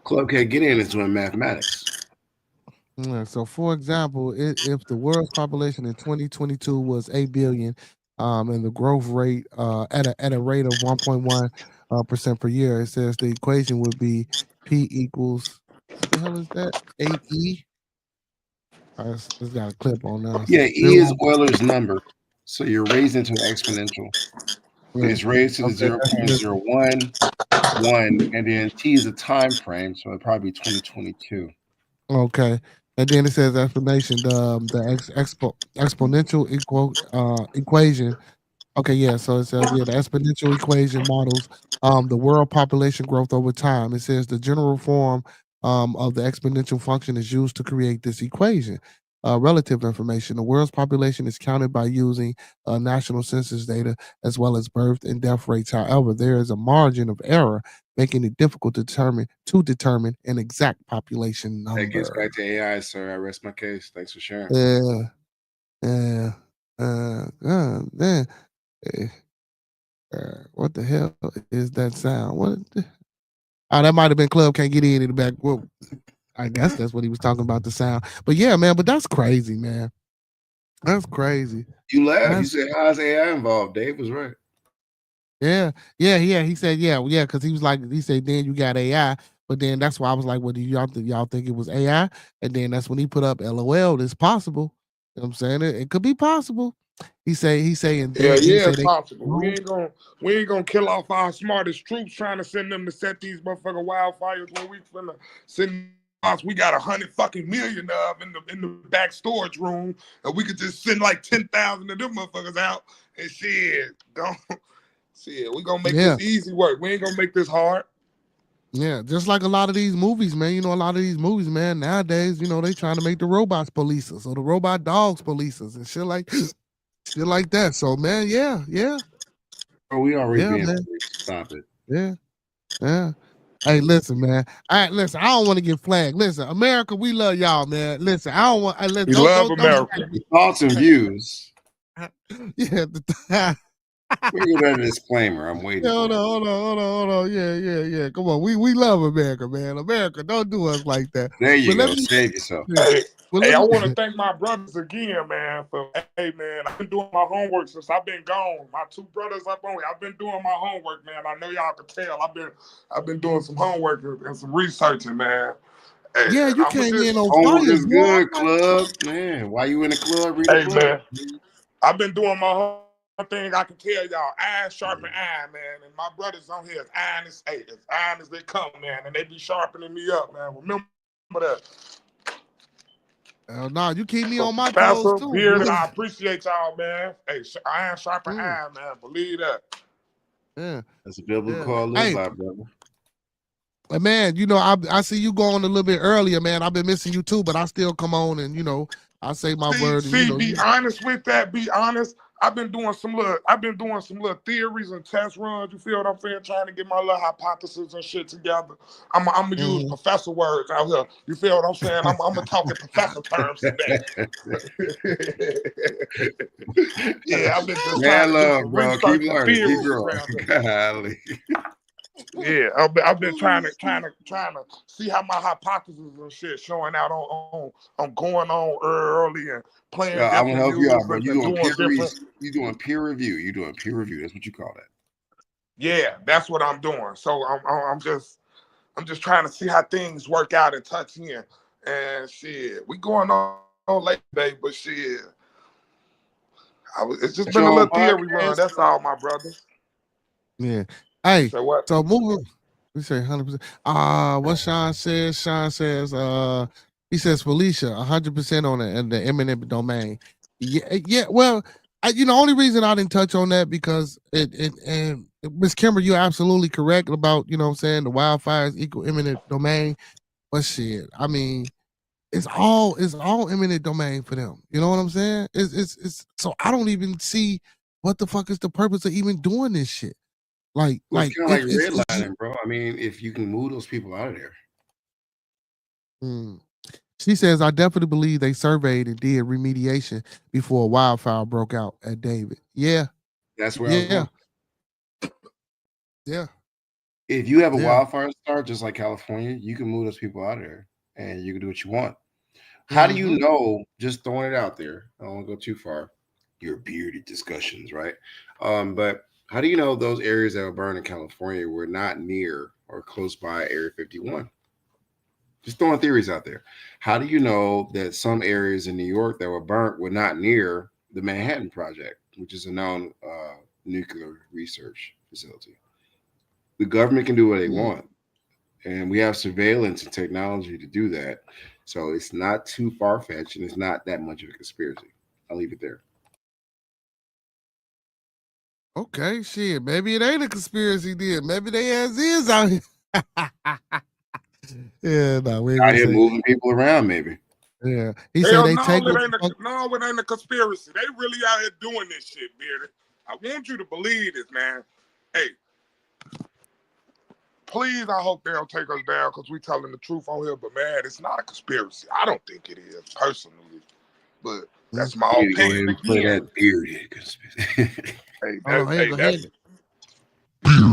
Club Can't Get In is doing mathematics. Yeah, so, for example, if the world's population in 2022 was 8 billion, and the growth rate at a rate of 1.1% per year, it says the equation would be P equals, what the hell is that? 8E. It's got a clip on us. Yeah, E is Euler's number, so you're raised into an exponential. It's raised to the 0.011, and then T is a time frame, so it'd probably be 2022. Okay. And then it says explanation, exponential equation. Okay, yeah. So it says, yeah, the exponential equation models the world population growth over time. It says the general form of the exponential function is used to create this equation. Relative information. The world's population is counted by using national census data as well as birth and death rates. However, there is a margin of error, making it difficult to determine an exact population That gets number. back to AI, sir. I rest my case. Thanks for sharing. Yeah, yeah, man. eh, what the hell is that sound? Oh, that might have been Club Can't Get In the back. Well, I guess that's what he was talking about, the sound. But yeah, man, but that's crazy, man. That's crazy. You laugh. You That's said, how's AI involved? Dave was right. yeah. He said, yeah, because he was like, he said, then you got AI. But then that's why I was like, well, do y'all think it was AI? And then that's when he put up LOL, it's possible. You know what I'm saying? It could be possible. He's saying Yeah, he yeah, say it's they possible. We ain't gonna kill off our smartest troops trying to send them to set these motherfucking wildfires when we finna send us. We got 100 fucking million of in the back storage room, and we could just send like 10,000 of them motherfuckers out and shit. Don't shit. We gonna make yeah. this easy work. We ain't gonna make this hard. Yeah, just like a lot of these movies, man. You know, a lot of these movies, man, nowadays, you know, they trying to make the robots police us or the robot dogs police us and shit like shit like that. So, man, yeah, Oh, we already being man. policed. Stop it. Yeah. Hey, listen, man. Listen, I don't want to get flagged. Listen, America, we love y'all, man. Listen, I don't want. We love America. Thoughts and views. Yeah, We're gonna have a disclaimer. I'm waiting. hold on. Yeah. Come on, we love America, man. America, don't do us like that. There you But go. Save yourself. Hey, I want to thank my brothers again, man. Man, I've been doing my homework since I've been gone. My two brothers up on here. I've been doing my homework, man. I know y'all can tell. I've been doing some homework and some researching, man. Hey, yeah, man, you I'm came in just, on Homework fire, is boy. good, club. Man, why you in the club? Read hey, the book. man, I've been doing my whole thing. I can tell y'all, iron sharpen iron, man. And my brothers on here, as iron as they come, man. And they be sharpening me up, man. Remember that. No, you keep me So, on my toes Pastor, too, Bearded, boy. I appreciate y'all, man. Hey, iron sharpen iron, man. Believe that. Yeah. That's a biblical Yeah. call, live Hey, by, brother. man, you know, I see you going a little bit earlier, man. I've been missing you too, but I still come on and, you know, I say my word and, you know. Be honest with that. Be honest. I've been doing some little theories and test runs. You feel what I'm saying? Trying to get my little hypothesis and shit together. I'm gonna use professor words out here. You feel what I'm saying? I'm gonna talk in professor terms today. Yeah, I've been just trying to do love, some bro. Keep research and learning. Keep theories growing. around here. Golly. Yeah, I've been trying to see how my hypothesis and shit showing out on going on early and playing I'm gonna different help you out, bro. music and doing different. You doing peer review. You doing peer review. That's what you call that. Yeah, that's what I'm doing. So I'm just trying to see how things work out and touch in. And shit, we going on late today, but shit, it's just That's been your a own little theory run. podcast. That's all, my brother. Yeah. Hey, So what? so moving, we say 100%. What Sean says, he says Felicia 100% on it in the eminent domain. Yeah. Well, you know, only reason I didn't touch on that because and Miss Kimber, you're absolutely correct about, you know what I'm saying, the wildfires equal eminent domain. But shit, I mean, it's all eminent domain for them. You know what I'm saying? It's so I don't even see what the fuck is the purpose of even doing this shit. Like, Well, it's kind of like it's redlining, bro. I mean, if you can move those people out of there. She says, I definitely believe they surveyed and did remediation before a wildfire broke out at David. Yeah. That's where I was going. Yeah. If you have a wildfire start, just like California, you can move those people out of there and you can do what you want. How do you know? Just throwing it out there. I don't want to go too far. Your bearded discussions, right? But how do you know those areas that were burned in California were not near or close by Area 51? Just throwing theories out there. How do you know that some areas in New York that were burnt were not near the Manhattan Project, which is a known nuclear research facility? The government can do what they want, and we have surveillance and technology to do that. So it's not too far-fetched, and it's not that much of a conspiracy. I'll leave it there. Okay, shit. Maybe it ain't a conspiracy then. Maybe they ass is out here. Yeah, no, we ain't Out gonna here say. moving people around, maybe. Yeah, he Hell said they no, take it what ain't the fuck. it ain't a conspiracy. They really out here doing this shit, Bearded. I want you to believe this, man. Hey, please, I hope they don't take us down because we telling the truth on here. But man, it's not a conspiracy. I don't think it is personally, but that's my You need to go ahead opinion and play again. that bearded conspiracy. Hey, Oh, here, go ahead.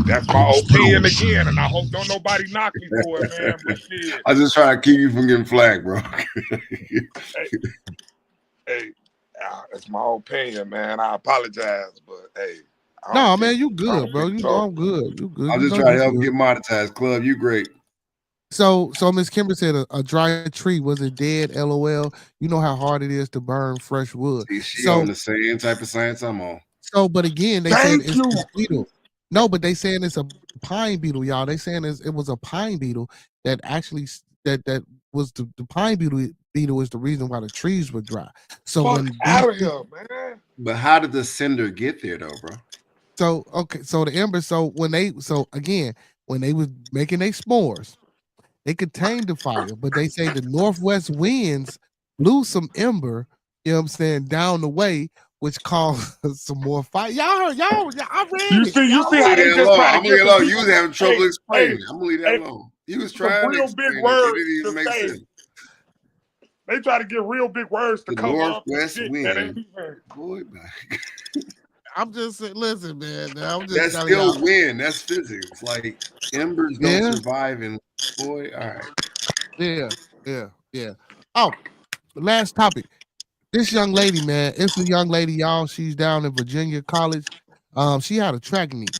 that's my opinion again, and I hope don't nobody knock me for it, man. But shit, I was just trying to keep you from getting flagged, bro. hey, that's my opinion, man. I apologize, but hey, I No, don't man, think you I good, don't bro. think You know so. I'm good. You good. I'm You just know trying you to help good. get monetized. Club, you great. So Miss Kimber said a dry tree was it dead? LOL. You know how hard it is to burn fresh wood. See, she So on the same type of science I'm on. but again, they said Thank it's you. a beetle. No, but they saying it's a pine beetle, y'all. They saying it was a pine beetle that actually that was the pine beetle is the reason why the trees were dry. So Fuck when out of here, man. But how did the cinder get there, though, bro? so okay, so the ember. So when they was making their s'mores, they contained the fire, but they say the northwest winds blew some ember, you know what I'm saying, down the way, which caused some more fire. Y'all heard, I read You it. see Y'all how they just try to I'm gonna get leave the it alone. You people. was having trouble Hey, explaining it. I'm gonna leave that alone. You was some trying to real big explain it. It words didn't to even make say. sense. They try to get real big words to The cover up the northwest shit that wind. ain't. Boy, back. I'm just saying, listen, man. I'm just That's telling y'all. still wind. That's physics. Like embers don't Yeah, survive in. Boy, all right. yeah. Oh, last topic. This young lady, man, it's a young lady, y'all. She's down in Virginia College. She had a track meet.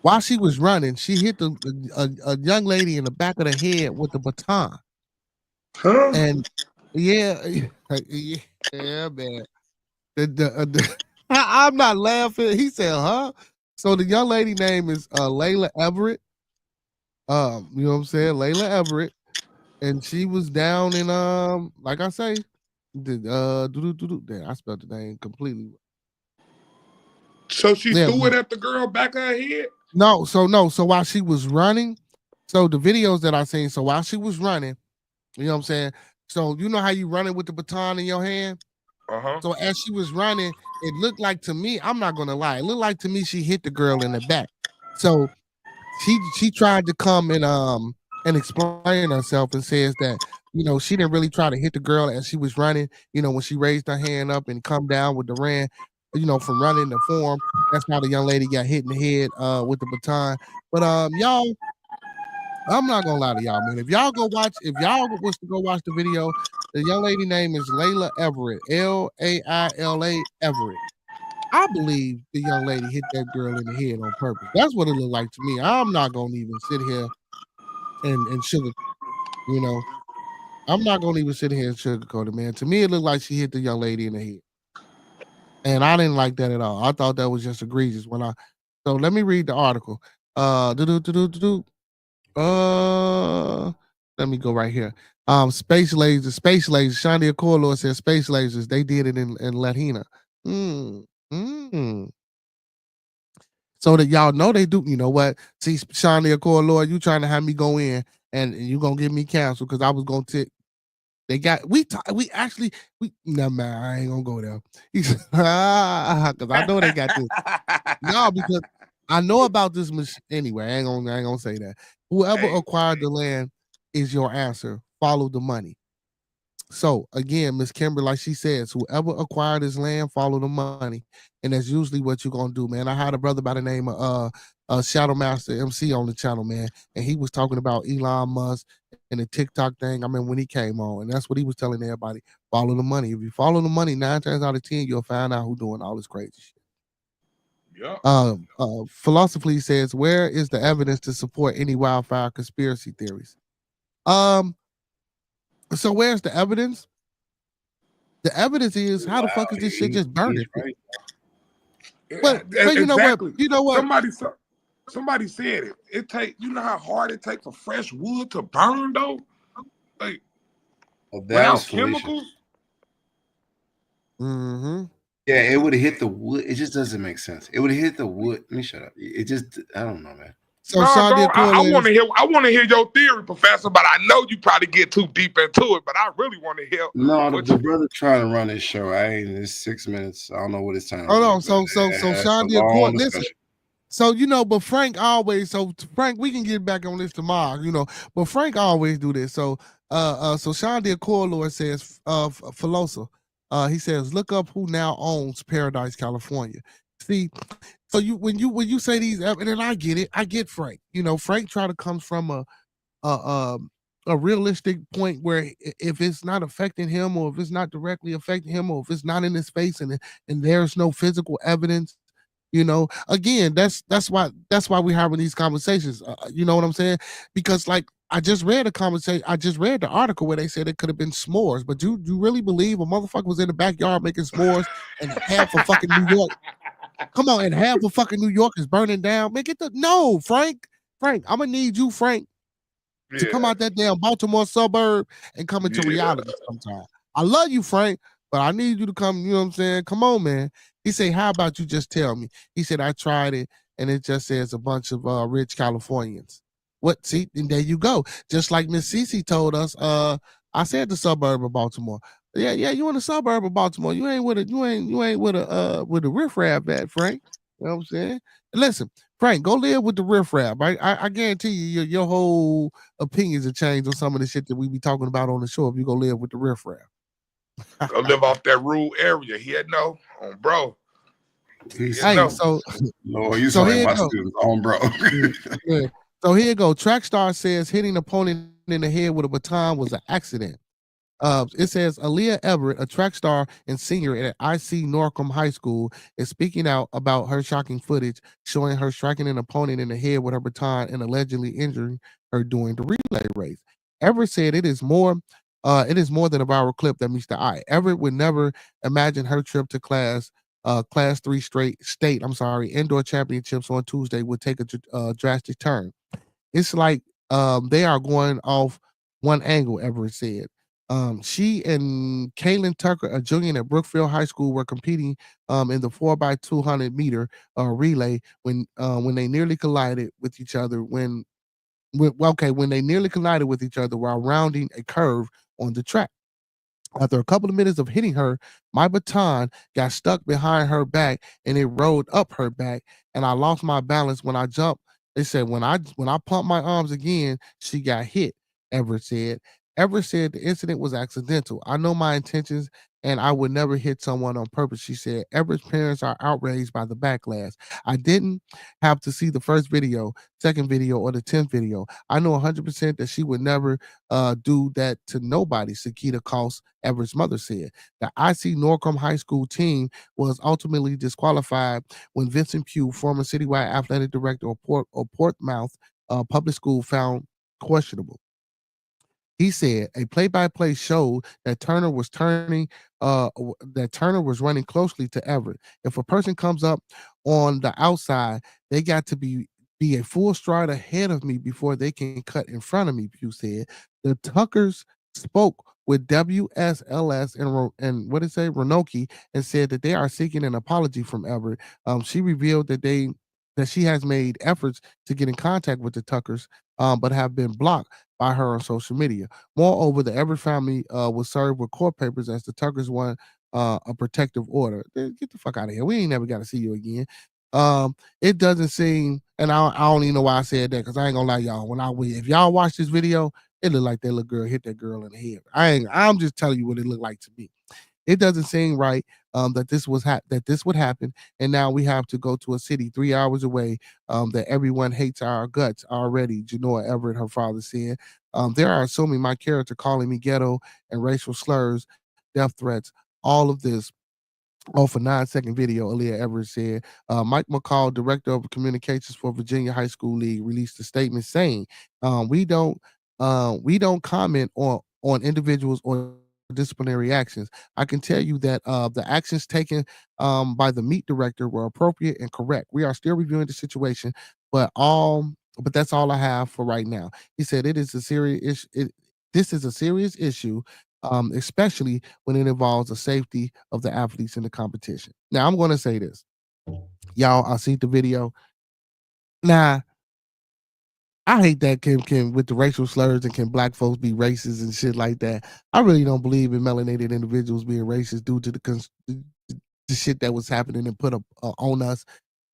While she was running, she hit a young lady in the back of the head with the baton. Huh? And yeah, yeah, man. I'm not laughing. He said, "Huh?" So the young lady name is Layla Everett. You know what I'm saying, Layla Everett, and she was down in like I say, I spelled the name completely. So she Yeah, threw it at the girl back of her head? no. So while she was running, so the videos that I seen, so while she was running, you know what I'm saying. So you know how you running with the baton in your hand. Uh-huh. So as she was running, it looked like to me, I'm not gonna lie, it looked like to me she hit the girl in the back. So she tried to come and explain herself and says that, you know, she didn't really try to hit the girl as she was running, you know, when she raised her hand up and come down with the ran, you know, from running the form. That's how the young lady got hit in the head with the baton. But y'all, I'm not gonna lie to y'all, man. If y'all was to go watch the video, the young lady name is Layla Everett, Laila Everett. I believe the young lady hit that girl in the head on purpose. That's what it looked like to me. I'm not gonna even sit here and sugar, you know. I'm not gonna even sit here and sugarcoat it, man. To me, it looked like she hit the young lady in the head, and I didn't like that at all. I thought that was just egregious. So let me read the article. Let me go right here. Space lasers. Shania Corlor says space lasers. They did it in Latina. So that y'all know they do. You know what? See, Shania Corlor, you trying to have me go in and you gonna get me canceled because I was gonna take. They got we no man, I ain't gonna go there. Because I know they got this. No, because I know about this machine anyway. I ain't gonna say that. Whoever acquired the land is your answer. Follow the money. So again, Miss Kimber, like she says, whoever acquired this land, follow the money, and that's usually what you're gonna do, man. I had a brother by the name of Shadow Master MC on the channel, man, and he was talking about Elon Musk and the TikTok thing. I mean, when he came on, and that's what he was telling everybody: follow the money. If you follow the money, 9 times out of 10, you'll find out who's doing all this crazy shit. Yeah. Philosophy says, where is the evidence to support any wildfire conspiracy theories? So where's the evidence? The evidence is how the fuck is this shit just burning? Right. But you know what? Exactly. You know what? Somebody said it. You know how hard it takes for fresh wood to burn though? Like Oh, that Without was fallacious. chemicals? Mm-hmm. Yeah, it would have hit the wood. It just doesn't make sense. It would have hit the wood. Let me shut up. It just, I don't know, man. So No, Sean go. did I want correlate. to hear. I want to hear your theory, Professor. But I know you probably get too deep into it. But I really want to hear. No, what the you, brother trying to run his show. I ain't. It's 6 minutes. I don't know what his time Hold is, on. but So it's a Sean did long court. Listen. discussion. So but Frank always. So Frank, we can get back on this tomorrow. But Frank always do this. So Sean did Corlor says, Filosa. He says, look up who now owns Paradise, California. See, so when you say these, and then I get it. I get Frank. Frank try to come from a a realistic point where if it's not affecting him, or if it's not directly affecting him, or if it's not in his face, and there's no physical evidence, again, that's why we're having these conversations. You know what I'm saying? Because like I just read the article where they said it could have been s'mores, but you really believe a motherfucker was in the backyard making s'mores and half of fucking New York? Come on, and half of fucking New York is burning down. Man, no, Frank, I'm gonna need you, Frank, to come out that damn Baltimore suburb and come into reality sometime. I love you, Frank, but I need you to come, you know what I'm saying? Come on, man. He said, how about you just tell me? He said, I tried it, and it just says a bunch of rich Californians. What? See, and there you go. Just like Miss Cece told us, I said the suburb of Baltimore. Yeah, you in the suburb of Baltimore. You ain't with a riffraff at, Frank. You know what I'm saying? Listen, Frank, go live with the riffraff. I guarantee you your whole opinions will change on some of the shit that we be talking about on the show if you go live with the riffraff. go live off that rural area. He had no on, bro. Hey, so Lord, you so sound here like my you go. students on, bro. Yeah. So here you go. Trackstar says hitting an opponent in the head with a baton was an accident. It says Aaliyah Everett, a track star and senior at IC Norcom High School, is speaking out about her shocking footage showing her striking an opponent in the head with her baton and allegedly injuring her during the relay race. Everett said it is more than a viral clip that meets the eye. Everett would never imagine her trip to class 3 state indoor championships on Tuesday would take a drastic turn. It's like they are going off one angle, Everett said. She and Kaylin Tucker, a junior at Brookfield High School, were competing in the 4x200 meter relay when they nearly collided with each other when they nearly collided with each other while rounding a curve on the track. After a couple of minutes of hitting her, my baton got stuck behind her back and it rolled up her back, and I lost my balance when I jumped. They said when I pumped my arms again, she got hit, Everett said. Everett said the incident was accidental. I know my intentions and I would never hit someone on purpose, she said. Everett's parents are outraged by the backlash. I didn't have to see the first video, second video, or the 10th video. I know 100% that she would never do that to nobody, Sakita Cost, Everett's mother said. The IC Norcom High School team was ultimately disqualified when Vincent Pugh, former citywide athletic director of Portsmouth Public School, found questionable. He said a play-by-play showed that Turner was running closely to Everett. If a person comes up on the outside, they got to be a full stride ahead of me before they can cut in front of me, Pugh said. The Tuckers spoke with WSLS and what did it say, Renoki, and said that they are seeking an apology from Everett. She revealed that she has made efforts to get in contact with the Tuckers, but have been blocked by her on social media. Moreover, the Everett family was served with court papers as the Tuckers won a protective order. Get the fuck out of here. We ain't never got to see you again. It doesn't seem, and I don't even know why I said that, because I ain't gonna lie, y'all. If y'all watch this video, it looked like that little girl hit that girl in the head. I'm just telling you what it looked like to me. It doesn't seem right that this would happen, and now we have to go to a city 3 hours away that everyone hates our guts already. Janoa Everett, her father, said. They are assuming my character, calling me ghetto and racial slurs, death threats, all of this off a 9-second video, Aaliyah Everett said. Mike McCall, director of communications for Virginia High School League, released a statement saying, we don't comment on individuals or disciplinary actions. I can tell you that the actions taken by the meet director were appropriate and correct. We are still reviewing the situation, but that's all I have for right now. He said this is a serious issue especially when it involves the safety of the athletes in the competition. Now, I'm going to say this, y'all. I see the video. Now, I hate that can with the racial slurs and can black folks be racist and shit like that. I really don't believe in melanated individuals being racist due to the shit that was happening and put up on us.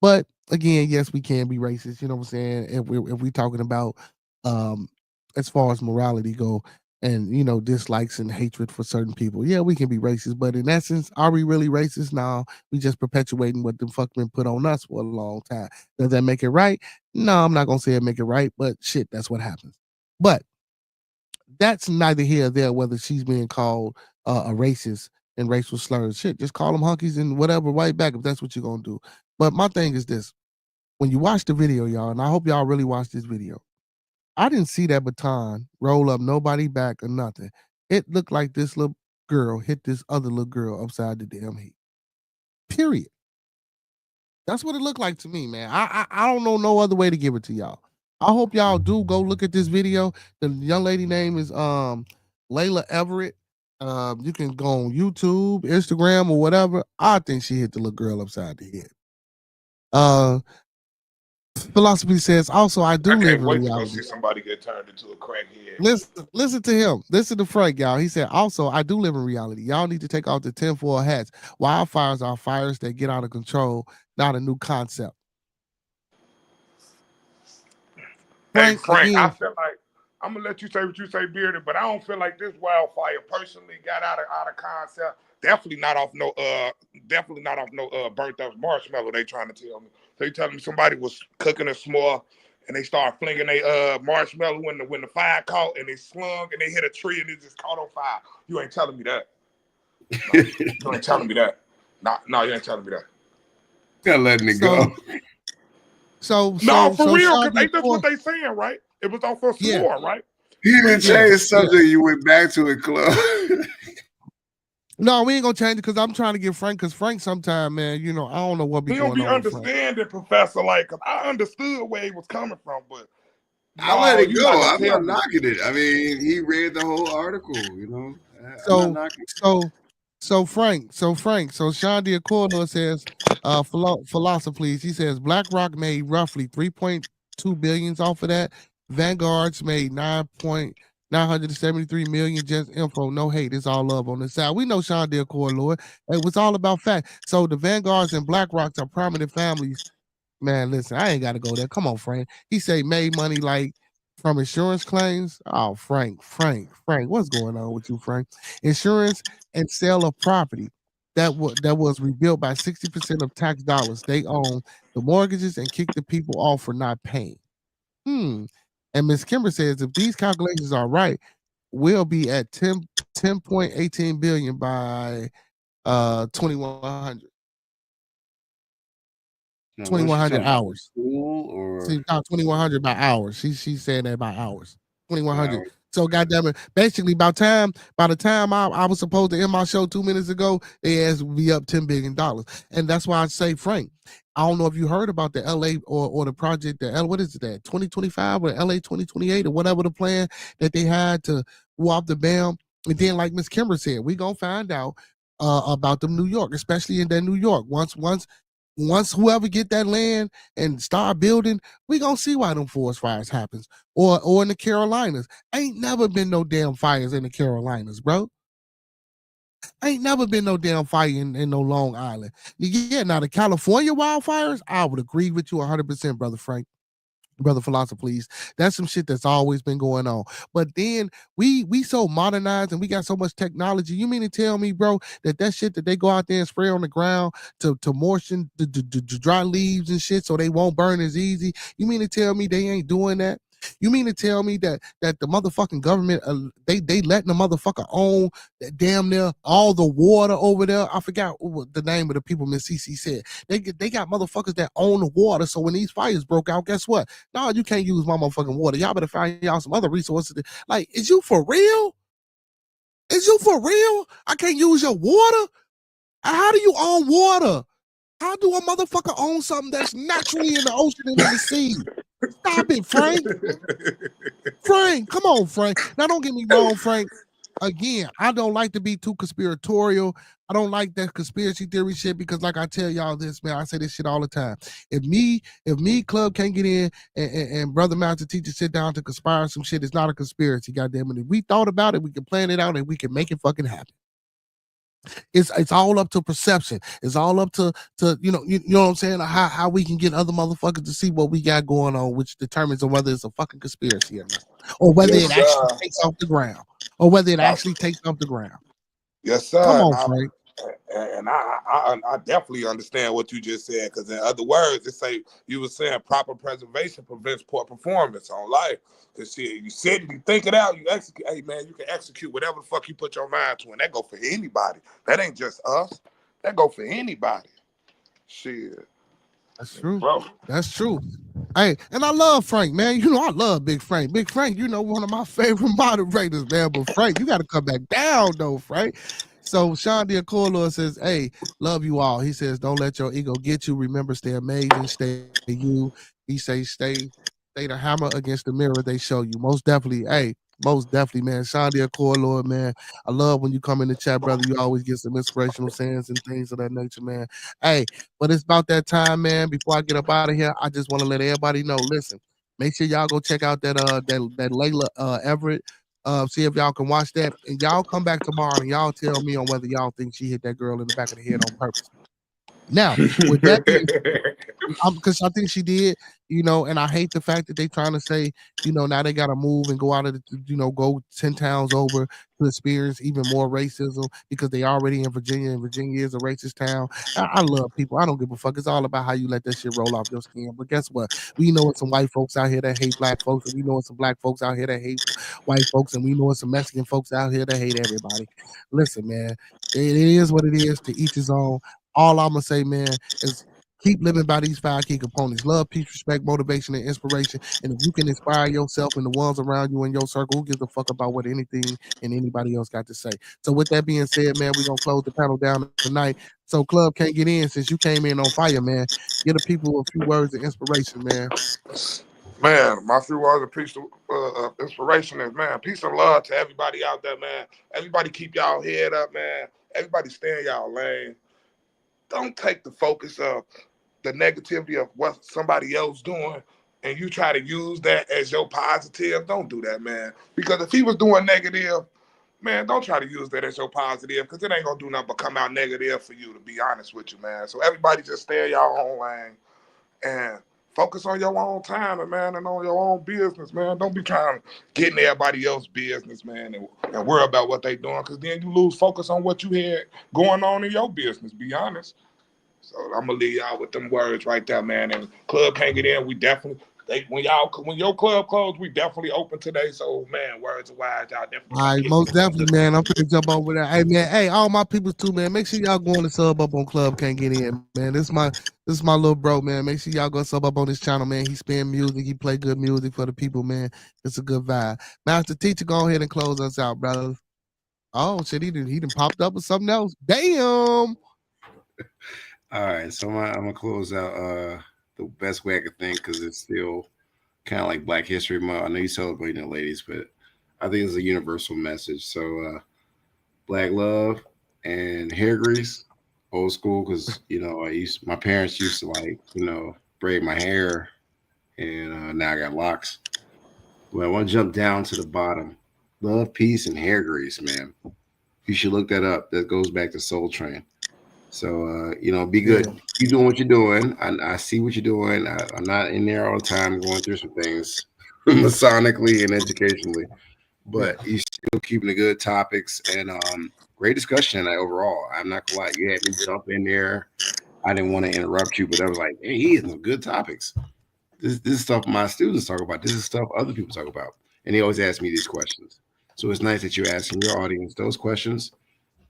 But again, yes, we can be racist. You know what I'm saying? If we talking about as far as morality go, and dislikes and hatred for certain people, yeah, we can be racist. But in essence, are we really racist? No, we just perpetuating what the fuck been put on us for a long time. Does that make it right? No, I'm not gonna say it make it right, but shit, that's what happens. But that's neither here or there whether she's being called a racist and racial slurs. Shit, just call them hunkies and whatever right back if that's what you're gonna do. But my thing is this: when you watch the video, y'all, and I hope y'all really watch this video, I didn't see that baton roll up nobody back or nothing. It looked like this little girl hit this other little girl upside the damn head. Period. That's what it looked like to me, man. I don't know no other way to give it to y'all. I hope y'all do go look at this video. The young lady name is Layla Everett. You can go on YouTube, Instagram, or whatever. I think she hit the little girl upside the head. Philosophy says, also, I do live in wait to go reality. see somebody get turned into a crackhead. Listen to him. Listen to Frank, y'all. He said, also, I do live in reality. Y'all need to take off the tinfoil hats. Wildfires are fires that get out of control, not a new concept. Frank, again, I feel like I'm gonna let you say what you say, Bearded, but I don't feel like this wildfire personally got out of concept. Definitely not off no burnt up marshmallow. They trying to tell me. So you telling me somebody was cooking a s'more and they started flinging a marshmallow when the fire caught and they slung and they hit a tree and it just caught on fire. You ain't telling me that. No, you ain't telling me that. No, you ain't telling me that. You're letting it go. For real, because ain't that's what they saying, right? It was off of s'more, right? He didn't change the subject. You went back to it, Club. No, we ain't gonna change it because I'm trying to get Frank. Because Frank, sometime, man, I don't know what be going on. He don't be understanding, Professor. Like, cause I understood where he was coming from, but I let it go. I'm not knocking it. I mean, he read the whole article. So Frank. So Sean Diacordo says, philosophy, please. He says BlackRock made roughly 3.2 billion off of that. Vanguard's made 973 million. Just info, no hate. It's all love on the side. We know Sean Diacordo, Lord. It was all about fact. So the Vanguards and BlackRocks are prominent families. Man, listen, I ain't got to go there. Come on, Frank. He say made money like from insurance claims. Oh, Frank, what's going on with you, Frank? Insurance and sale of property that was rebuilt by 60% of tax dollars. They own the mortgages and kick the people off for not paying. And Ms. Kimber says if these calculations are right, we'll be at 10.18 billion by 2100. 2100 hours. See, 2100 by hours. She's saying that by hours. 2100. Wow. So goddamn it. Basically, by the time I was supposed to end my show 2 minutes ago, they asked me up $10 billion. And that's why I say, Frank, I don't know if you heard about the LA or the project, what is it that 2025 or LA 2028 or whatever the plan that they had to walk the BAM. And then, like Miss Kimber said, we gonna find out about them New York, especially in that New York. Once whoever get that land and start building, we gonna see why them forest fires happens. Or in the Carolinas. Ain't never been no damn fires in the Carolinas, bro. Ain't never been no damn fire in no Long Island. Yeah, now the California wildfires, I would agree with you 100%, Brother Frank. Brother Philosopher, please. That's some shit that's always been going on. But then we so modernized and we got so much technology. You mean to tell me, bro, that shit that they go out there and spray on the ground to moisten the dry leaves and shit so they won't burn as easy? You mean to tell me they ain't doing that? You mean to tell me that the motherfucking government they letting the motherfucker own damn near all the water over there? I forgot what the name of the people Miss CC said. They got motherfuckers that own the water. So when these fires broke out, guess what? No, you can't use my motherfucking water. Y'all better find y'all some other resources. Like, is you for real? Is you for real? I can't use your water? How do you own water? How do a motherfucker own something that's naturally in the ocean and in the sea? Stop it, Frank. Frank, come on, Frank. Now, don't get me wrong, Frank. again, I don't like to be too conspiratorial. I don't like that conspiracy theory shit because, like I tell y'all this, man, I say this shit all the time. If me, Club can't get in, and Brother Master Teacher sit down to conspire some shit, it's not a conspiracy. Goddamn it! If we thought about it, we can plan it out, and we can make it fucking happen. It's all up to perception. It's all up to you know what I'm saying, how we can get other motherfuckers to see what we got going on, which determines on whether it's a fucking conspiracy or not, or whether Yes, it actually sir. takes off the ground, or whether it Now, actually takes off the ground. yes, sir. Come And on, Frank. I definitely understand what you just said, because in other words, it's like you were saying, proper preservation prevents poor performance on life. Because you sit and you think it out, you execute. Hey man, you can execute whatever the fuck you put your mind to, and that go for anybody. That ain't just us. That go for anybody. Shit. That's true. Bro. That's true. Hey, and I love Frank, man. You know I love Big Frank. Big Frank, you know, one of my favorite moderators, man. But Frank, you got to come back down, though, Frank. So Sean Diacolor says, hey, love you all. He says, don't let your ego get you. Remember, stay amazing, stay you. He says, stay the hammer against the mirror they show you. Most definitely, hey, most definitely, man. Sean Diacolor, man. I love when you come in the chat, brother. You always get some inspirational sayings and things of that nature, man. Hey, but it's about that time, man. Before I get up out of here, I just want to let everybody know. Listen, make sure y'all go check out that Layla Everett. See if y'all can watch that, and y'all come back tomorrow and y'all tell me on whether y'all think she hit that girl in the back of the head on purpose. Now, with that being because I think she did, you know, and I hate the fact that they trying to say, you know, now they got to move and go out of the, you know, go 10 towns over to experience even more racism because they already in Virginia, and Virginia is a racist town. I love people. I don't give a fuck. It's all about how you let that shit roll off your skin. But guess what? We know it's some white folks out here that hate black folks, and we know it's some black folks out here that hate white folks, and we know it's some Mexican folks out here that hate everybody. Listen, man, it is what it is. To each his own. All I'm gonna say, man, is keep living by these 5 key components: love, peace, respect, motivation, and inspiration. And if you can inspire yourself and the ones around you in your circle, who gives a fuck about what anything and anybody else got to say? So with that being said, man, we're gonna close the panel down tonight. So Club can't get in since you came in on fire, man. Give the people a few words of inspiration, man. Man, my few words of peace, inspiration is, man, peace and love to everybody out there, man. Everybody keep y'all head up, man. Everybody stay in y'all lane. Don't take the focus of the negativity of what somebody else doing and you try to use that as your positive. Don't do that, man. Because if he was doing negative, man, don't try to use that as your positive, because it ain't gonna do nothing but come out negative for you, to be honest with you, man. So everybody just stay in your own lane and focus on your own time, man, and on your own business, man. Don't be trying to get in everybody else's business, man, and worry about what they doing, because then you lose focus on what you had going on in your business, be honest. So I'm gonna leave y'all with them words right there, man. And Club can't get in. We definitely when your club closed, we definitely open today. So man, words are wise. Y'all definitely. All right, most definitely, man. I'm finna jump over there. Hey, man. Hey, all my people too, man. Make sure y'all go on the sub up on Club Can't Get In, man. This is my little bro, man. Make sure y'all go sub up on this channel, man. He spin music. He play good music for the people, man. It's a good vibe. Master Teacher, go ahead and close us out, brother. Oh shit, he done popped up with something else. Damn. All right, so I'm gonna close out the best way I could think, because it's still kind of like Black History Month. I know you're celebrating it, ladies, but I think it's a universal message. So black love and hair grease, old school, because my parents used to, like, braid my hair, and now I got locks. Well, I want to jump down to the bottom. Love, peace, and hair grease, man. You should look that up. That goes back to Soul Train. So, be good. Yeah. Keep doing what you're doing. I see what you're doing. I'm not in there all the time going through some things masonically and educationally, but you're still keeping the good topics and great discussion tonight overall. I'm not gonna lie. You had me jump in there. I didn't want to interrupt you, but I was like, hey, he has some good topics. This is stuff my students talk about. This is stuff other people talk about. And they always ask me these questions. So it's nice that you're asking your audience those questions.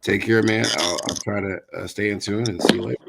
Take care, man. I'll try to stay in tune and see you later.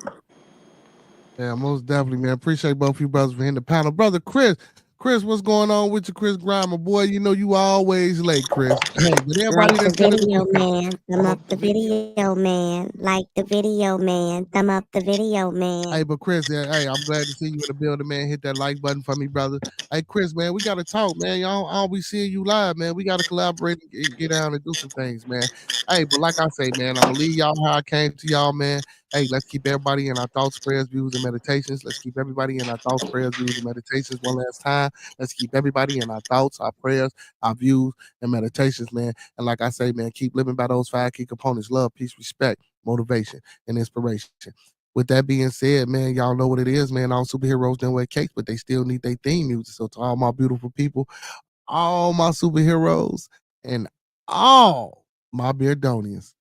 Yeah, most definitely, man. Appreciate both you brothers for hitting the panel. Brother Chris, Chris, what's going on with you, Chris Grimer? Boy, you know you always late, Chris. Hey, but everybody Like the that's telling video, me, man. Thumb up the video, man. Like the video, man. Thumb up the video, man. hey, but Chris, hey, I'm glad to see you in the building, man. Hit that like button for me, brother. Hey, Chris, man, we got to talk, man. Y'all, I'll be seeing you live, man. We got to collaborate and get down and do some things, man. Hey, but like I say, man, I'm going to leave y'all how I came to y'all, man. Hey, let's keep everybody in our thoughts, prayers, views, and meditations. Let's keep everybody in our thoughts, prayers, views, and meditations one last time. Let's keep everybody in our thoughts, our prayers, our views, and meditations, man. And like I say, man, keep living by those 5 key components: love, peace, respect, motivation, and inspiration. With that being said, man, y'all know what it is, man. All superheroes don't wear capes, but they still need their theme music. So to all my beautiful people, all my superheroes, and all my Beardonians,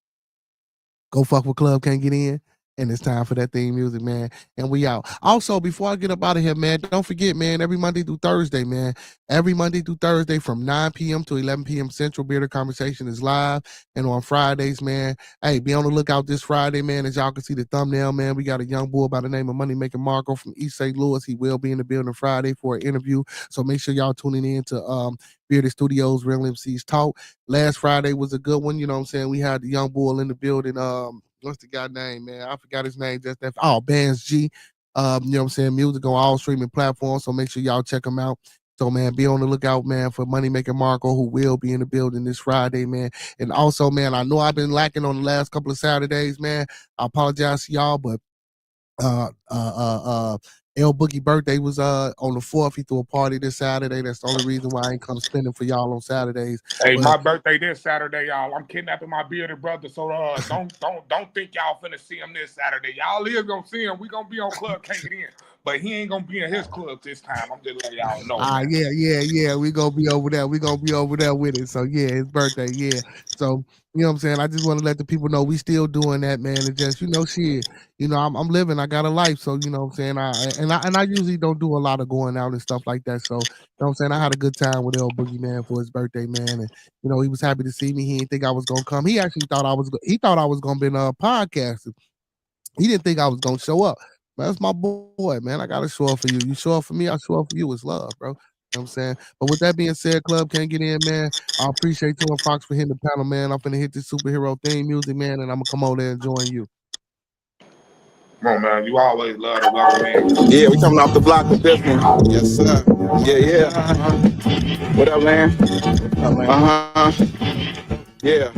go fuck with Club Can't Get In. And it's time for that theme music, man. And we out. Also, before I get up out of here, man, don't forget, man, every Monday through Thursday, man. Every Monday through Thursday from 9 p.m. to 11 p.m. Central, Bearded Conversation is live. And on Fridays, man, hey, be on the lookout this Friday, man. As y'all can see the thumbnail, man, we got a young boy by the name of Money Making Marco from East St. Louis. He will be in the building Friday for an interview. So make sure y'all tuning in to Bearded Studios, Real MCs Talk. Last Friday was a good one. You know what I'm saying? We had the young boy in the building. What's the guy name, man? I forgot his name. Just that. Oh, Bands G. You know what I'm saying? Music on all streaming platforms. So make sure y'all check them out. So, man, be on the lookout, man, for Money Making Marco, who will be in the building this Friday, man. And also, man, I know I've been lacking on the last couple of Saturdays, man. I apologize to y'all, but L Boogie birthday was on the 4th. He threw a party this Saturday. That's the only reason why I ain't come spending for y'all on Saturdays. Hey, But my birthday this Saturday, y'all. I'm kidnapping my bearded brother, so don't think y'all finna see him this Saturday. Y'all is gonna see him. We gonna be on Club Can't Get In, but he ain't gonna be in his club this time. I'm just letting y'all know. yeah. We gonna be over there. We gonna be over there with it. So yeah, his birthday, yeah. So you know what I'm saying? I just want to let the people know we still doing that, man. And just, shit. I'm living. I got a life. So, you know what I'm saying? I usually don't do a lot of going out and stuff like that. So, you know what I'm saying? I had a good time with L Boogie, man, for his birthday, man. And, he was happy to see me. He didn't think I was gonna come. He actually thought I was gonna be podcasting. He didn't think I was gonna show up. But that's my boy, man. I gotta show up for you. You show up for me, I show up for you. It's love, bro. You know what I'm saying? But with that being said, Club Can't Get In, man. I appreciate you and Fox for hitting the panel, man. I'm finna hit this superhero theme music, man, and I'm gonna come over there and join you. Come on, man. You always love to welcome in. Yeah, we coming off the block with this one. Yes, sir. Yeah. What up, man? Yeah.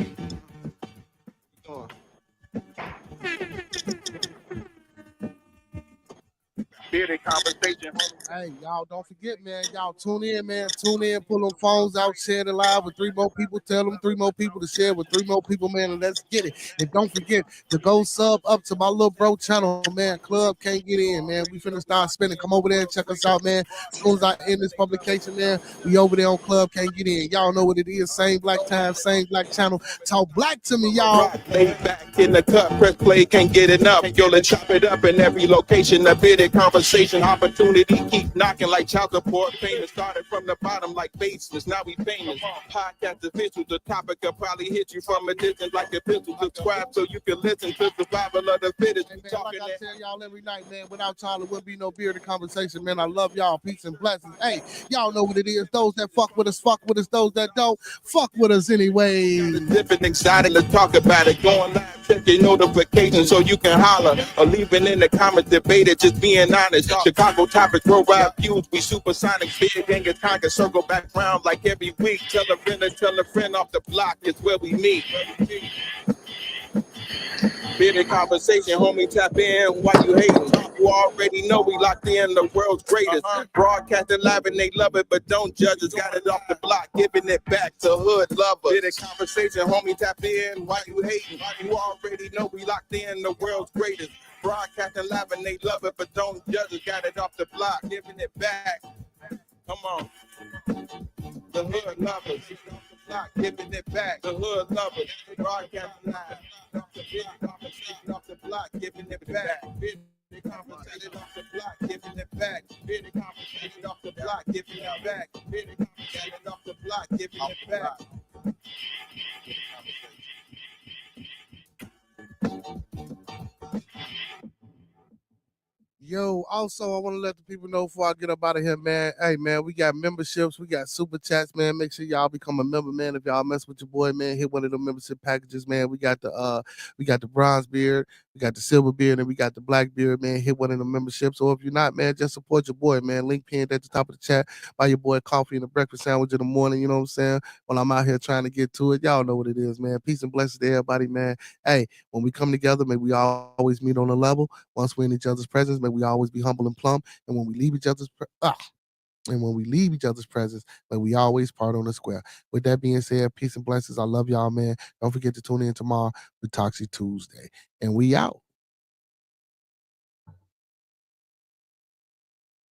Bearded conversation. Hey, y'all don't forget, man. Y'all tune in, man. Tune in, pull them phones out, share it live with 3 more people. Tell them 3 more people to share with 3 more people, man. And let's get it. And don't forget to go sub up to my little bro channel, man. Club Can't Get In, man. We finna start spinning. Come over there and check us out, man. As soon as I end this publication, man, we over there on Club Can't Get In. Y'all know what it is. Same black time, same black channel. Talk black to me, y'all. Lay back in the cup, press play, can't get enough. Yo, let's chop it up in every location. A bearded conversation, opportunity keep knocking like child support payments. Started from the bottom like baseless, now we famous. Podcast official, the topic will probably hit you from a distance like a pistol. Subscribe so you can listen to survival of the fittest. Hey, man, like I tell y'all every night, man, without y'all, there wouldn't be no bearded conversation, man. I love y'all. Peace and blessings. Hey, y'all know what it is. Those that fuck with us, fuck with us. Those that don't, fuck with us anyway. Different, excited to talk about it. Going live, check your notifications so you can holler. Or leaving in the comments, debate it, just being honest. Chicago topics, worldwide views, we supersonic. Big gang is conquer, circle back round like every week. Tell a friend off the block, it's where we meet. Bearded conversation, homie, tap in. Why you hating? You already know we locked in the world's greatest. Broadcasting live and they love it, but don't judge us. Got it off the block, giving it back to hood lovers. Bearded conversation, homie, tap in. Why you hating? You already know we locked in the world's greatest. Broadcasting live and they love it, but don't judge us. Got it off the block, giving it back. Come on. The hood lovers. Giving it back. The hood lovers. Broadcasting live. Off the block, giving it back. They conversated off the block, giving it back. They conversated off the block, giving it back. They conversated off the block, giving it back. Yo, also, I want to let the people know before I get up out of here, man. Hey, man, we got memberships. We got super chats, man. Make sure y'all become a member, man. If y'all mess with your boy, man, hit one of the membership packages, man. We got the bronze beard, we got the silver beard, and we got the black beard, man. Hit one of the memberships. Or if you're not, man, just support your boy, man. Link pinned at the top of the chat. Buy your boy coffee and a breakfast sandwich in the morning, you know what I'm saying? While I'm out here trying to get to it. Y'all know what it is, man. Peace and blessings to everybody, man. Hey, when we come together, may we always meet on a level. Once we're in each other's presence, may we always be humble and plumb. And when we leave each other's presence, may we always part on the square. With that being said, peace and blessings. I love y'all, man. Don't forget to tune in tomorrow with Toxic Tuesday. And we out.